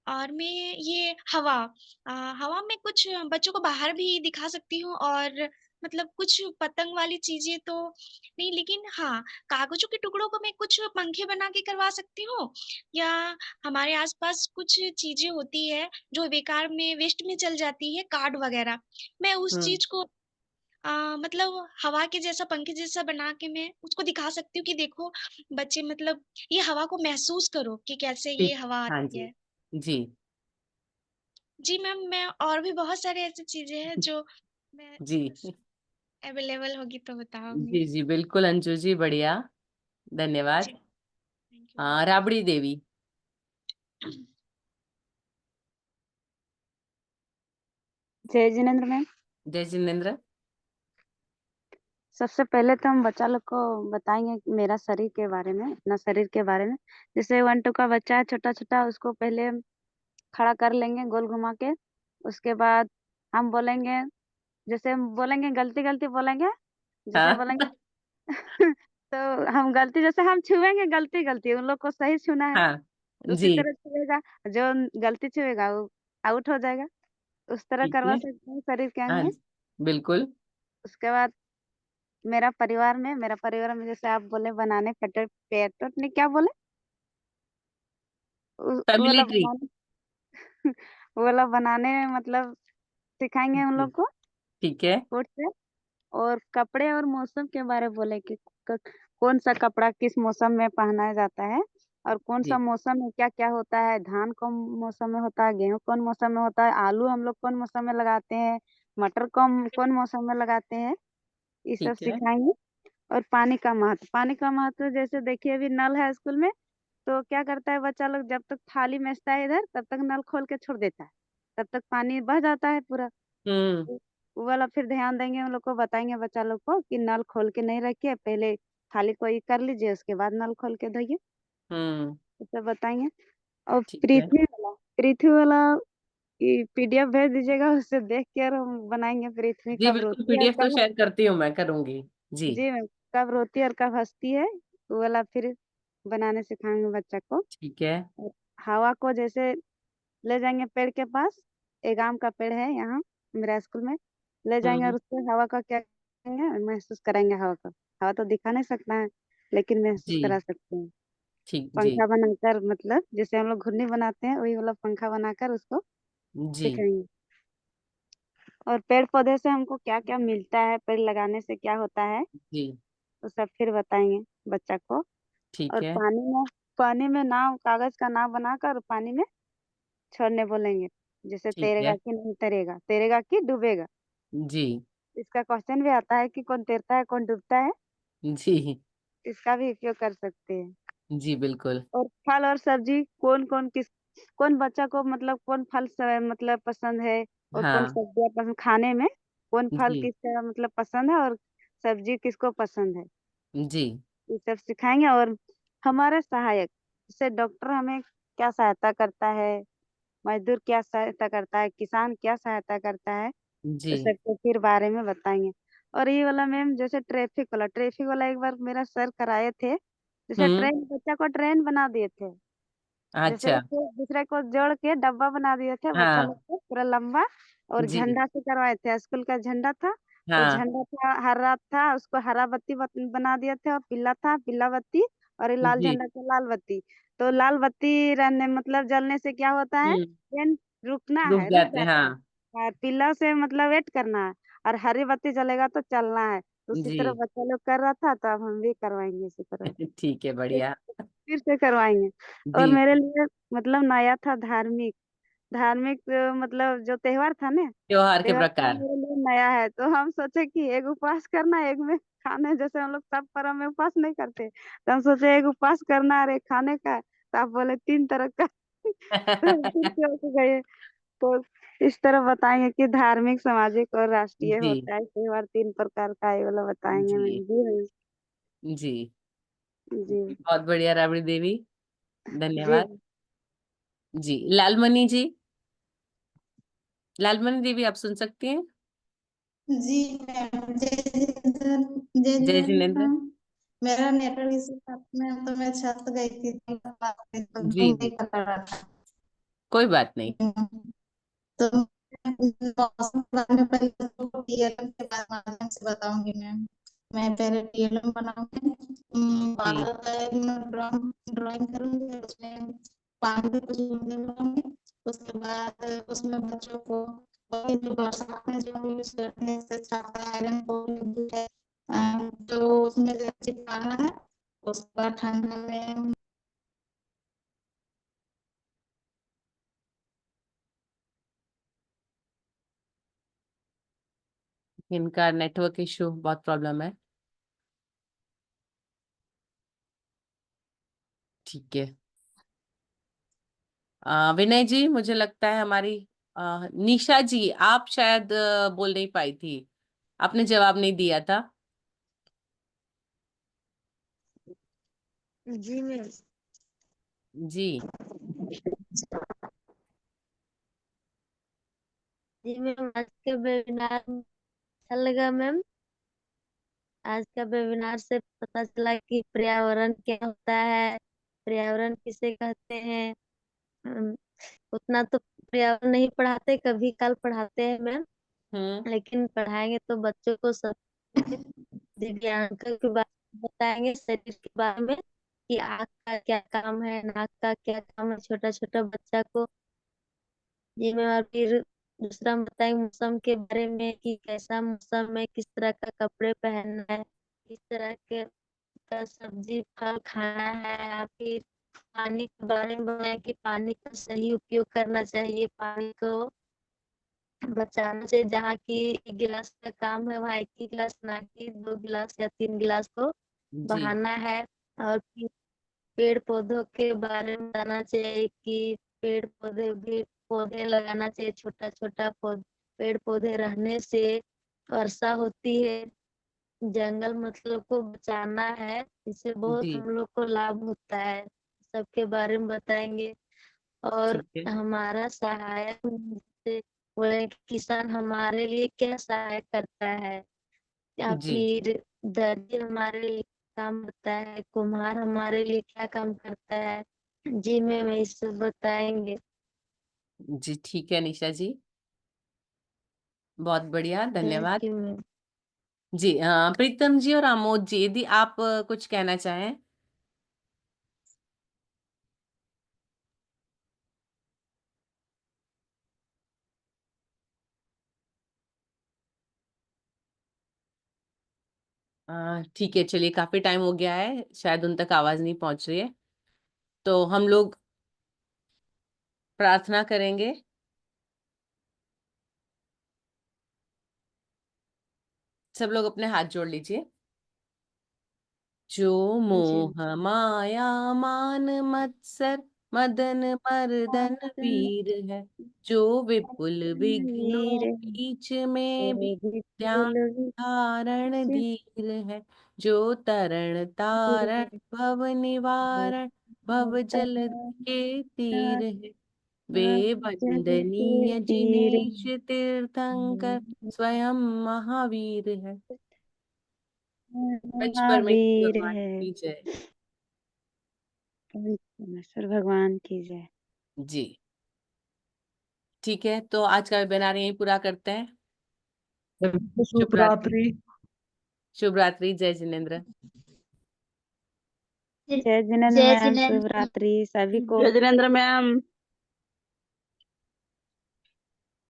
और मैं ये हवा में कुछ बच्चों को बाहर भी दिखा सकती हूँ और मतलब कुछ पतंग वाली चीजें तो नहीं, लेकिन हाँ कागजों के टुकड़ों को मैं कुछ पंखे बना के करवा सकती हूँ, या हमारे आसपास कुछ चीजें होती है जो बेकार में वेस्ट में चल जाती है, कार्ड वगैरह, मैं उस
हम्म
चीज को मतलब हवा के जैसा पंखे जैसा बना के मैं उसको दिखा सकती हूँ कि देखो बच्चे मतलब ये हवा को महसूस करो कि कैसे ये
ठीक।
हवा
हाँ
आती
जी।
है।
जी
जी मैम, मैं और भी बहुत सारी ऐसी चीजें हैं जो मैं
जी
अवेलेबल होगी तो बताऊंगी।
जी जी बिल्कुल अंजू जी बढ़िया।
जी
धन्यवाद।
Thank you ma'am.
Rabri Devi.
जय जिनेन्द्र मैम।
जय जिनेन्द्र।
सबसे पहले तो हम बच्चा लोग को बताएंगे मेरा शरीर के बारे में, अपना शरीर के बारे में। जैसे 1-2 का बच्चा है छोटा छोटा, उसको पहले हम खड़ा कर लेंगे गोल घुमा के। उसके बाद हम बोलेंगे, जैसे हम बोलेंगे गलती गलती बोलेंगे, जैसे
हाँ
बोलेंगे तो हम गलती, जैसे हम छुएंगे गलती गलती, उन लोग को सही छूना है,
हाँ
उसी
जी
तरह छुएगा। जो गलती छुएगा वो आउट हो जाएगा। उस तरह
ठीक
करवा
है।
सकते हैं शरीर के अंग
हाँ
में।
जी बिल्कुल।
उसके बाद मेरा परिवार में जैसे आप बोले बनाने कटर पेट ने क्या बोले, वो
फैमिली
वाला
ट्री।
बनाने वो वाला बनाने में मतलब सिखाएंगे उन
जी
लोग को
ठीक है।
फुट से। और कपड़े और मौसम के बारे में बोले कि क- कौन सा कपड़ा किस मौसम में पहना जाता है, और कौन सा
जी
मौसम में क्या क्या होता है। धान कौन मौसम में होता है, गेहूं कौन मौसम में होता है, आलू हम लोग कौन मौसम में लगाते हैं, मटर कौन कौन मौसम में लगाते हैं, ये सब
ठीक है।
सिखाएंगे। और पानी का महत्व जैसे देखिए अभी नल है स्कूल में, तो क्या करता है बच्चा लोग, जब तक थाली में है इधर तब तक नल खोल के छोड़ देता है, तब तक पानी बह जाता है पूरा।
हम्म
वो वाला फिर ध्यान देंगे, उन लोग को बताएंगे बच्चा लोग को कि नल खोल के नहीं रखिए, पहले थाली को ये कर लीजिए, उसके बाद नल खोल के धोइए।
हम्म
ये सब बताएंगे। और
ठीक है।
पृथ्वी वाला ये पीडीएफ भेज दीजिएगा, उससे देख कर हम बनाएंगे पृथ्वी
जी
कब
बिल्कुल
रोती है और
पीडीएफ तो
कब,
शेयर करती हूँ, मैं करूंगी। जी
जी मैम, कब रोती है और कब हंसती है, वो वाला फिर बनाने सिखाएंगे बच्चा को।
ठीक है।
और हवा को जैसे ले जाएंगे पेड़ के पास, एक आम का पेड़ है यहाँ मेरा स्कूल में, ले जाएंगे और
हम्म
उससे हवा का क्या करेंगे, महसूस कराएंगे हवा का। हवा तो दिखा नहीं सकता है, लेकिन महसूस
जी
करा सकते हैं।
ठीक। जी
पंखा बनाकर, मतलब जैसे हम लोग घुर्नी बनाते हैं वही वाला पंखा बनाकर उसको
जी
सिखाएंगे। और पेड़ पौधे से हमको क्या क्या मिलता है, पेड़ लगाने से क्या होता है,
जी
तो सब फिर बताएंगे बच्चा को।
ठीक
और
है।
पानी में नाव, कागज का नाव बनाकर पानी में छोड़ने बोलेंगे, जैसे
ठीक
तैरेगा
है।
कि नहीं तैरेगा, तैरेगा कि डूबेगा।
जी
इसका क्वेश्चन भी आता है कि कौन तैरता है कौन डूबता है,
जी
इसका भी उपयोग कर सकते हैं।
जी बिल्कुल।
और फल और सब्जी कौन बच्चा को मतलब कौन फल मतलब पसंद है, और कौन
हाँ
सब्जियां पसंद खाने में, कौन फल
जी
किसका मतलब पसंद है, और सब्जी किसको पसंद है,
जी
ये सब सिखाएंगे। और हमारे सहायक, जैसे डॉक्टर हमें क्या सहायता करता है, मजदूर क्या सहायता करता है, किसान क्या सहायता करता है,
जी
इस सबके फिर बारे में बताएंगे। और ये वाला मैम जैसे ट्रैफिक वाला एक बार मेरा सर कराए थे, जैसे
हम्म
ट्रेन, बच्चा को ट्रेन बना दिए थे, जैसे
अच्छा।
एक को दूसरे को जोड़ के डब्बा बना दिए थे बच्चा लोग
हाँ
को पूरा लंबा। और
जी
झंडा से करवाए थे, स्कूल का झंडा था, वो
हाँ
झंडा था हरा था, उसको हरा बत्ती बना दिए थे, और पीला था पीला बत्ती, और ये लाल
जी
झंडा था लाल बत्ती। तो लाल बत्ती रहने मतलब जलने से क्या होता है,
हम्म
ट्रेन रुकना
रुक
है, रुक
जाते हैं
जाता है।
हाँ।
और पीला से मतलब वेट करना है, और हरी बत्ती जलेगा तो चलना है। तो उसी तरह
जी
बच्चा लोग कर रहा था, तो अब हम भी करवाएंगे इसी तरह।
ठीक है, बढ़िया।
फिर से करवाएंगे। और
जी
मेरे लिए मतलब नया था धार्मिक। धार्मिक मतलब जो त्योहार था ना,
त्योहार के
त्योहार था
प्रकार।
मेरे लिए नया है। तो हम सोचे कि एक उपवास करना, एक में खाने। जैसे हम लोग सब पर्व में उपवास नहीं करते, तो हम सोचे एक उपवास करना और एक खाने का है। तो आप बोले 3 तरह का। तो हम फिर से होके गए। तो इस तरह बताएंगे कि धार्मिक, सामाजिक और राष्ट्रीय
जी
होता है त्योहार, 3 प्रकार का, ये वाला बताएंगे
जी
मैम। जी मैम।
जी
जी
बहुत बढ़िया राबड़ी देवी,
जी।
धन्यवाद। जी लालमणि जी, लालमणि देवी आप सुन सकती हैं?
जी मैम। जय जिनेंद्र। जय
जय
जिनेंद्र
जिनेन्द्र।
मैम। मेरा नेटवर्क इशू था मैम, तो मैं छत गई थी, तो
जी
जूम नहीं
जी
कर रहा था।
कोई बात नहीं।
तो मौसम के बारे में पहले तो टीएलएम के माध्यम से बताऊंगी मैम। मैं पहले टीएलएम बनाऊंगी,
जी
बादल का ड्राइंग करूंगी, उसमें पानी भी कुछ बनाऊंगी। उसके बाद उसमें बच्चों को वही जो बरसात में जो यूज करते हैं, जैसे छाता, आयरन, बोतल है, जो उसमें जो चिपकाना है। उसके बाद ठंडा में
इनका नेटवर्क इशू बहुत प्रॉब्लम है। ठीक है। विनय जी, मुझे लगता है हमारी निशा जी, आप शायद बोल नहीं पाई थी, आपने जवाब नहीं दिया था।
जी मैम।
जी
जी मैम, आज का वेबिनार अच्छा लगा मैम। आज का वेबिनार से पता चला कि पर्यावरण क्या होता है, पर्यावरण किसे कहते हैं। हम उतना तो पर्यावरण नहीं पढ़ाते, कभी कल पढ़ाते हैं मैम, लेकिन पढ़ाएंगे तो बच्चों को सब विज्ञान के बारे में बताएंगे, शरीर के बारे में कि आँख का क्या काम है, नाक का क्या काम है, छोटा छोटा बच्चा को। जी मैम, और फिर दूसरा हम बताएंगे मौसम के बारे में कि कैसा मौसम है, किस तरह का कपड़े पहनना है, किस तरह के का सब्जी फल खाना है। या फिर पानी के बारे में बताएं कि पानी का सही उपयोग करना चाहिए, पानी को बचाना चाहिए। जहाँ की 1 गिलास का काम है, वहाँ 1 ही गिलास, ना कि 2 गिलास या 3 गिलास को
जी
बहाना है। और फिर पेड़ पौधों के बारे में बताना चाहिए कि पेड़ पौधे भी पौधे लगाना चाहिए, छोटा छोटा पेड़ पौधे रहने से वर्षा होती है। जंगल मतलब को बचाना है, इससे बहुत
जी
हम लोग को लाभ होता है। सबके बारे में बताएंगे। और
ठीक है।
हमारा सहायक जैसे बोले कि किसान हमारे लिए क्या सहायक करता है, या
जी
फिर दर्जी हमारे लिए काम करता है, कुम्हार हमारे लिए क्या काम करता है। जी मैम, ये सब बताएंगे।
जी ठीक है निशा जी, बहुत बढ़िया,
थैंक
धन्यवाद।
You ma'am.
जी प्रीतम जी और आमोद जी, यदि आप कुछ कहना चाहें। ठीक है, चलिए, काफी टाइम हो गया है, शायद उन तक आवाज नहीं पहुंच रही है, तो हम लोग प्रार्थना करेंगे। सब लोग अपने हाथ जोड़ लीजिए। जो
जी
मोह माया मान मत्सर मदन मर्दन वीर है, जो विपुल विघ्नों
वीर
बीच में भी
तेरे भी
ध्यान
फूल भी
धारण
से
धीर है, जो तरण तारण भव निवारण भव जल के तीर है, वे
जल के
वंदनीय
तीर
जिनेश तीर्थंकर स्वयं महावीर है। पंच परमेश्वर
महावीर
भगवान
है।
की जय।
परमेश्वर भगवान की जय।
जी ठीक है, तो आज का वेबिनार यहीं पूरा करते हैं।
शुभ
शुभ रात्रि।
रात्रि।
शुभ रात्रि। जय जिनेन्द्र।
जय जिनेन्द्र
जय
मैम, शुभ
जिनेन्द्र।
रात्रि सभी को।
जय जिनेन्द्र मैम।